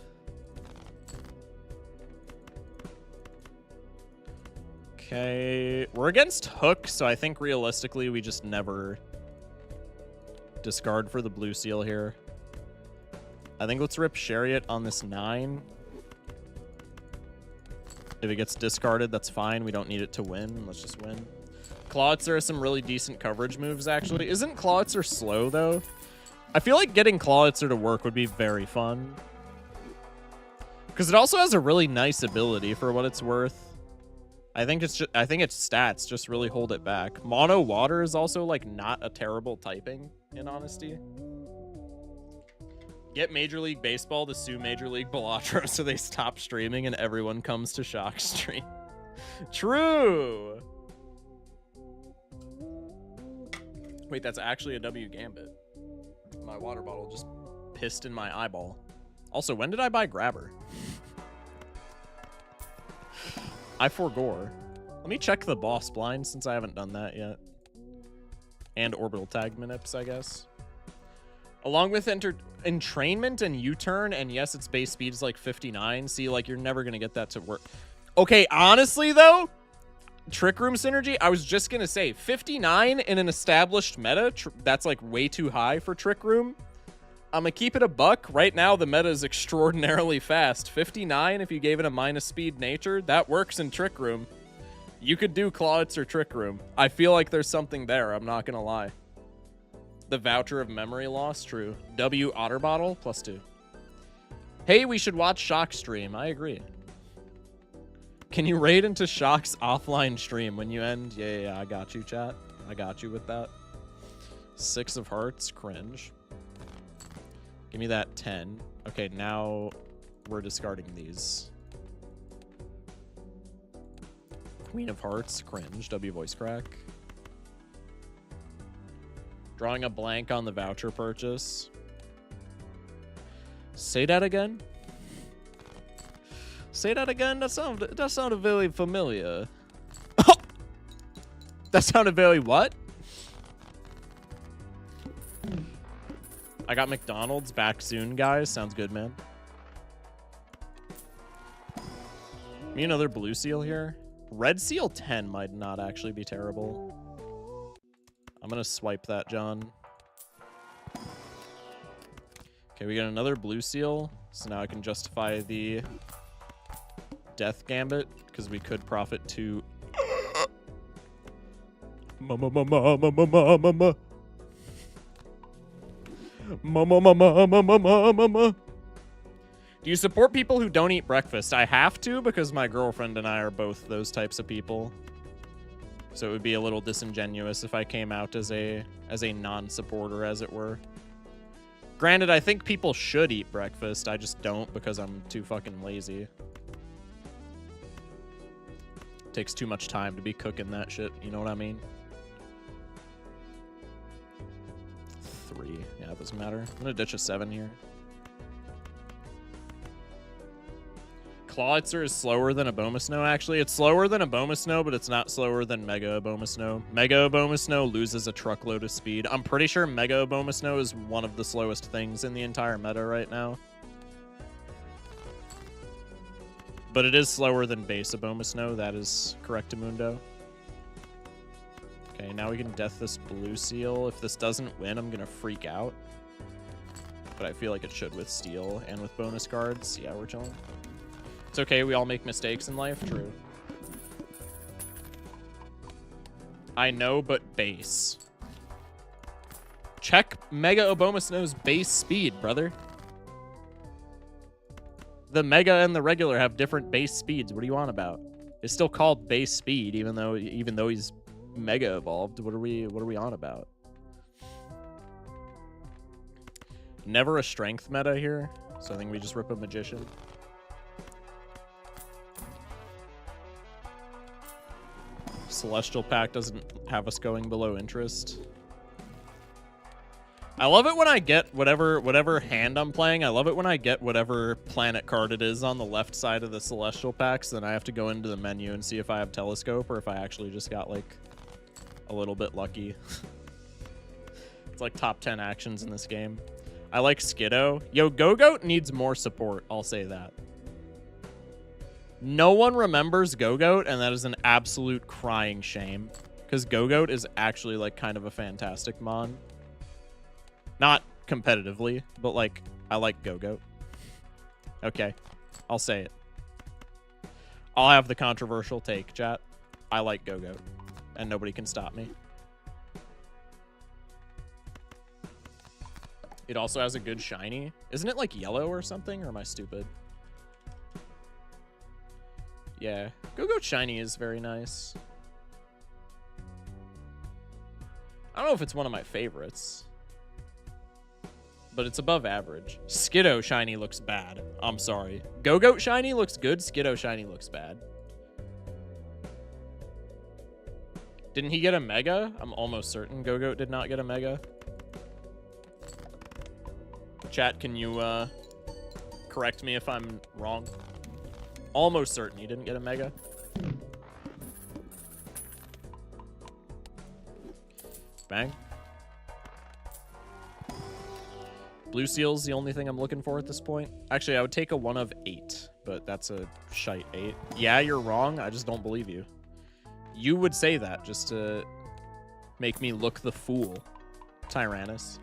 A: Okay. We're against Hook, so I think realistically we just never discard for the blue seal here. I think let's rip Chariot on this 9. If it gets discarded, that's fine. We don't need it to win. Let's just win. Clawitzer has some really decent coverage moves, actually. Isn't Clawitzer slow, though? I feel like getting Clawitzer to work would be very fun. Because it also has a really nice ability for what it's worth. I think its stats just really hold it back. Mono Water is also, like, not a terrible typing, in honesty. Get Major League Baseball to sue Major League Balatro so they stop streaming and everyone comes to Shock stream. True! Wait, that's actually a W Gambit. My water bottle just pissed in my eyeball. Also, when did I buy Grabber? I forgore. Let me check the boss blind since I haven't done that yet. And orbital tag minips, I guess. Along with entrainment and U-turn, and yes, its base speed is like 59. See, like, you're never going to get that to work. Okay, honestly, though, Trick Room synergy, I was just going to say, 59 in an established meta, that's, like, way too high for Trick Room. I'm going to keep it a buck. Right now, the meta is extraordinarily fast. 59, if you gave it a minus speed nature, that works in Trick Room. You could do Clawitz or Trick Room. I feel like there's something there, I'm not going to lie. The voucher of memory loss, true. W Otter Bottle, +2. Hey, we should watch Shock stream. I agree. Can you raid into Shock's offline stream when you end? Yeah, I got you, chat. I got you with that. 6 of Hearts, cringe. Give me that 10. Okay, now we're discarding these. Queen of Hearts, cringe. W voice crack. Drawing a blank on the voucher purchase. Say that again? Say that again? That sounded very familiar. That sounded very what? I got McDonald's back soon, guys. Sounds good, man. Me another blue seal here. Red seal 10 might not actually be terrible. I'm gonna swipe that, John. Okay, we got another blue seal. So now I can justify the Death Gambit, because we could profit to... Mama. Do you support people who don't eat breakfast? I have to, because my girlfriend and I are both those types of people. So it would be a little disingenuous if I came out as a non-supporter, as it were. Granted, I think people should eat breakfast. I just don't because I'm too fucking lazy. Takes too much time to be cooking that shit, you know what I mean? 3. Yeah, it doesn't matter. I'm gonna ditch a 7 here. Clawitzer is slower than Abomasnow, actually. It's slower than Abomasnow, but it's not slower than Mega Abomasnow. Mega Abomasnow loses a truckload of speed. I'm pretty sure Mega Abomasnow is one of the slowest things in the entire meta right now. But it is slower than base Abomasnow. That is correct, Mundo. Okay, now we can death this blue seal. If this doesn't win, I'm going to freak out. But I feel like it should with steel and with bonus cards. Yeah, we're chilling. It's okay, we all make mistakes in life. True. I know, but base. Check Mega Abomasnow's base speed, brother. The Mega and the regular have different base speeds. What are you on about? It's still called base speed, even though he's Mega evolved. What are we on about? Never a strength meta here, so I think we just rip a magician. Celestial Pack doesn't have us going below interest. I love it when I get whatever hand I'm playing. I love it when I get whatever planet card it is on the left side of the Celestial Packs. Then I have to go into the menu and see if I have Telescope or if I actually just got like a little bit lucky. It's like top 10 actions in this game. I like Skiddo. Yo, Go-Goat needs more support. I'll say that. No one remembers Go-Goat, and that is an absolute crying shame. Because Go-Goat is actually like kind of a fantastic mon. Not competitively, but like, I like Go-Goat. Okay, I'll say it. I'll have the controversial take, chat. I like Go-Goat, and nobody can stop me. It also has a good shiny. Isn't it like yellow or something, or am I stupid? Yeah, Go-Goat shiny is very nice. I don't know if it's one of my favorites, but it's above average. Skiddo shiny looks bad. I'm sorry. Go-Goat shiny looks good. Skiddo shiny looks bad. Didn't he get a Mega? I'm almost certain Go-Goat did not get a Mega. Chat, can you correct me if I'm wrong? Almost certain he didn't get a Mega. Bang. Blue Seal's the only thing I'm looking for at this point. Actually, I would take a 1 of 8, but that's a shite 8. Yeah, you're wrong. I just don't believe you. You would say that just to make me look the fool, Tyrannus.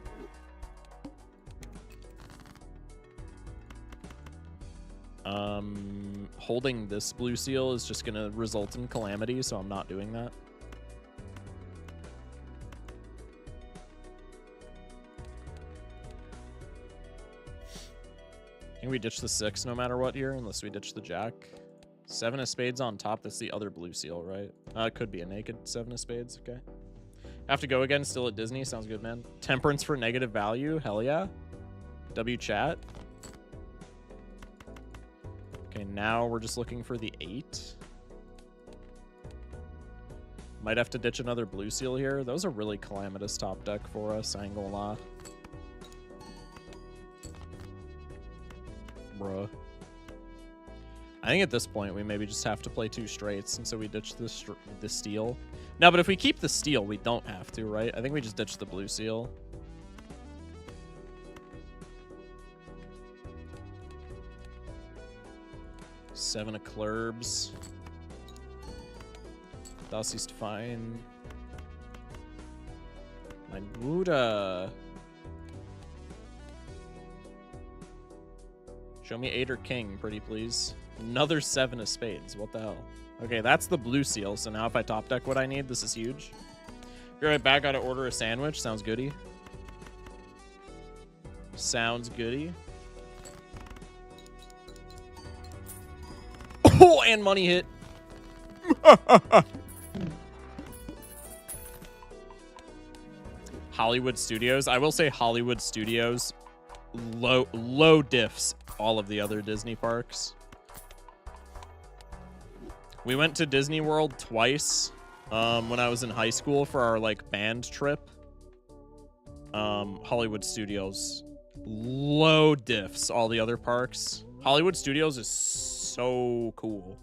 A: Holding this Blue Seal is just gonna result in calamity, so I'm not doing that. I think we ditch the 6 no matter what here, unless we ditch the Jack. 7 of Spades on top. That's the other Blue Seal, right? It could be a naked 7 of Spades. Okay. Have to go again. Still at Disney. Sounds good, man. Temperance for negative value. Hell yeah. W chat. Okay, now we're just looking for the 8. Might have to ditch another Blue Seal here. That was a really calamitous top deck for us. I ain't gonna lie. Bruh. I think at this point we maybe just have to play 2 straights, and so we ditch the Steel. No, but if we keep the Steel, we don't have to, right? I think we just ditch the Blue Seal. Seven of Clurbs. Dossie's fine. My Buddha. Show me 8 or King, pretty please. Another 7 of Spades. What the hell? Okay, that's the Blue Seal. So now if I top deck what I need, this is huge. Be right back. Gotta order a sandwich. Sounds goody. Sounds goody. Oh, and money hit. Hollywood Studios. I will say Hollywood Studios low diffs all of the other Disney parks. We went to Disney World twice when I was in high school for our like band trip. Hollywood Studios low diffs all the other parks. Hollywood Studios is so cool.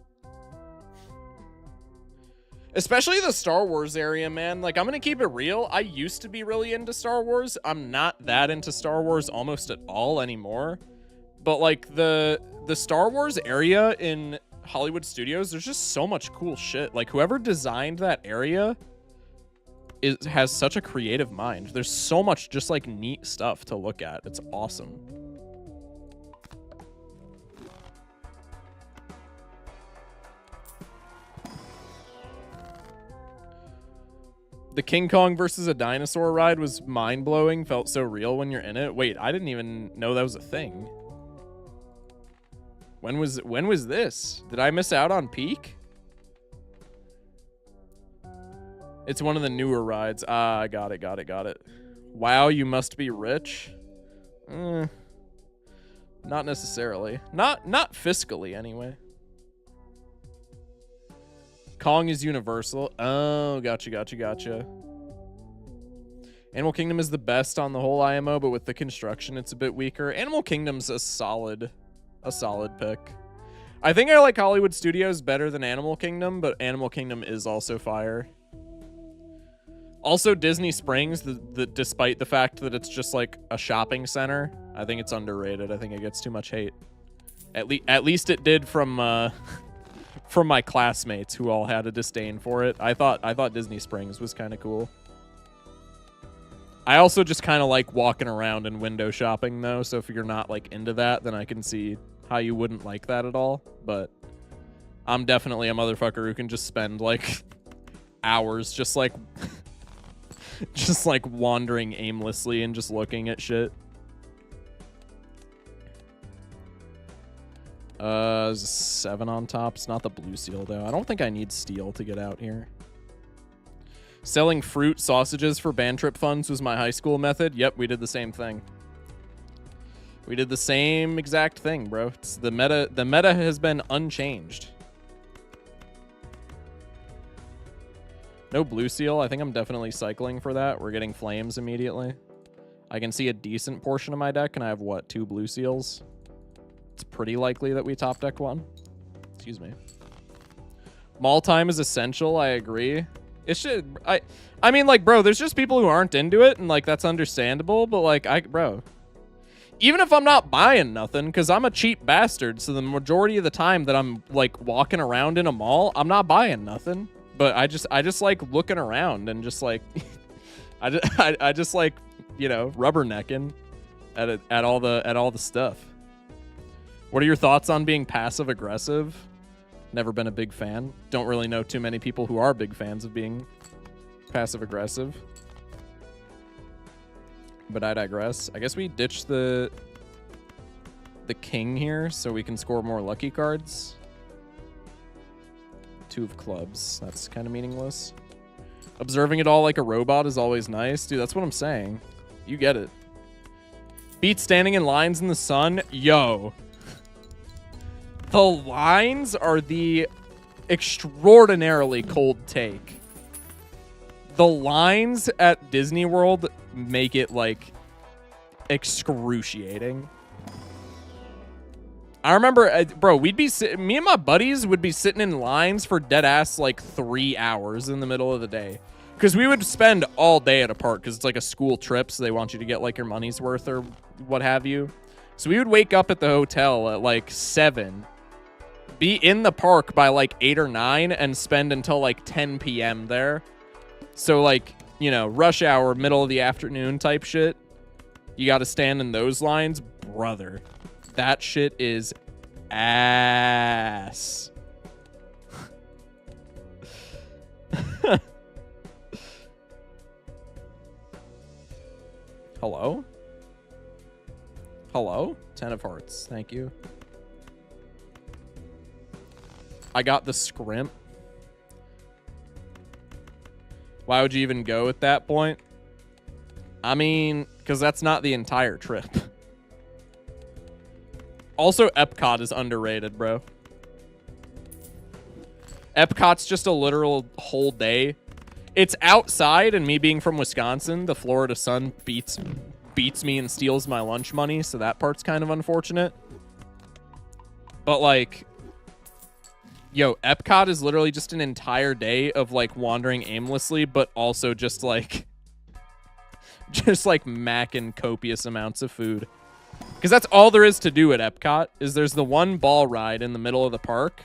A: Especially the Star Wars area, man. Like, I'm gonna keep it real. I used to be really into Star Wars. I'm not that into Star Wars almost at all anymore. But, like, the Star Wars area in Hollywood Studios, there's just so much cool shit. Like, whoever designed that area has such a creative mind. There's so much just, like, neat stuff to look at. It's awesome. The King Kong versus a dinosaur ride was mind-blowing. Felt so real when you're in it. Wait, I didn't even know that was a thing. When was this? Did I miss out on Peak? It's one of the newer rides. Ah, got it. Wow, you must be rich. Not necessarily. Not fiscally anyway. Kong is universal. Oh, gotcha. Animal Kingdom is the best on the whole IMO, but with the construction, it's a bit weaker. Animal Kingdom's a solid pick. I think I like Hollywood Studios better than Animal Kingdom, but Animal Kingdom is also fire. Also, Disney Springs, despite the fact that it's just like a shopping center, I think it's underrated. I think it gets too much hate. At least it did from from my classmates who all had a disdain for it. I thought Disney Springs was kind of cool. I also just kind of like walking around and window shopping though, so if you're not like into that, then I can see how you wouldn't like that at all. But I'm definitely a motherfucker who can just spend like hours just like just like wandering aimlessly and just looking at shit. There's a 7 on top. It's not the blue seal though. I don't think I need steel to get out here. Selling fruit sausages for band trip funds was my high school method. Yep, we did the same thing. We did the same exact thing, bro. It's the meta has been unchanged. No blue seal. I think I'm definitely cycling for that. We're getting flames immediately. I can see a decent portion of my deck, and I have, what, 2 blue seals? It's pretty likely that we top deck one. Excuse me. Mall time is essential. I agree. It should. I mean, like, bro, there's just people who aren't into it, and, like, that's understandable. But, like, bro, even if I'm not buying nothing, because I'm a cheap bastard, so the majority of the time that I'm, like, walking around in a mall, I'm not buying nothing. But I just like looking around and just like, I just like, you know, rubbernecking at all the stuff. What are your thoughts on being passive aggressive? Never been a big fan. Don't really know too many people who are big fans of being passive aggressive. But I digress. I guess we ditch the king here so we can score more lucky cards. 2 of clubs. That's kind of meaningless. Observing it all like a robot is always nice. Dude, that's what I'm saying. You get it. Beat standing in lines in the sun. Yo. The lines are the extraordinarily cold take. The lines at Disney World make it, like, excruciating. I remember, bro, me and my buddies would be sitting in lines for dead ass like 3 hours in the middle of the day. Because we would spend all day at a park because it's like a school trip, so they want you to get like your money's worth or what have you. So we would wake up at the hotel at like 7, be in the park by like 8 or 9, and spend until like 10 p.m. there. So like, you know, rush hour, middle of the afternoon type shit. You got to stand in those lines, brother. That shit is ass. Hello? Hello? 10 of hearts. Thank you. I got the scrimp. Why would you even go at that point? I mean, because that's not the entire trip. Also, Epcot is underrated, bro. Epcot's just a literal whole day. It's outside, and me being from Wisconsin, the Florida sun beats me and steals my lunch money, so that part's kind of unfortunate. But, like, yo, Epcot is literally just an entire day of, like, wandering aimlessly, but also just, like, macking copious amounts of food. Because that's all there is to do at Epcot, is there's the one ball ride in the middle of the park.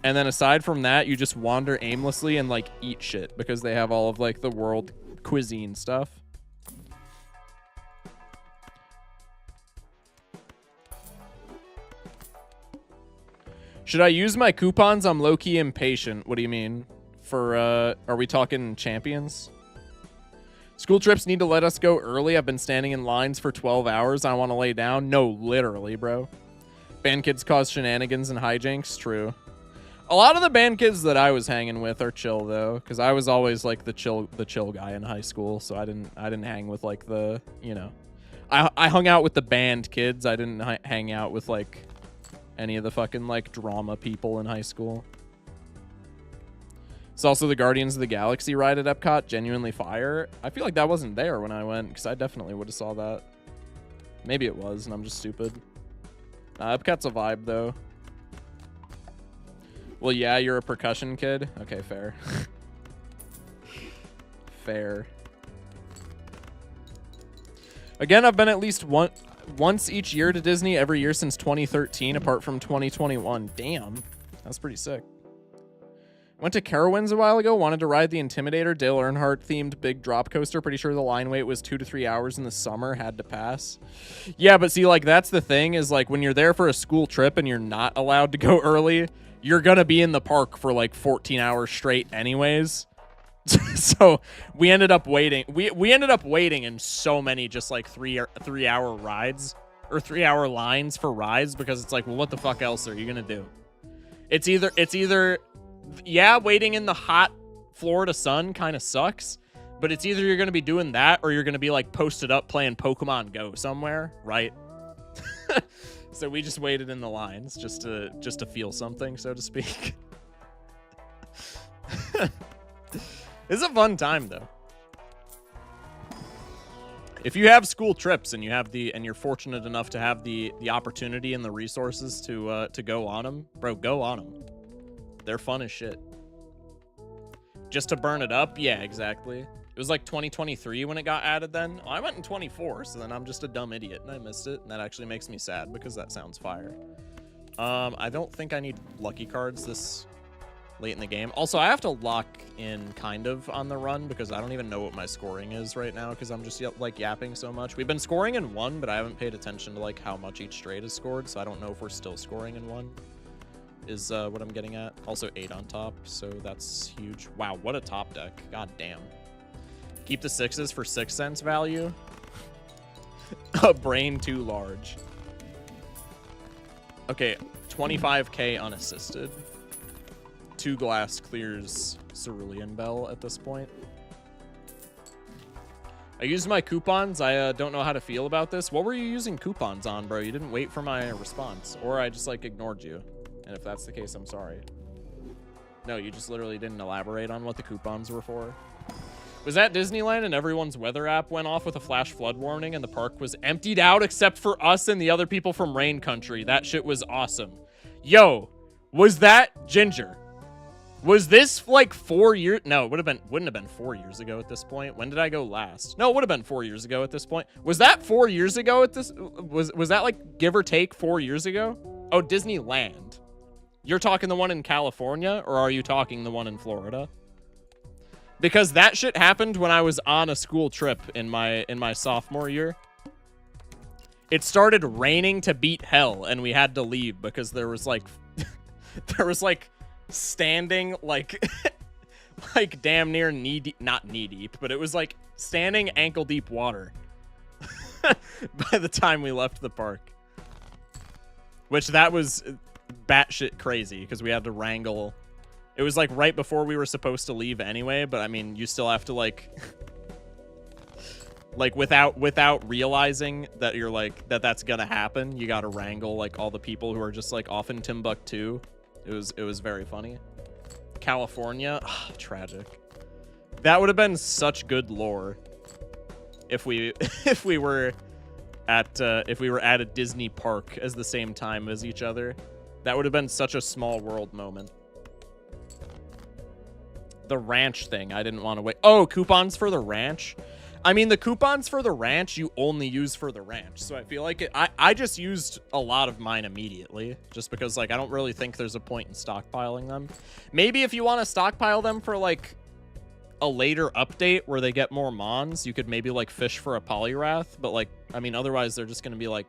A: And then aside from that, you just wander aimlessly and, like, eat shit. Because they have all of, like, the world cuisine stuff. Should I use my coupons? I'm low-key impatient. What do you mean? For, are we talking champions? School trips need to let us go early. I've been standing in lines for 12 hours. I want to lay down. No, literally, bro. Band kids cause shenanigans and hijinks. True. A lot of the band kids that I was hanging with are chill though, because I was always like the chill guy in high school. So I didn't hang with like the, you know, I hung out with the band kids. I didn't hang out with like any of the fucking like drama people in high school. It's also the Guardians of the Galaxy ride at Epcot, genuinely fire. I feel like that wasn't there when I went, because I definitely would have saw that. Maybe it was, and I'm just stupid. Epcot's a vibe, though. Well, yeah, you're a percussion kid. Okay, fair. Fair. Again, I've been at least once each year to Disney every year since 2013, apart from 2021. Damn, that's pretty sick. Went to Carowinds a while ago. Wanted to ride the Intimidator, Dale Earnhardt themed big drop coaster. Pretty sure the line wait was 2 to 3 hours in the summer. Had to pass. Yeah, but see, like, that's the thing is, like, when you're there for a school trip and you're not allowed to go early, you're gonna be in the park for like 14 hours straight anyways. So we ended up waiting. We ended up waiting in so many just like 3 hour rides or 3 hour lines for rides, because it's like, well, what the fuck else are you gonna do? It's either yeah, waiting in the hot Florida sun kind of sucks, but it's either you're going to be doing that or you're going to be like posted up playing Pokemon Go somewhere, right? So we just waited in the lines just to feel something, so to speak. It's a fun time though. If you have school trips and you're fortunate enough to have the opportunity and the resources to go on them, bro, go on them. They're fun as shit. Just to burn it up? Yeah, exactly. It was like 2023 when it got added then. Oh, I went in 24, so then I'm just a dumb idiot and I missed it. And that actually makes me sad because that sounds fire. I don't think I need lucky cards this late in the game. Also, I have to lock in kind of on the run because I don't even know what my scoring is right now because I'm just like yapping so much. We've been scoring in 1, but I haven't paid attention to like how much each straight is scored, so I don't know if we're still scoring in 1. Is what I'm getting at. Also 8 on top, so that's huge. Wow, what a top deck. God damn. Keep the 6s for 6 cents value. A brain too large. Okay, 25k unassisted. 2 glass clears Cerulean Bell at this point. I used my coupons. I don't know how to feel about this. What were you using coupons on, bro? You didn't wait for my response, or I just like ignored you. And if that's the case, I'm sorry. No, you just literally didn't elaborate on what the coupons were for. Was at Disneyland and everyone's weather app went off with a flash flood warning and the park was emptied out except for us and the other people from Rain Country. That shit was awesome. Yo, was that Ginger? Was this like 4 years? No, it wouldn't have been 4 years ago at this point. When did I go last? No, it would have been 4 years ago at this point. Was that 4 years ago at this? Was that like give or take 4 years ago? Oh, Disneyland. You're talking the one in California, or are you talking the one in Florida? Because that shit happened when I was on a school trip in my sophomore year. It started raining to beat hell, and we had to leave because there was like standing like like damn near knee deep, not knee deep, but it was like standing ankle deep water by the time we left the park. Which that was batshit crazy because we had to wrangle. It was like right before we were supposed to leave anyway, but I mean, you still have to like without realizing that you're like that's gonna happen, you gotta wrangle like all the people who are just like off in Timbuktu. It was very funny. California, tragic. That would have been such good lore if we were at a Disney park as the same time as each other. That would have been such a small world moment. The ranch thing, I didn't want to wait. Oh, coupons for the ranch? I mean, the coupons for the ranch you only use for the ranch. So I feel like I just used a lot of mine immediately. Just because, like, I don't really think there's a point in stockpiling them. Maybe if you want to stockpile them for, like, a later update where they get more mons, you could maybe, like, fish for a Poliwrath. But, like, I mean, otherwise they're just going to be, like,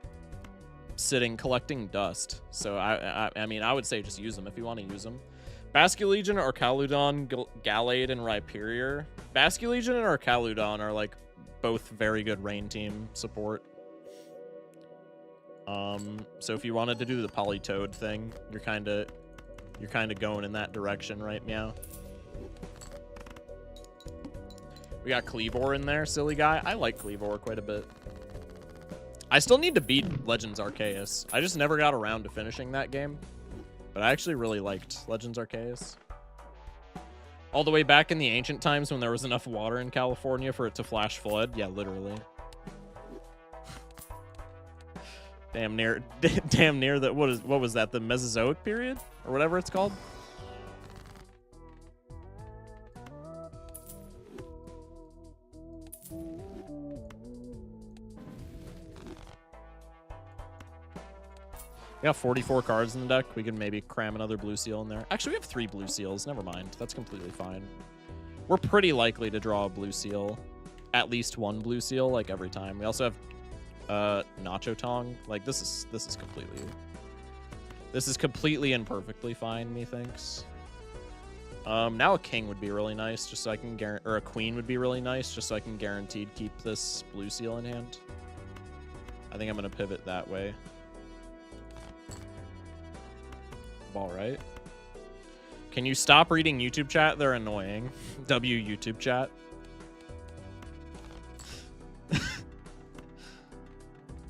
A: sitting collecting dust. So, I mean, I would say just use them if you want to use them. Basculegion or Caludon, Gallade, and Rhyperior. Basculegion and Arcaludon are like both very good rain team support. So if you wanted to do the Polytoad thing, you're kind of going in that direction, right, Meow? We got Cleavor in there, silly guy. I like Cleavor quite a bit. I still need to beat Legends Arceus. I just never got around to finishing that game. But I actually really liked Legends Arceus. All the way back in the ancient times when there was enough water in California for it to flash flood. Yeah, literally. Damn near that. What was that? The Mesozoic period? Or whatever it's called? We got 44 cards in the deck. We can maybe cram another blue seal in there. Actually, we have 3 blue seals. Never mind. That's completely fine. We're pretty likely to draw a blue seal. At least 1 blue seal, like, every time. We also have Nacho Tong. Like, this is completely and perfectly fine, methinks. Now a king would be really nice, just so I can or a queen would be really nice, just so I can guaranteed keep this blue seal in hand. I think I'm gonna pivot that way. All right. Can you stop reading YouTube chat? They're annoying. YouTube chat.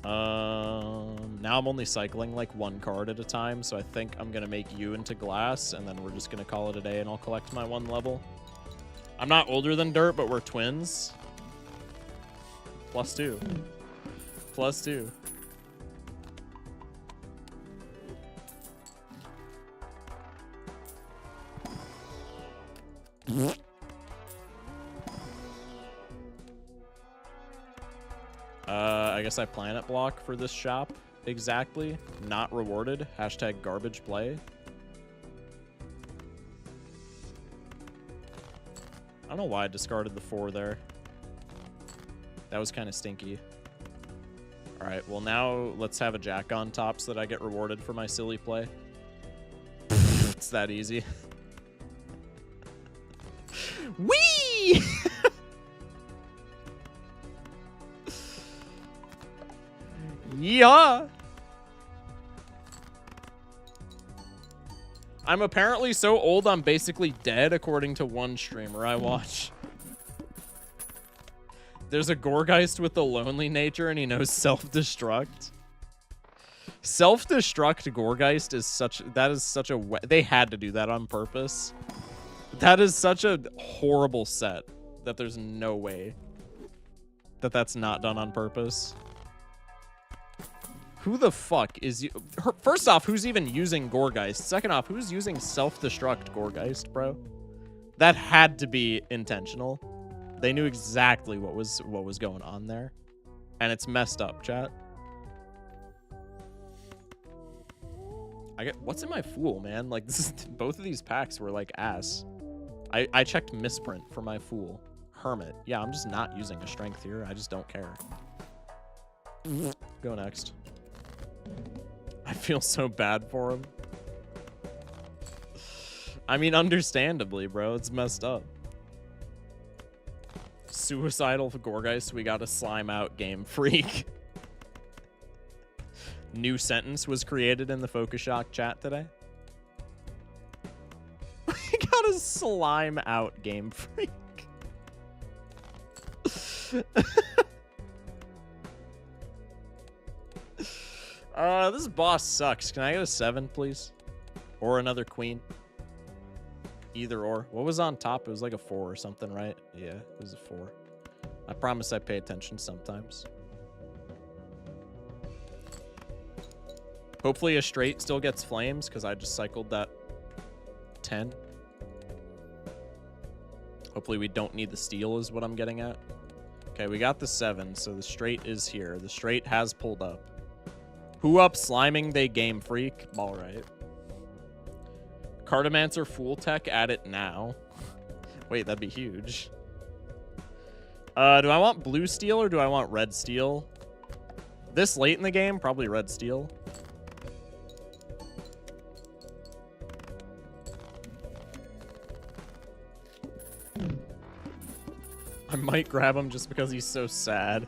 A: Now I'm only cycling like 1 card at a time, so I think I'm gonna make you into glass, and then we're just gonna call it a day, and I'll collect my 1 level. I'm not older than Dirt, but we're twins. +2. +2. I guess I planet block for this shop. Exactly. Not rewarded. Hashtag garbage play. I don't know why I discarded the 4 there. That was kind of stinky. Alright, well now let's have a jack on top so that I get rewarded for my silly play. It's that easy. Whee! Yeah. I'm apparently so old I'm basically dead, according to one streamer I watch. There's a Gourgeist with a lonely nature and he knows self-destruct. Self-destruct Gourgeist is such a they had to do that on purpose. That is such a horrible set that there's no way that that's not done on purpose. Who the fuck is you? First off, who's even using Gourgeist? Second off, who's using self-destruct Gourgeist, bro? That had to be intentional. They knew exactly what was going on there, and it's messed up, chat. What's in my Fool, man? Like both of these packs were like ass. I checked misprint for my Fool. Hermit. Yeah, I'm just not using a strength here. I just don't care. Go next. I feel so bad for him. I mean, understandably, bro. It's messed up. Suicidal for Gourgeist. We got a slime out Game Freak. New sentence was created in the Focus Shock chat today. We got a slime out Game Freak. This boss sucks. Can I get a 7, please? Or another queen? Either or. What was on top? It was like a 4 or something, right? Yeah, it was a 4. I promise I pay attention sometimes. Hopefully a straight still gets flames, because I just cycled that 10. Hopefully we don't need the steal is what I'm getting at. Okay, we got the 7, so the straight is here. The straight has pulled up. Who up sliming they Game Freak? All right. Cartomancer Fool Tech at it now. Wait, that'd be huge. Do I want blue steel or do I want red steel? This late in the game, probably red steel. I might grab him just because he's so sad.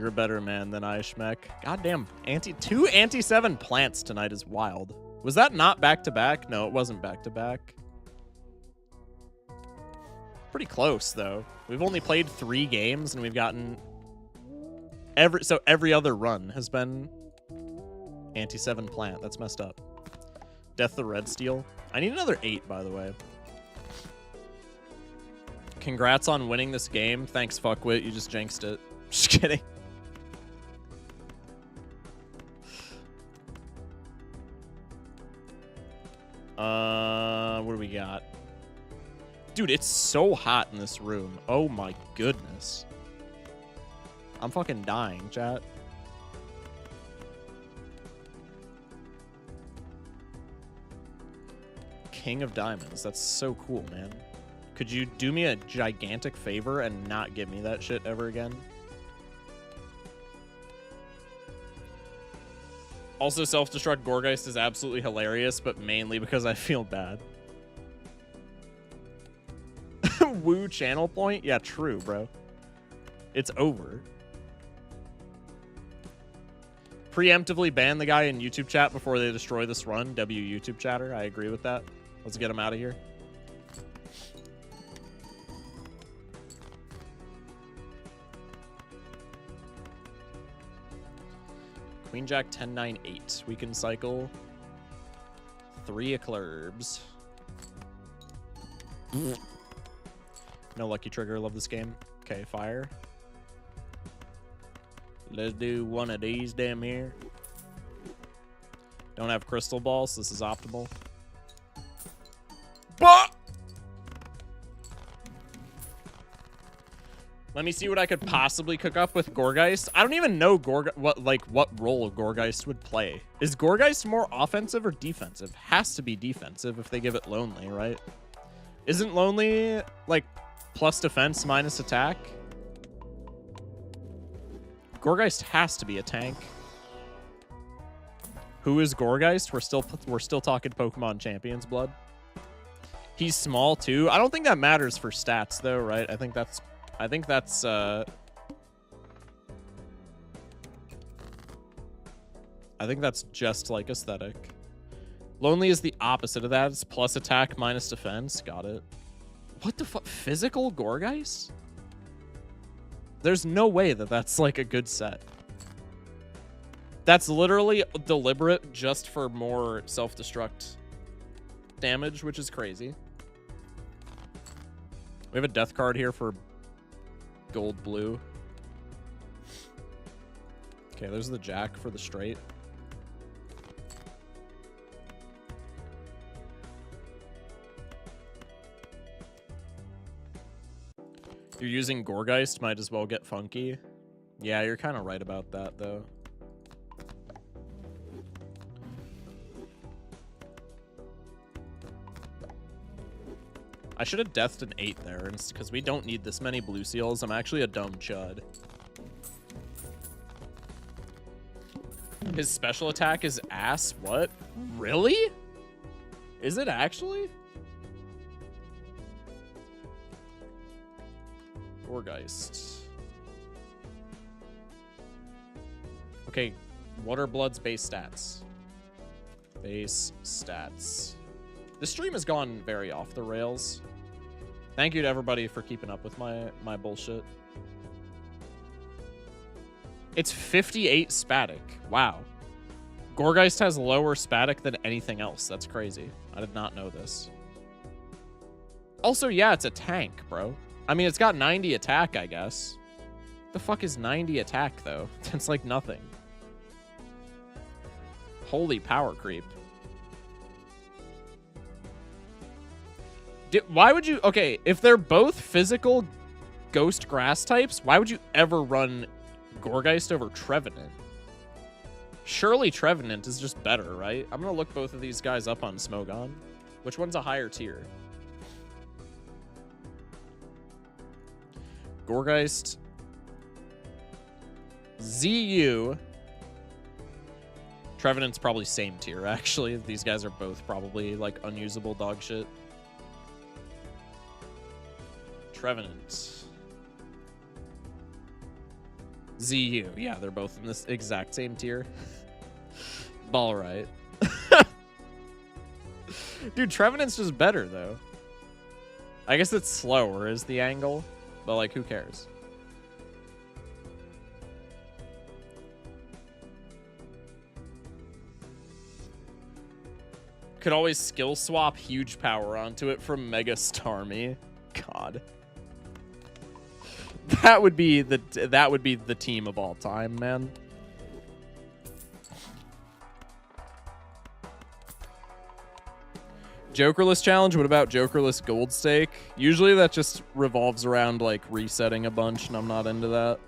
A: You're a better man than I, Schmeck. Goddamn, two anti-7 plants tonight is wild. Was that not back-to-back? No, it wasn't back-to-back. Pretty close, though. We've only played 3 games, and we've gotten... every other run has been anti-7 plant. That's messed up. Death the Red Steel. I need another 8, by the way. Congrats on winning this game. Thanks, fuckwit. You just jinxed it. Just kidding. What do we got? Dude, it's so hot in this room. Oh my goodness. I'm fucking dying, chat. King of Diamonds. That's so cool, man. Could you do me a gigantic favor and not give me that shit ever again? Also, self-destruct Gorgeist is absolutely hilarious, but mainly because I feel bad. Woo channel point? Yeah, true, bro. It's over. Preemptively ban the guy in YouTube chat before they destroy this run. W YouTube chatter. I agree with that. Let's get him out of here. Queen Jack 10 9 8. We can cycle 3 eclairs. No lucky trigger. Love this game. Okay, fire. Let's do one of these damn here. Don't have crystal balls, so this is optimal. Bah! Let me see what I could possibly cook up with Gorgeist. I don't even know what role Gorgeist would play. Is Gorgeist more offensive or defensive? Has to be defensive if they give it Lonely, right? Isn't Lonely like plus defense minus attack? Gorgeist has to be a tank. Who is Gorgeist? We're still talking Pokemon Champions blood. He's small too. I don't think that matters for stats though, right? I think that's just like aesthetic. Lonely is the opposite of that. It's plus attack minus defense. Got it. What the fuck? Physical Gorgeist? There's no way that that's like a good set. That's literally deliberate just for more self-destruct damage, which is crazy. We have a death card here for gold blue. Okay, there's the jack for the straight. You're using Gorgeist, might as well get funky. Yeah, you're kind of right about that, though. I should have deathed an 8 there, because we don't need this many blue seals. I'm actually a dumb chud. His special attack is ass? What? Really? Is it actually? Gorgeist. Okay, Water Blood's base stats. Base stats. This stream has gone very off the rails. Thank you to everybody for keeping up with my bullshit. It's 58 Spatic. Wow. Gorgeist has lower Spatic than anything else. That's crazy. I did not know this. Also, yeah, it's a tank, bro. I mean, it's got 90 attack, I guess. The fuck is 90 attack, though? That's like nothing. Holy power creep. Why would you... Okay, if they're both physical ghost grass types, why would you ever run Gorgeist over Trevenant? Surely Trevenant is just better, right? I'm going to look both of these guys up on Smogon. Which one's a higher tier? Gorgeist. ZU. Trevenant's probably same tier, actually. These guys are both probably, like, unusable dog shit. Trevenant. ZU. Yeah, they're both in this exact same tier. Ball right. Dude, Trevenant's just better, though. I guess it's slower is the angle, but, like, who cares? Could always skill swap huge power onto it from Mega Starmie. God. That would be the team of all time, man. Jokerless challenge? What about Jokerless gold stake? Usually that just revolves around like resetting a bunch, and I'm not into that.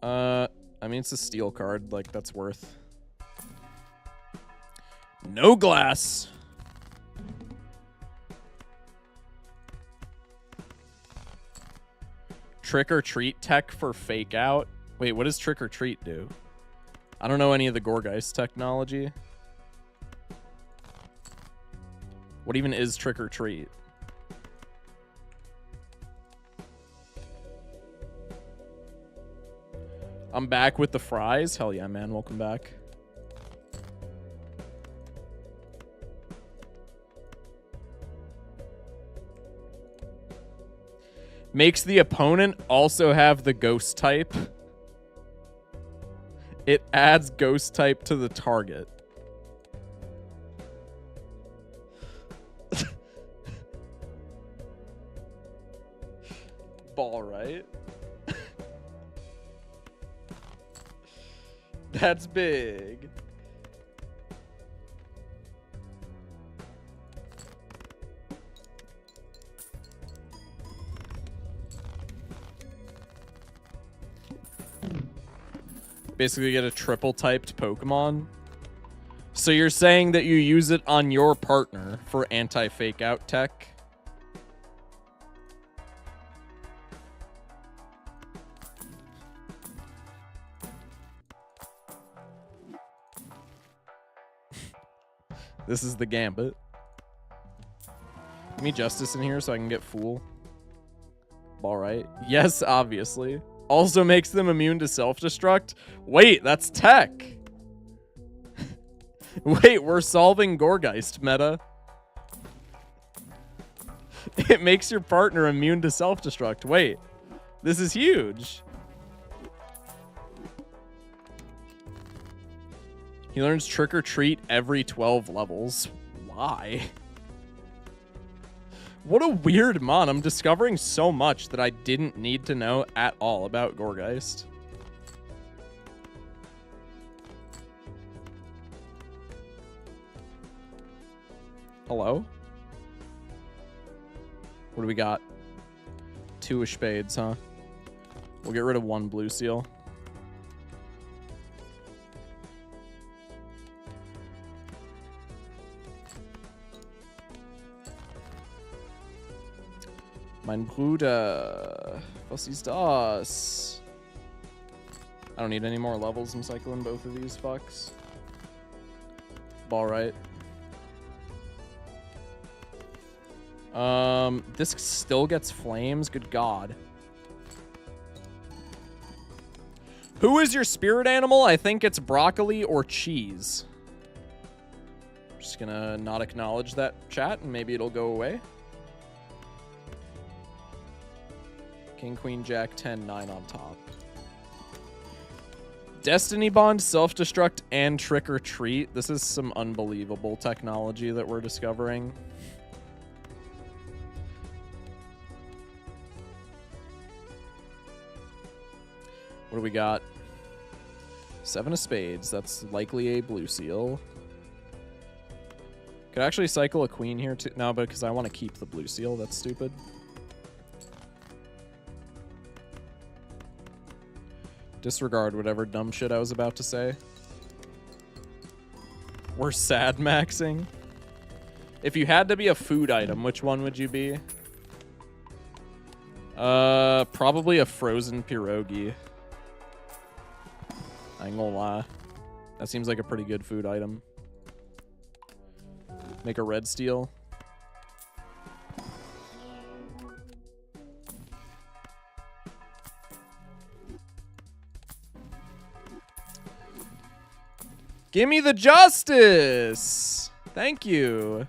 A: I mean, it's a steel card, like that's worth. No glass. Trick or treat tech for fake out. Wait, what does trick or treat do? I don't know any of the Gorgeist technology. What even is trick or treat? I'm back with the fries. Hell yeah, man. Welcome back. Makes the opponent also have the ghost type. It adds ghost type to the target. Ball right. That's big. Basically get a triple typed Pokemon. So you're saying that you use it on your partner for anti-fake out tech? This is the gambit. Give me Justice in here so I can get Fool. All right. Yes, obviously. Also makes them immune to self-destruct. Wait, that's tech. Wait, we're solving Gorgeist meta. It makes your partner immune to self-destruct. Wait, this is huge. He learns Trick or Treat every 12 levels. Why? What a weird mon. I'm discovering so much that I didn't need to know at all about Gorgeist. Hello? What do we got? 2 of spades, huh? We'll get rid of 1 blue seal. Mein Bruder, was ist das? I don't need any more levels. I'm cycling both of these fucks. Ball right. This still gets flames. Good God. Who is your spirit animal? I think it's broccoli or cheese. Just gonna not acknowledge that chat and maybe it'll go away. King, Queen, Jack, 10, 9 on top. Destiny Bond, Self-Destruct, and Trick or Treat. This is some unbelievable technology that we're discovering. What do we got? 7 of spades. That's likely a blue seal. Could actually cycle a queen here too. No, because I want to keep the blue seal. That's stupid. Disregard whatever dumb shit I was about to say. We're sad maxing. If you had to be a food item, which one would you be? Probably a frozen pierogi. I ain't gonna lie. That seems like a pretty good food item. Make a red steel. Give me the justice. Thank you.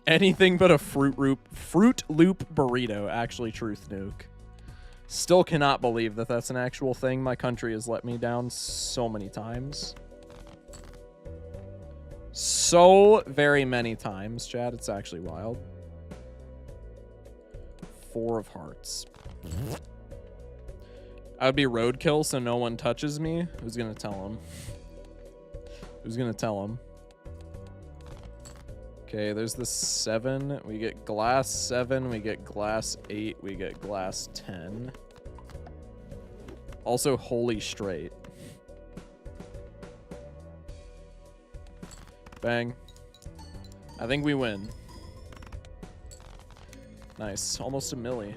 A: Anything but a Fruit Loop burrito. Actually, truth nuke. Still cannot believe that that's an actual thing. My country has let me down so many times. So very many times, Chad. It's actually wild. 4 of hearts. I would be roadkill so no one touches me. Who's gonna tell him? Who's gonna tell him? Okay, there's the 7. We get glass 7. We get glass 8. We get glass 10. Also, holy straight. Bang. I think we win. Nice. Almost a milli.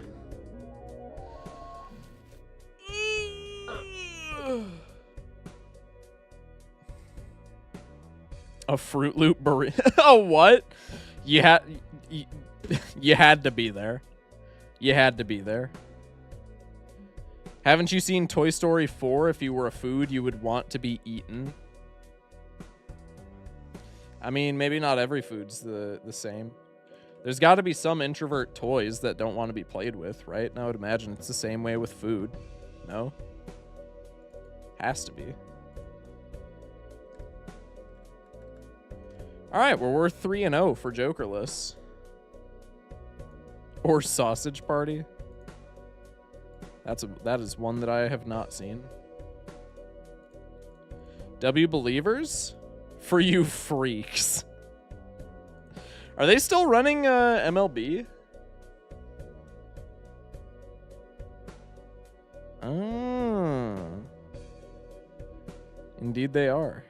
A: A Fruit Loop burrito. Oh, what? You had to be there. You had to be there. Haven't you seen Toy Story 4? If you were a food, you would want to be eaten. I mean, maybe not every food's the same. There's got to be some introvert toys that don't want to be played with, right? And I would imagine it's the same way with food. No? Has to be. All right, well, we're 3-0 for Jokerless. Or Sausage Party. That is one that I have not seen. W Believers? For you freaks. Are they still running MLB? Oh. Indeed they are.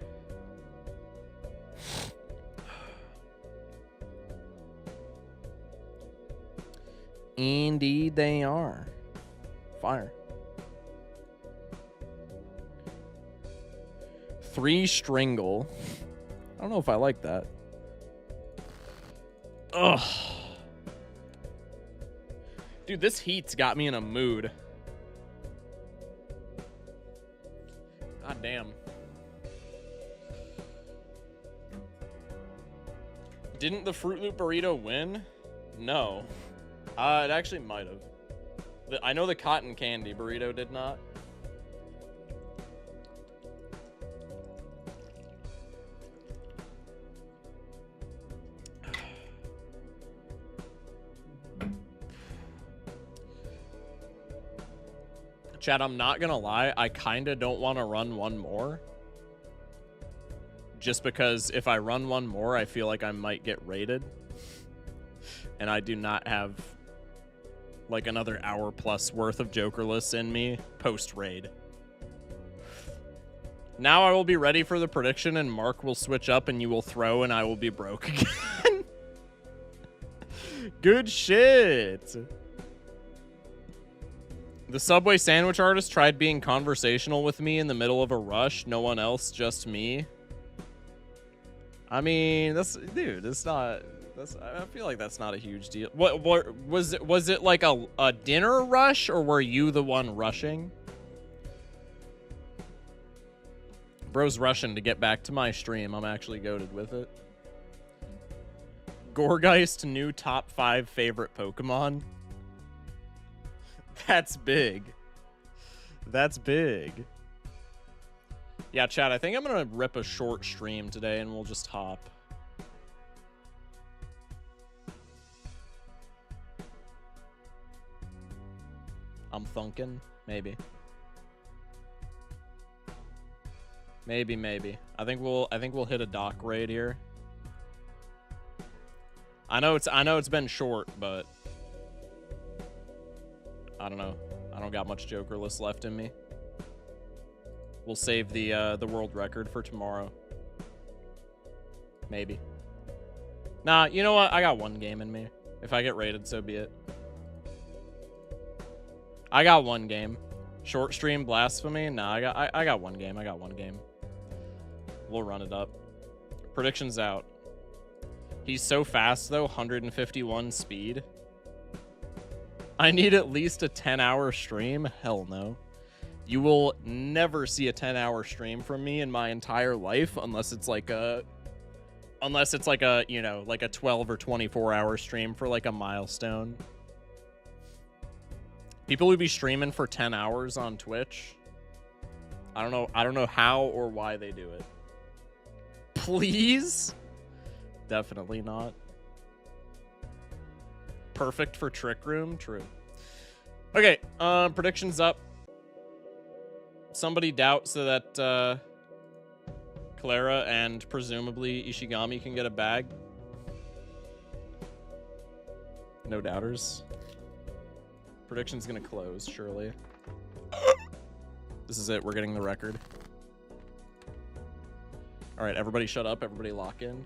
A: Indeed they are. Fire. 3 Stringle. I don't know if I like that. Ugh. Dude, this heat's got me in a mood. God damn. Didn't the Fruit Loop burrito win? No. It actually might have. I know the cotton candy burrito did not. Chad, I'm not gonna lie, I kinda don't want to run one more. Just because if I run one more, I feel like I might get raided. And I do not have like another hour plus worth of Jokerless in me post-raid. Now I will be ready for the prediction and Mark will switch up and you will throw and I will be broke again. Good shit. The Subway sandwich artist tried being conversational with me in the middle of a rush. No one else, just me. I mean, dude, it's not... I feel like that's not a huge deal. What was it? Was it like a dinner rush, or were you the one rushing? Bro's rushing to get back to my stream. I'm actually goated with it. Gorgeist, new top 5 favorite Pokemon. That's big. That's big. Yeah, chat, I think I'm gonna rip a short stream today and we'll just hop. I'm thunking. Maybe. Maybe. I think we'll hit a dock raid here. I know it's been short, but I don't know. I don't got much Jokerless left in me. We'll save the world record for tomorrow. Maybe. Nah, you know what? I got one game in me. If I get raided, so be it. I got one game. Short stream blasphemy? Nah, I got one game. I got one game. We'll run it up. Predictions out. He's so fast though, 151 speed. I need at least a 10-hour stream? Hell no. You will never see a 10-hour stream from me in my entire life unless it's like a, you know, like a 12 or 24-hour stream for like a milestone. People who be streaming for 10 hours on Twitch, I don't know how or why they do it. Please? Definitely not. Perfect for Trick Room? True. Okay, predictions up. Somebody doubts so that Clara and presumably Ishigami can get a bag. No doubters. Prediction's gonna close, surely. This is it. We're getting the record. All right, everybody shut up. Everybody lock in.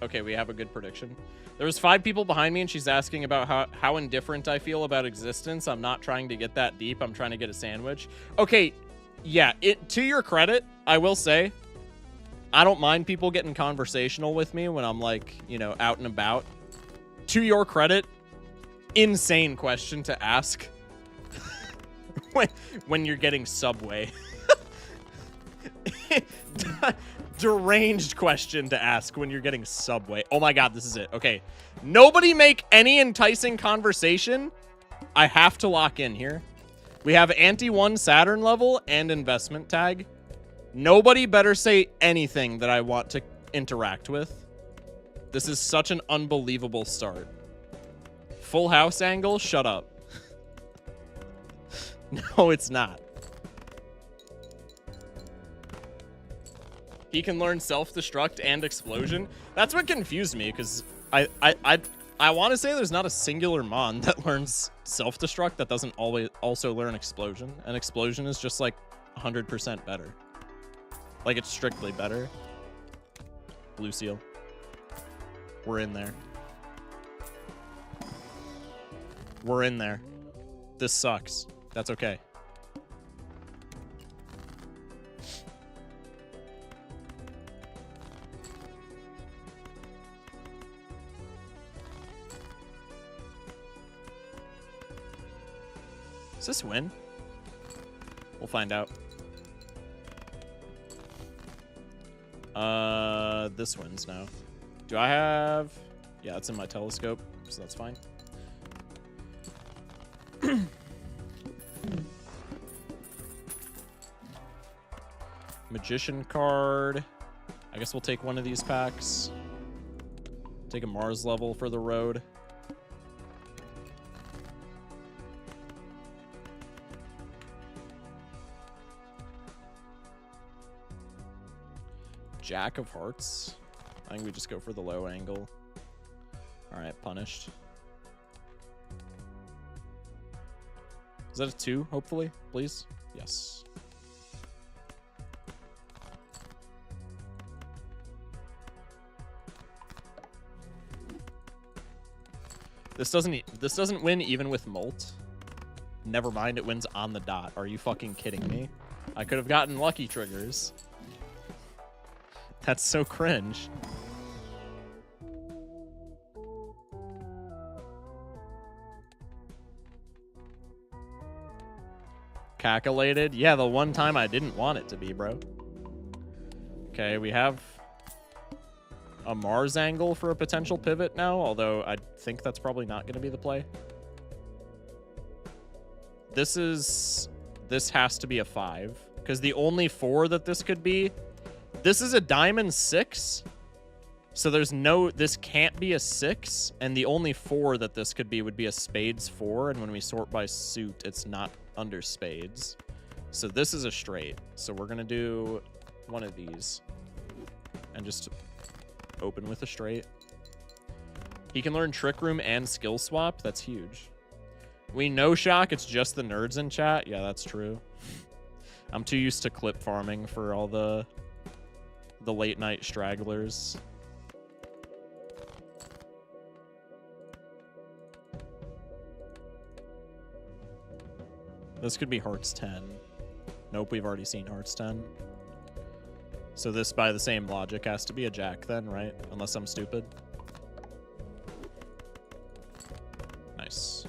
A: Okay, we have a good prediction. There was 5 people behind me, and she's asking about how indifferent I feel about existence. I'm not trying to get that deep. I'm trying to get a sandwich. Okay, yeah, to your credit, I will say, I don't mind people getting conversational with me when I'm, like, you know, out and about. To your credit, insane question to ask when you're getting Subway. Deranged question to ask when you're getting Subway. Oh my god, this is it. Okay. Nobody make any enticing conversation. I have to lock in here. We have Anti-1 Saturn level and investment tag. Nobody better say anything that I want to interact with. This is such an unbelievable start. Full house angle? Shut up. No, it's not. He can learn self-destruct and explosion. That's what confused me, because I want to say there's not a singular mon that learns self-destruct that doesn't always also learn explosion. And explosion is just like 100% better. Like, it's strictly better. Blue seal. We're in there. We're in there. This sucks. That's okay. Does this win? We'll find out. This wins now. Do I have... Yeah, it's in my telescope, so that's fine. Magician card. I guess we'll take one of these packs. Take a Mars level for the road. Jack of Hearts. I think we just go for the low angle. All right, punished. Is that a 2, hopefully? Please? Yes. This doesn't win even with Molt. Never mind, it wins on the dot. Are you fucking kidding me? I could have gotten lucky triggers. That's so cringe. Calculated? Yeah, the one time I didn't want it to be, bro. Okay, we have a Mars angle for a potential pivot now, although I think that's probably not going to be the play. This has to be a 5, because the only 4 that this could be... This is a diamond 6, so there's no... This can't be a 6, and the only 4 that this could be would be a spades 4, and when we sort by suit, it's not under spades. So this is a straight. So we're going to do one of these and just open with a straight. He can learn Trick Room and Skill Swap. That's huge. We know Shock. It's just the nerds in chat. Yeah, that's true. I'm too used to clip farming for all the late night stragglers. This could be Hearts 10. Nope, we've already seen Hearts 10. So this, by the same logic, has to be a Jack then, right? Unless I'm stupid. Nice.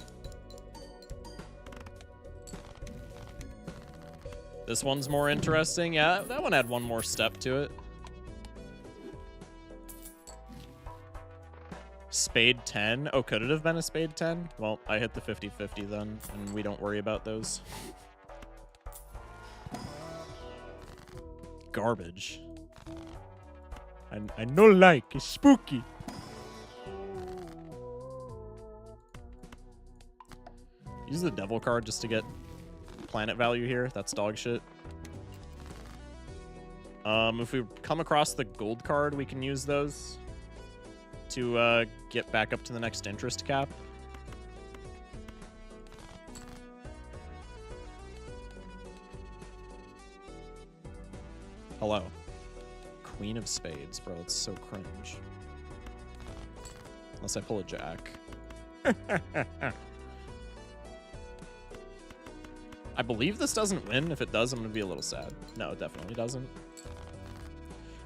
A: This one's more interesting. Yeah, that one had one more step to it. Spade 10. Oh, could it have been a spade 10? Well, I hit the 50-50 then, and we don't worry about those. Garbage. I no like. It's spooky. Use the devil card just to get planet value here. That's dog shit. If we come across the gold card, we can use those to get back up to the next interest cap. Hello. Queen of spades, bro. It's so cringe. Unless I pull a jack. I believe this doesn't win. If it does, I'm going to be a little sad. No, it definitely doesn't.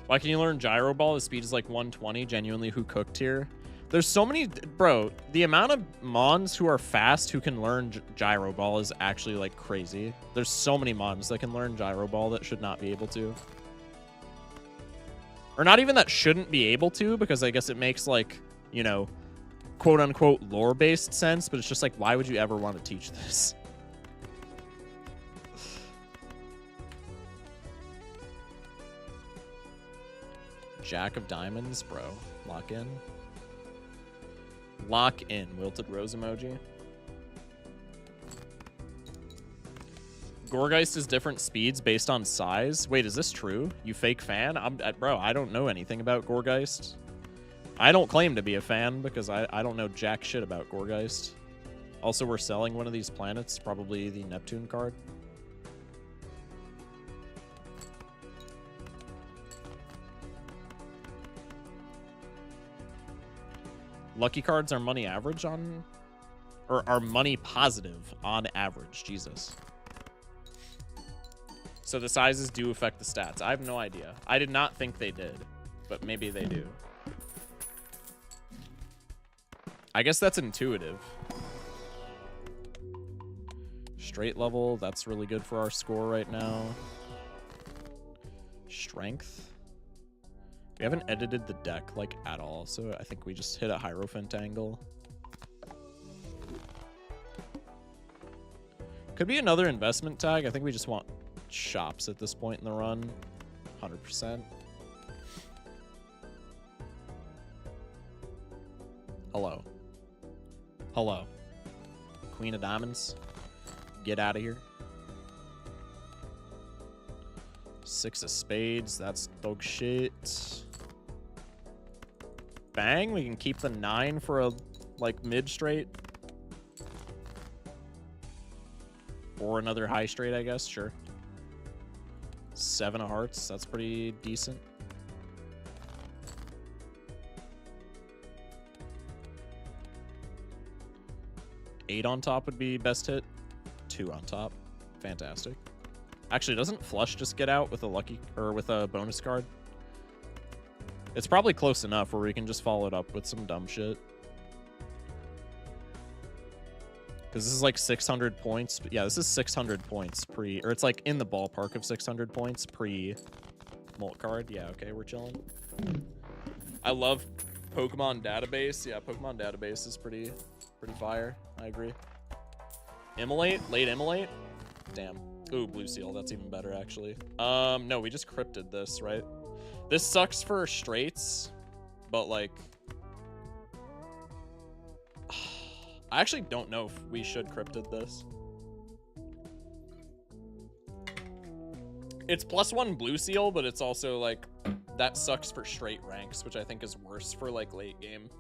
A: Why can you learn gyro ball? The speed is like 120. Genuinely, who cooked here? There's so many... Bro, the amount of mons who are fast who can learn gyro ball is actually like crazy. There's so many mons that can learn gyro ball that should not be able to. Or not even that shouldn't be able to, because I guess it makes, like, you know, quote-unquote lore-based sense, but it's just like, why would you ever want to teach this? Jack of diamonds, bro. Lock in. Lock in. Wilted rose emoji. Gorgeist is different speeds based on size. Wait, is this true? You fake fan? Bro, I don't know anything about Gorgeist. I don't claim to be a fan because I don't know jack shit about Gorgeist. Also, we're selling one of these planets, probably the Neptune card. Lucky cards are money average on... Or are money positive on average. Jesus. So the sizes do affect the stats. I have no idea. I did not think they did, but maybe they do. I guess that's intuitive. Straight level, that's really good for our score right now. Strength. We haven't edited the deck, like, at all, so I think we just hit a Hierophant angle. Could be another investment tag. I think we just want shops at this point in the run. 100%. Hello. Hello. Queen of diamonds. Get out of here. 6 of spades. That's dog shit. Bang. We can keep the 9 for a, like, mid straight. Or another high straight, I guess. Sure. 7 of hearts. That's pretty decent. 8 on top would be best hit. 2 on top. Fantastic. Actually, doesn't flush just get out with a lucky or with a bonus card? It's probably close enough where we can just follow it up with some dumb shit. Because this is like 600 points. Yeah, this is 600 points pre... Or it's like in the ballpark of 600 points pre-molt card. Yeah, okay, we're chilling. I love Pokemon Database. Yeah, Pokemon Database is pretty fire. I agree. Immolate? Late Immolate? Damn. Ooh, Blue Seal. That's even better, actually. No, we just cryptid this, right? This sucks for straights, but, like... I actually don't know if we should cryptid this. It's +1 Blue Seal, but it's also, like, that sucks for straight ranks, which I think is worse for, like, late game.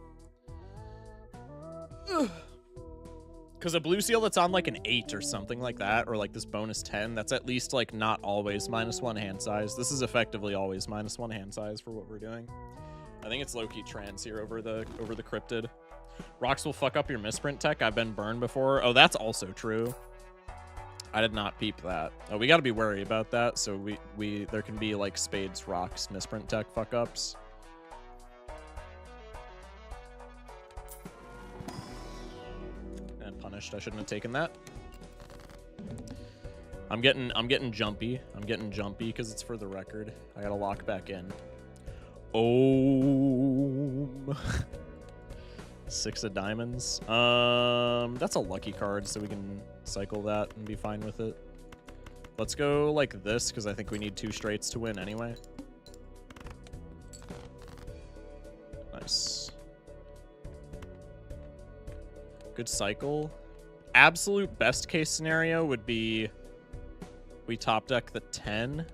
A: Because a Blue Seal that's on, like, an 8 or something like that, or, like, this bonus 10, that's at least, like, not always -1 hand size. This is effectively always -1 hand size for what we're doing. I think it's low-key trans here over the cryptid. Rocks will fuck up your misprint tech. I've been burned before. Oh, that's also true. I did not peep that. Oh, we got to be wary about that. So there can be like spades, rocks, misprint tech fuck ups. And punished. I shouldn't have taken that. I'm getting jumpy. I'm getting jumpy because it's for the record. I gotta lock back in. Oh. 6 of diamonds. That's a lucky card, so we can cycle that and be fine with it. Let's go like this, because I think we need 2 straights to win anyway. Nice. Good cycle. Absolute best case scenario would be we top deck the 10.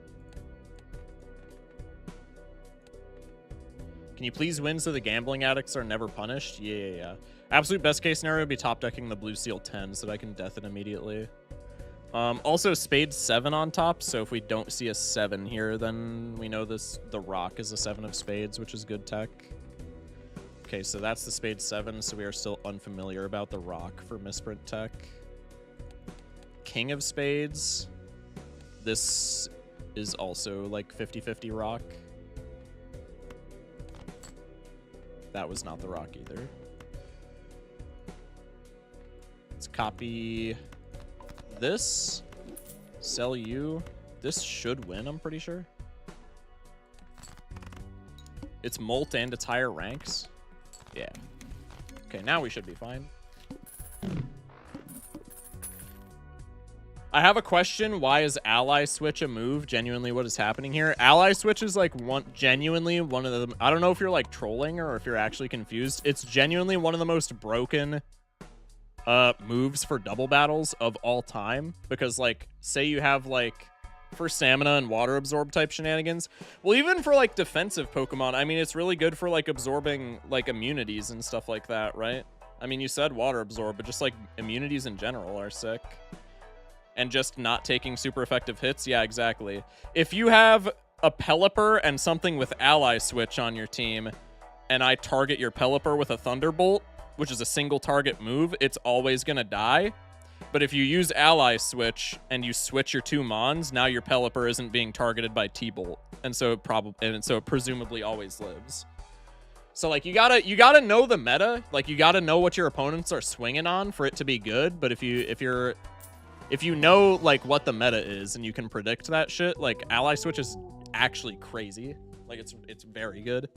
A: Can you please win so the gambling addicts are never punished? Yeah. Absolute best case scenario would be top decking the blue seal 10 so that I can death it immediately. Also, spade 7 on top, so if we don't see a 7 here, then we know the rock is a 7 of spades, which is good tech. Okay, so that's the spade 7, so we are still unfamiliar about the rock for misprint tech. King of spades. This is also like 50-50 rock. That was not the rock either. Let's copy this. Sell you. This should win, I'm pretty sure. It's molt and it's higher ranks. Yeah. Okay, now we should be fine. I have a question. Why is ally switch a move? Genuinely, what is happening here? Ally switch is like genuinely one of the... I don't know if you're like trolling or if you're actually confused. It's genuinely one of the most broken moves for double battles of all time. Because like, say you have like for stamina and water absorb type shenanigans. Well, even for like defensive Pokemon, I mean, it's really good for like absorbing like immunities and stuff like that, right? I mean, you said water absorb, but just like immunities in general are sick. And just not taking super effective hits? Yeah, exactly. If you have a Pelipper and something with ally switch on your team, and I target your Pelipper with a Thunderbolt, which is a single target move, it's always gonna die. But if you use ally switch and you switch your 2 Mons, now your Pelipper isn't being targeted by T-Bolt. And so it presumably always lives. So like you gotta know the meta. Like you gotta know what your opponents are swinging on for it to be good. But if you know like what the meta is and you can predict that shit, like ally switch is actually crazy. Like it's very good.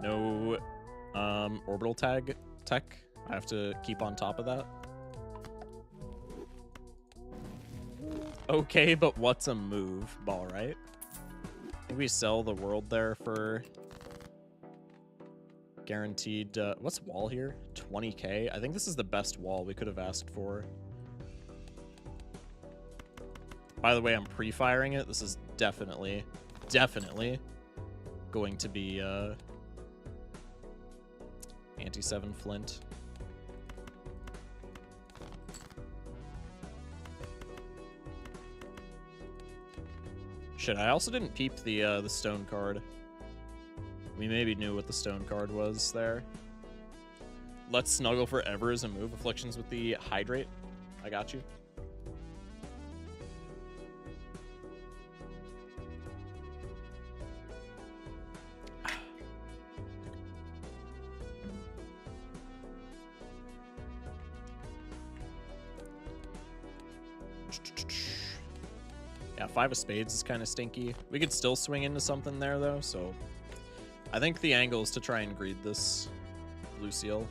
A: No orbital tag tech. I have to keep on top of that. Okay, but what's a move? Ball, right? I think we sell the world there for guaranteed. What's wall here? 20k. I think this is the best wall we could have asked for. By the way, I'm pre-firing it. This is definitely going to be anti-7 flint. Shit, I also didn't peep the stone card. We maybe knew what the stone card was there. Let's snuggle forever as a move. Afflictions with the hydrate. I got you. Yeah, 5 of spades is kind of stinky. We could still swing into something there, though, so... I think the angle is to try and greed this blue seal.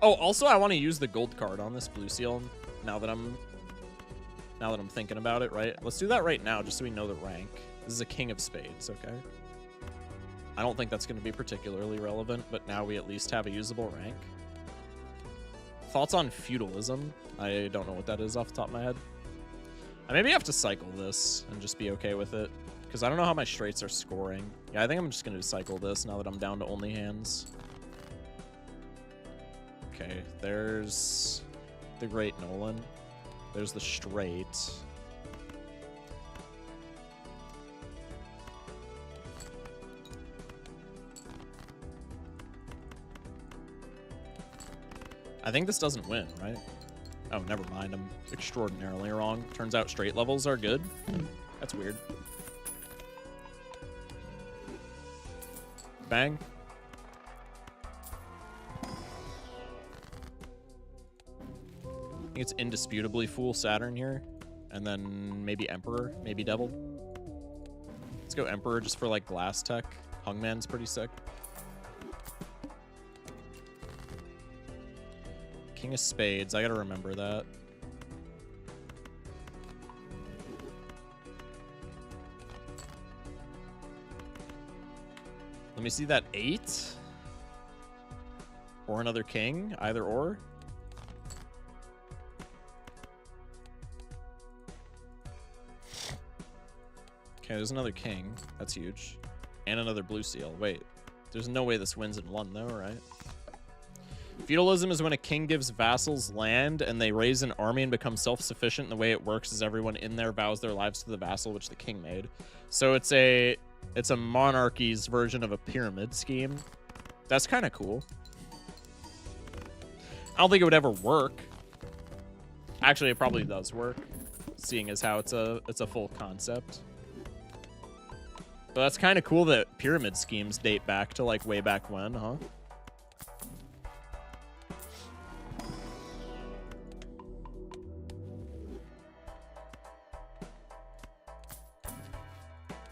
A: Oh, also, I want to use the gold card on this blue seal now that I'm thinking about it, right? Let's do that right now, just so we know the rank. This is a king of spades, okay? I don't think that's going to be particularly relevant, but now we at least have a usable rank. Thoughts on feudalism? I don't know what that is off the top of my head. I maybe have to cycle this and just be okay with it, because I don't know how my straights are scoring. Yeah, I think I'm just going to cycle this now that I'm down to only hands. Okay, there's the Great Nolan. There's the straight. I think this doesn't win, right? Oh, never mind. I'm extraordinarily wrong. Turns out straight levels are good. That's weird. Bang. I think it's indisputably Fool Saturn here. And then maybe Emperor, maybe Devil. Let's go Emperor just for like glass tech. Hungman's pretty sick. King of Spades, I gotta remember that. Let me see that 8. Or another king, either or. Okay, there's another king. That's huge. And another blue seal. Wait, there's no way this wins in one though, right? Feudalism is when a king gives vassals land and they raise an army and become self-sufficient. The way it works is everyone in there vows their lives to the vassal, which the king made. So it's a monarchy's version of a pyramid scheme. That's kind of cool. I don't think it would ever work. Actually, it probably does work, seeing as how it's a full concept. But that's kind of cool that pyramid schemes date back to like way back when, huh?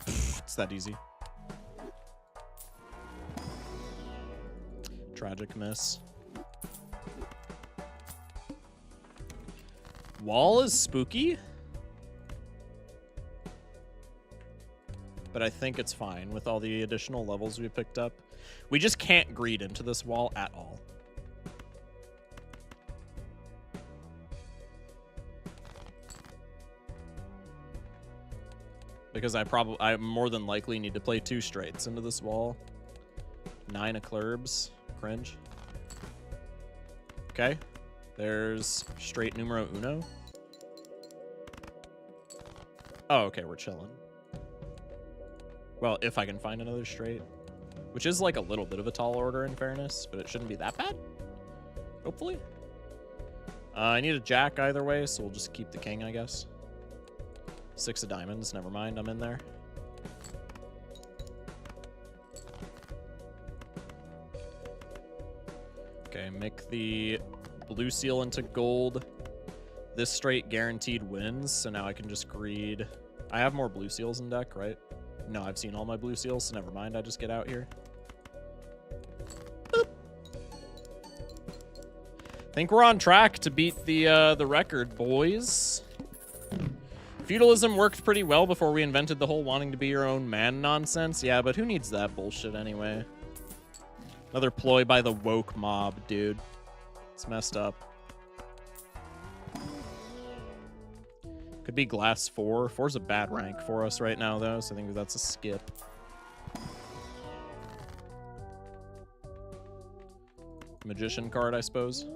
A: It's that easy. Tragic miss. Wall is spooky, but I think it's fine with all the additional levels we picked up. We just can't greed into this wall at all. Because I more than likely need to play 2 straights into this wall. 9 of clubs. Cringe. Okay. There's straight numero uno. Oh, okay, we're chilling. Well, if I can find another straight. Which is like a little bit of a tall order in fairness, but it shouldn't be that bad. Hopefully. I need a jack either way, so we'll just keep the king, I guess. 6 of diamonds, never mind, I'm in there. Okay, make the blue seal into gold. This straight guaranteed wins, so now I can just greed. I have more blue seals in deck, right? No, I've seen all my blue seals, so never mind, I just get out here. Boop. Think we're on track to beat the record, boys. Feudalism worked pretty well before we invented the whole wanting to be your own man nonsense. Yeah, but who needs that bullshit anyway? Another ploy by the woke mob, dude. It's messed up. Could be glass 4. 4's a bad rank for us right now, though, so I think that's a skip. Magician card, I suppose.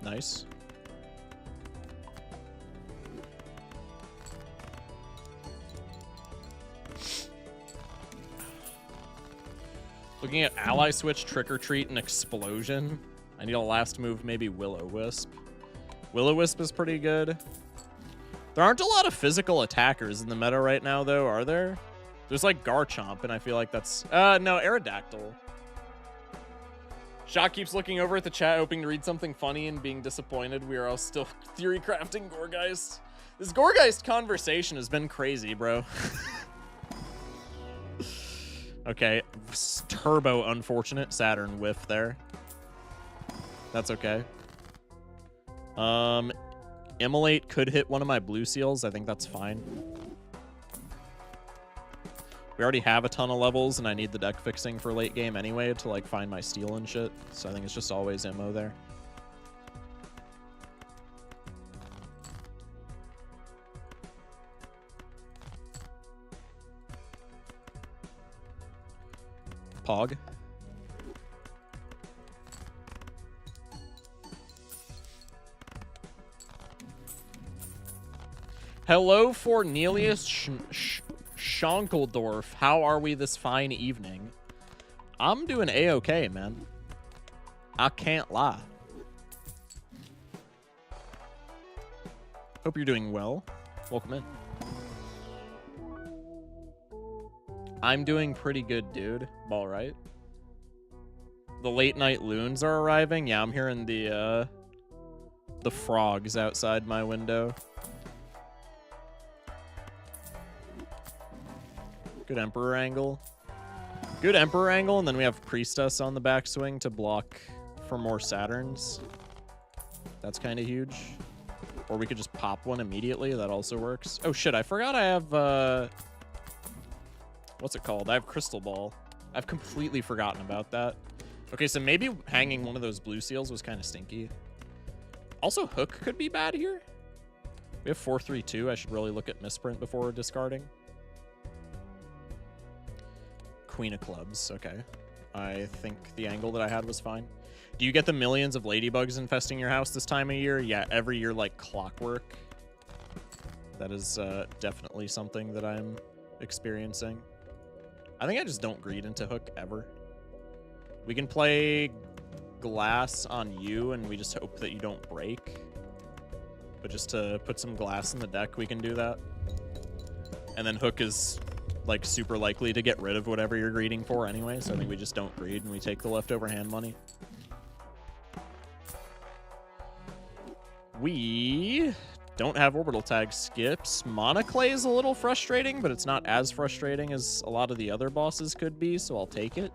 A: Nice. Looking at ally switch, trick or treat, and explosion. I need a last move, maybe Will-O-Wisp. Will-O-Wisp is pretty good. There aren't a lot of physical attackers in the meta right now, though, are there? There's like Garchomp, and I feel like that's no, Aerodactyl. Shot keeps looking over at the chat, hoping to read something funny and being disappointed. We are all still theory crafting Gourgeist. This Gourgeist conversation has been crazy, bro. Okay, turbo unfortunate Saturn whiff there. That's okay. Immolate could hit one of my blue seals. I think that's fine. We already have a ton of levels, and I need the deck fixing for late game anyway to like find my steel and shit. So I think it's just always ammo there. Pog. Hello, Fornelius Schonkeldorf. How are we this fine evening? I'm doing A-okay, man. I can't lie. Hope you're doing well. Welcome in. I'm doing pretty good, dude. All right. The late night loons are arriving. Yeah, I'm hearing the frogs outside my window. Good Emperor angle. Good Emperor angle, and then we have Priestess on the backswing to block for more Saturns. That's kind of huge. Or we could just pop one immediately. That also works. Oh, shit. I forgot I have... what's it called? I have Crystal Ball. I've completely forgotten about that. Okay, so maybe hanging one of those blue seals was kind of stinky. Also, Hook could be bad here. We have 4-3-2. I should really look at misprint before discarding. Queen of Clubs. Okay. I think the angle that I had was fine. Do you get the millions of ladybugs infesting your house this time of year? Yeah, every year like clockwork. That is definitely something that I'm experiencing. I think I just don't greed into Hook ever. We can play glass on you, and we just hope that you don't break. But just to put some glass in the deck, we can do that. And then Hook is like super likely to get rid of whatever you're greeding for anyway, so I think we just don't greed and we take the leftover hand money. We don't have orbital tag skips. Monoclay is a little frustrating, but it's not as frustrating as a lot of the other bosses could be, so I'll take it.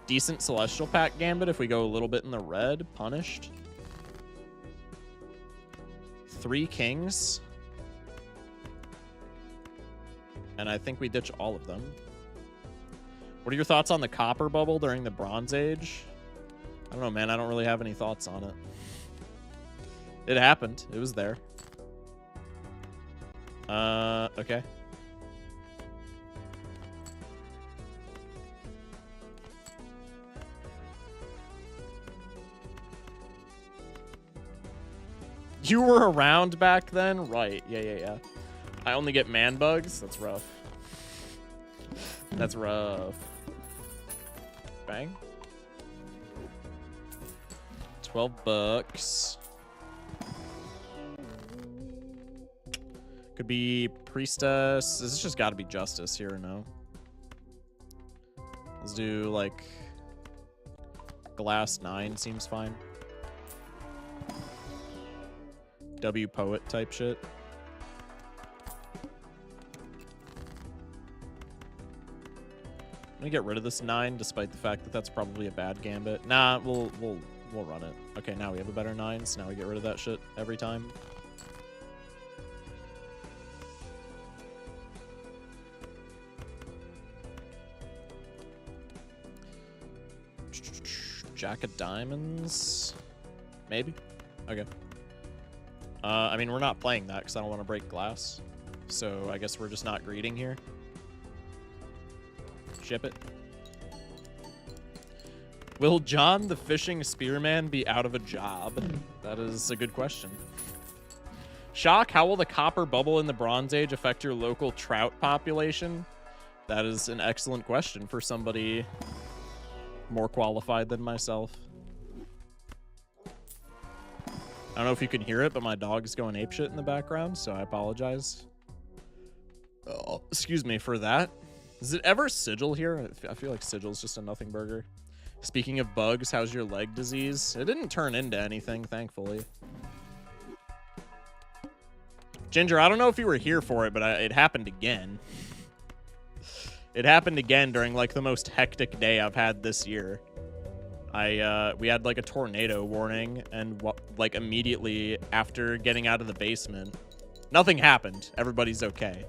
A: Decent Celestial Pack Gambit if we go a little bit in the red. Punished. 3 kings. And I think we ditch all of them. What are your thoughts on the copper bubble during the Bronze Age? I don't know, man. I don't really have any thoughts on it. It happened. It was there. Okay. You were around back then? Right. Yeah. I only get man bugs? That's rough. That's rough. Bang. 12 bucks. Could be Priestess. This has just got to be Justice here, no? Let's do, like, Glass 9 seems fine. W Poet type shit. I'm gonna get rid of this 9, despite the fact that that's probably a bad gambit. Nah, we'll run it. Okay, now we have a better 9, so now we get rid of that shit every time. Jack of Diamonds? Maybe? Okay. I mean, we're not playing that because I don't want to break glass. So I guess we're just not greeting here. Ship it. Will John the Fishing Spearman be out of a job? That is a good question. Shock, how will the copper bubble in the Bronze Age affect your local trout population? That is an excellent question for somebody more qualified than myself. I don't know if you can hear it, but my dog's going apeshit in the background, so I apologize. Oh, excuse me for that. Is it ever Sigil here? I feel like Sigil's just a nothing burger. Speaking of bugs, how's your leg disease? It didn't turn into anything, thankfully. Ginger, I don't know if you were here for it, but it happened again. It happened again during, like, the most hectic day I've had this year. We had, like, a tornado warning, and, like, immediately after getting out of the basement, nothing happened. Everybody's okay.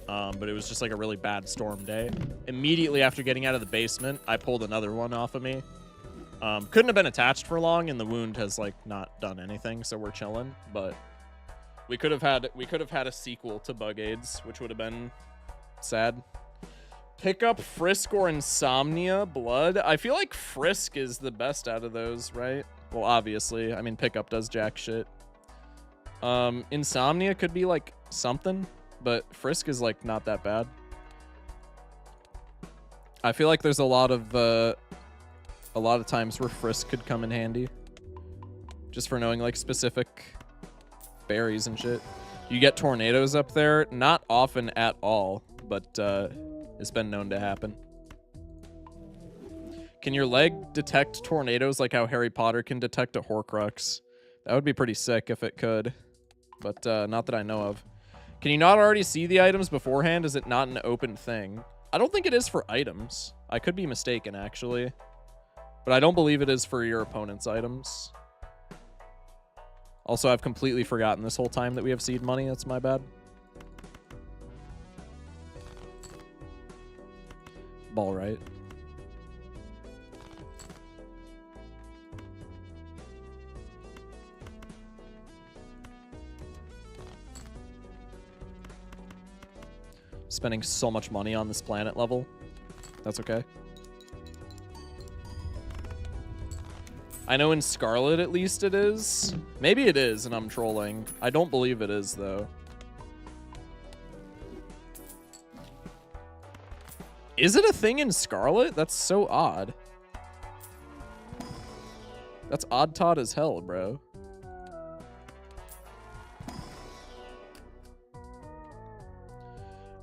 A: But it was just, like, a really bad storm day. Immediately after getting out of the basement, I pulled another one off of me. Couldn't have been attached for long, and the wound has, like, not done anything, so we're chilling. But we could have had a sequel to Bug AIDS, which would have been sad. Pick up Frisk or Insomnia Blood. I feel like Frisk is the best out of those, right? Well, obviously. I mean, Pickup does jack shit. Insomnia could be, like, something, but Frisk is, like, not that bad. I feel like there's a lot of times where Frisk could come in handy. Just for knowing like specific berries and shit. You get tornadoes up there, not often at all, but it's been known to happen. Can your leg detect tornadoes like how Harry Potter can detect a Horcrux? That would be pretty sick if it could, but not that I know of. Can you not already see the items beforehand? Is it not an open thing? I don't think it is for items. I could be mistaken, actually. But I don't believe it is for your opponent's items. Also, I've completely forgotten this whole time that we have seed money. That's my bad. Ball right. Spending so much money on this planet level. That's okay. I know in Scarlet at least it is. Maybe it is and I'm trolling. I don't believe it is though. Is it a thing in Scarlet? That's so odd. That's odd Todd as hell, bro.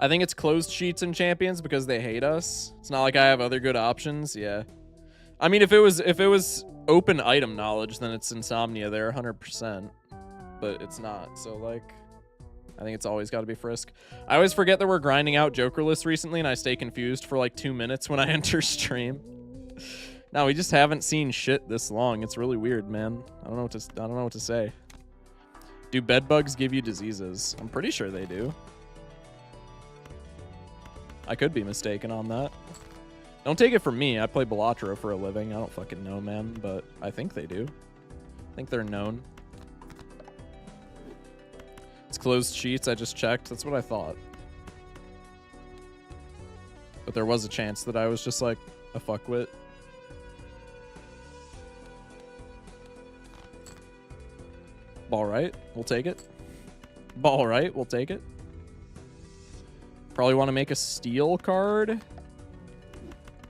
A: I think it's closed sheets in Champions because they hate us. It's not like I have other good options. Yeah. I mean, if it was open item knowledge, then it's Insomnia there 100%. But it's not. So, like, I think it's always got to be Frisk. I always forget that we're grinding out Jokerless recently, and I stay confused for like 2 minutes when I enter stream. No, we just haven't seen shit this long. It's really weird, man. I don't know what to say. Do bed bugs give you diseases? I'm pretty sure they do. I could be mistaken on that. Don't take it from me. I play Balatro for a living. I don't fucking know, man, but I think they do. I think they're known. It's closed sheets. I just checked. That's what I thought. But there was a chance that I was just like a fuckwit. Ball right. We'll take it. Ball right. We'll take it. Probably want to make a steel card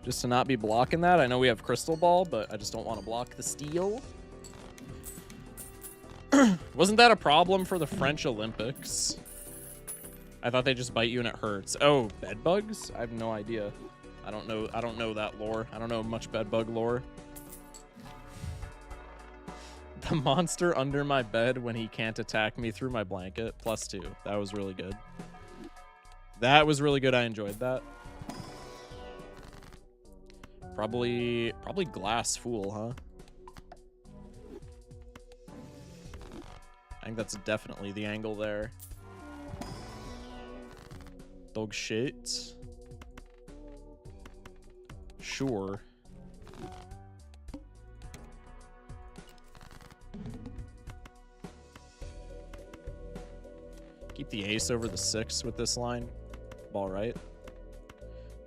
A: just to not be blocking that. I know we have Crystal Ball, but I just don't want to block the steel. Wasn't that a problem for the French Olympics? I thought they just bite you and it hurts. Oh, bed bugs? I have no idea. I don't know that lore. I don't know much bed bug lore. The monster under my bed when he can't attack me through my blanket. +2. That was really good. That was really good. I enjoyed that. Probably Glass Fool, huh? I think that's definitely the angle there. Dog shit. Sure. Keep the ace over the 6 with this line. Ball right.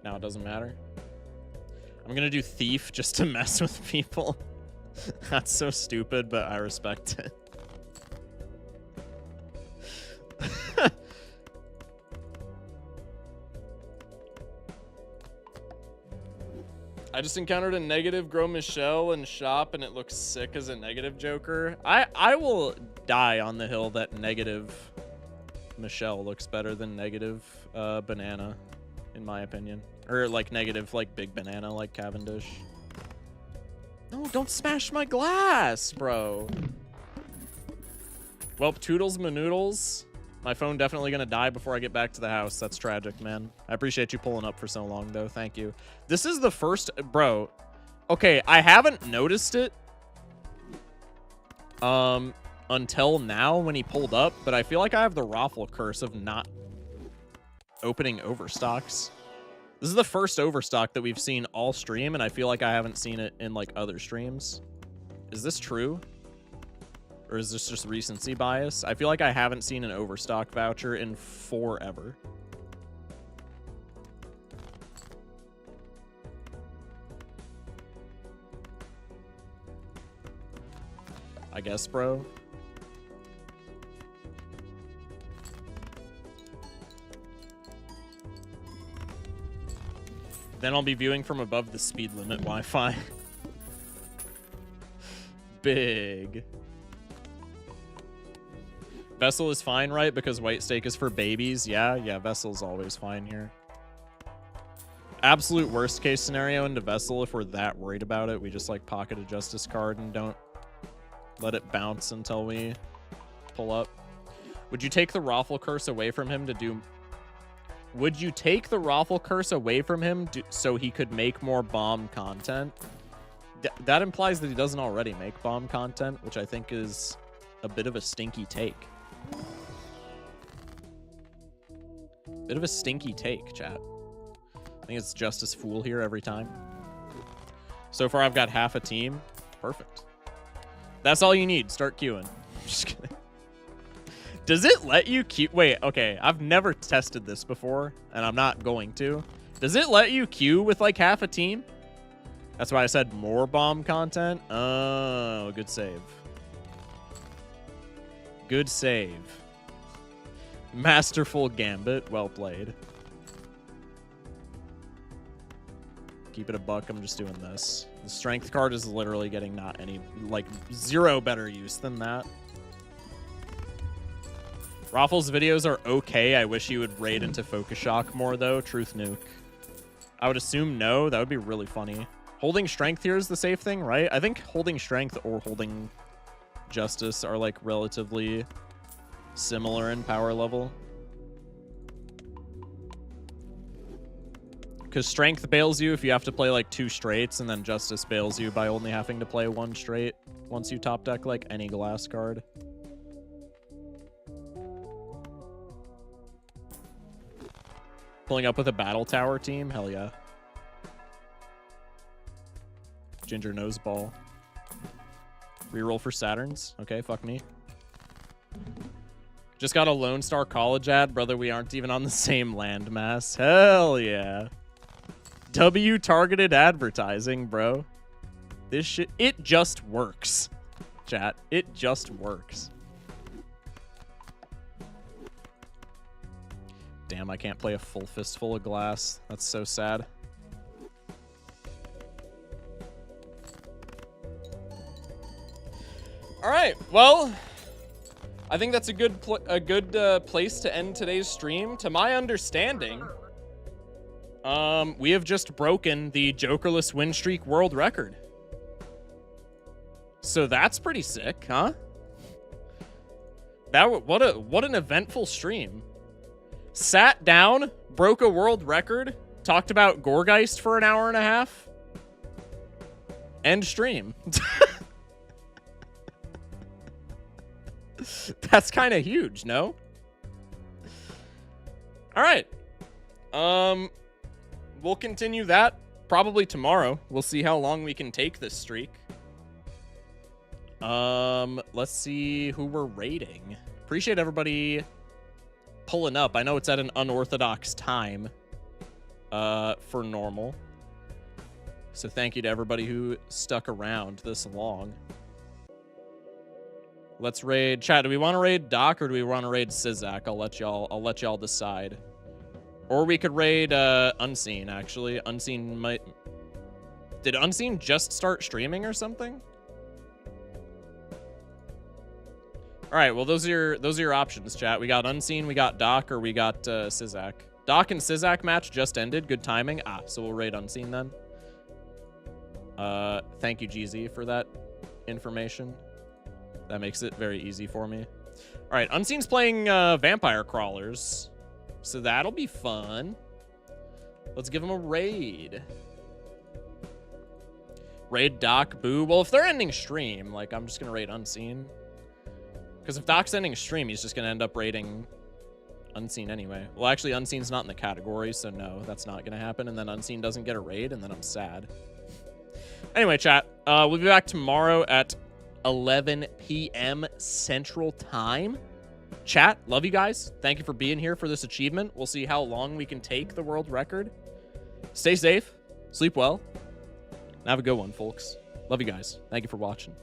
A: Now it doesn't matter. I'm gonna do Thief just to mess with people. That's so stupid, but I respect it. I just encountered a negative Gros Michel in shop and it looks sick as a negative Joker. I will die on the hill that negative Michelle looks better than negative Banana, in my opinion. Or like negative like Big Banana like Cavendish. No, don't smash my glass, bro. Well, Toodles Manoodles. My phone definitely gonna die before I get back to the house. That's tragic, man. I appreciate you pulling up for so long, though. Thank you. This is the first... Bro. Okay, I haven't noticed it until now when he pulled up, but I feel like I have the Raffle curse of not opening overstocks. This is the first overstock that we've seen all stream, and I feel like I haven't seen it in, like, other streams. Is this true? Or is this just recency bias? I feel like I haven't seen an overstock voucher in forever. I guess, bro. Then I'll be viewing from above the speed limit Wi-Fi. Big. Vessel is fine, right? Because white steak is for babies. Yeah, Vessel's always fine here. Absolute worst case scenario into Vessel, if we're that worried about it, we just like pocket a Justice card and don't let it bounce until we pull up. Would you take the Raffle Curse away from him to do... Would you take the Raffle Curse away from him so he could make more bomb content? That implies that he doesn't already make bomb content, which I think is a bit of a stinky take. Bit of a stinky take, chat. I think it's Justice Fool here every time. So far, I've got half a team. Perfect. That's all you need. Start queuing. Just kidding. Does it let you queue? Wait, okay. I've never tested this before, and I'm not going to. Does it let you queue with like half a team? That's why I said more bomb content. Oh, good save. Good save. Masterful gambit. Well played. Keep it a buck. I'm just doing this. The strength card is literally getting not any, like, zero better use than that. Raffles videos are okay. I wish he would raid into Focus Shock more, though. Truth nuke. I would assume no. That would be really funny. Holding strength here is the safe thing, right? I think holding strength or holding justice are, like, relatively similar in power level. Because strength bails you if you have to play, like, 2 straights, and then justice bails you by only having to play 1 straight once you top deck, like, any glass card. Pulling up with a battle tower team? Hell yeah. Ginger nose ball. Reroll for Saturns. Okay, fuck me. Just got a Lone Star College ad. Brother, we aren't even on the same landmass. Hell yeah. W targeted advertising, bro. This shit, it just works. Chat, it just works. Damn, I can't play a full fistful of glass. That's so sad. All right, well, I think that's a good place to end today's stream. To my understanding, we have just broken the Jokerless win streak world record. So that's pretty sick, huh? What an eventful stream. Sat down, broke a world record, talked about Gorgeist for an hour and a half. End stream. That's kind of huge, no? All right. We'll continue that probably tomorrow. We'll see how long we can take this streak. Let's see who we're rating. Appreciate everybody pulling up. I know it's at an unorthodox time for normal. So thank you to everybody who stuck around this long. Let's raid chat. Do we want to raid Doc or do we want to raid Sizak? I'll let y'all decide. Or we could raid Unseen, actually. Unseen might... Did Unseen just start streaming or something? All right, well, those are your options, chat. We got Unseen, we got Doc, or we got Sizak. Doc and Sizak match just ended. Good timing. So we'll raid Unseen then. Thank you, GZ, for that information. That makes it very easy for me. All right, Unseen's playing Vampire Crawlers, so that'll be fun. Let's give him a raid. Raid Doc, Boo. Well, if they're ending stream, like, I'm just going to raid Unseen. Because if Doc's ending stream, he's just going to end up raiding Unseen anyway. Well, actually, Unseen's not in the category, so no, that's not going to happen. And then Unseen doesn't get a raid, and then I'm sad. Anyway, chat, we'll be back tomorrow at 11 p.m. Central Time. Chat, love you guys. Thank you for being here for this achievement. We'll see how long we can take the world record. Stay safe, sleep well, and have a good one, folks. Love you guys. Thank you for watching.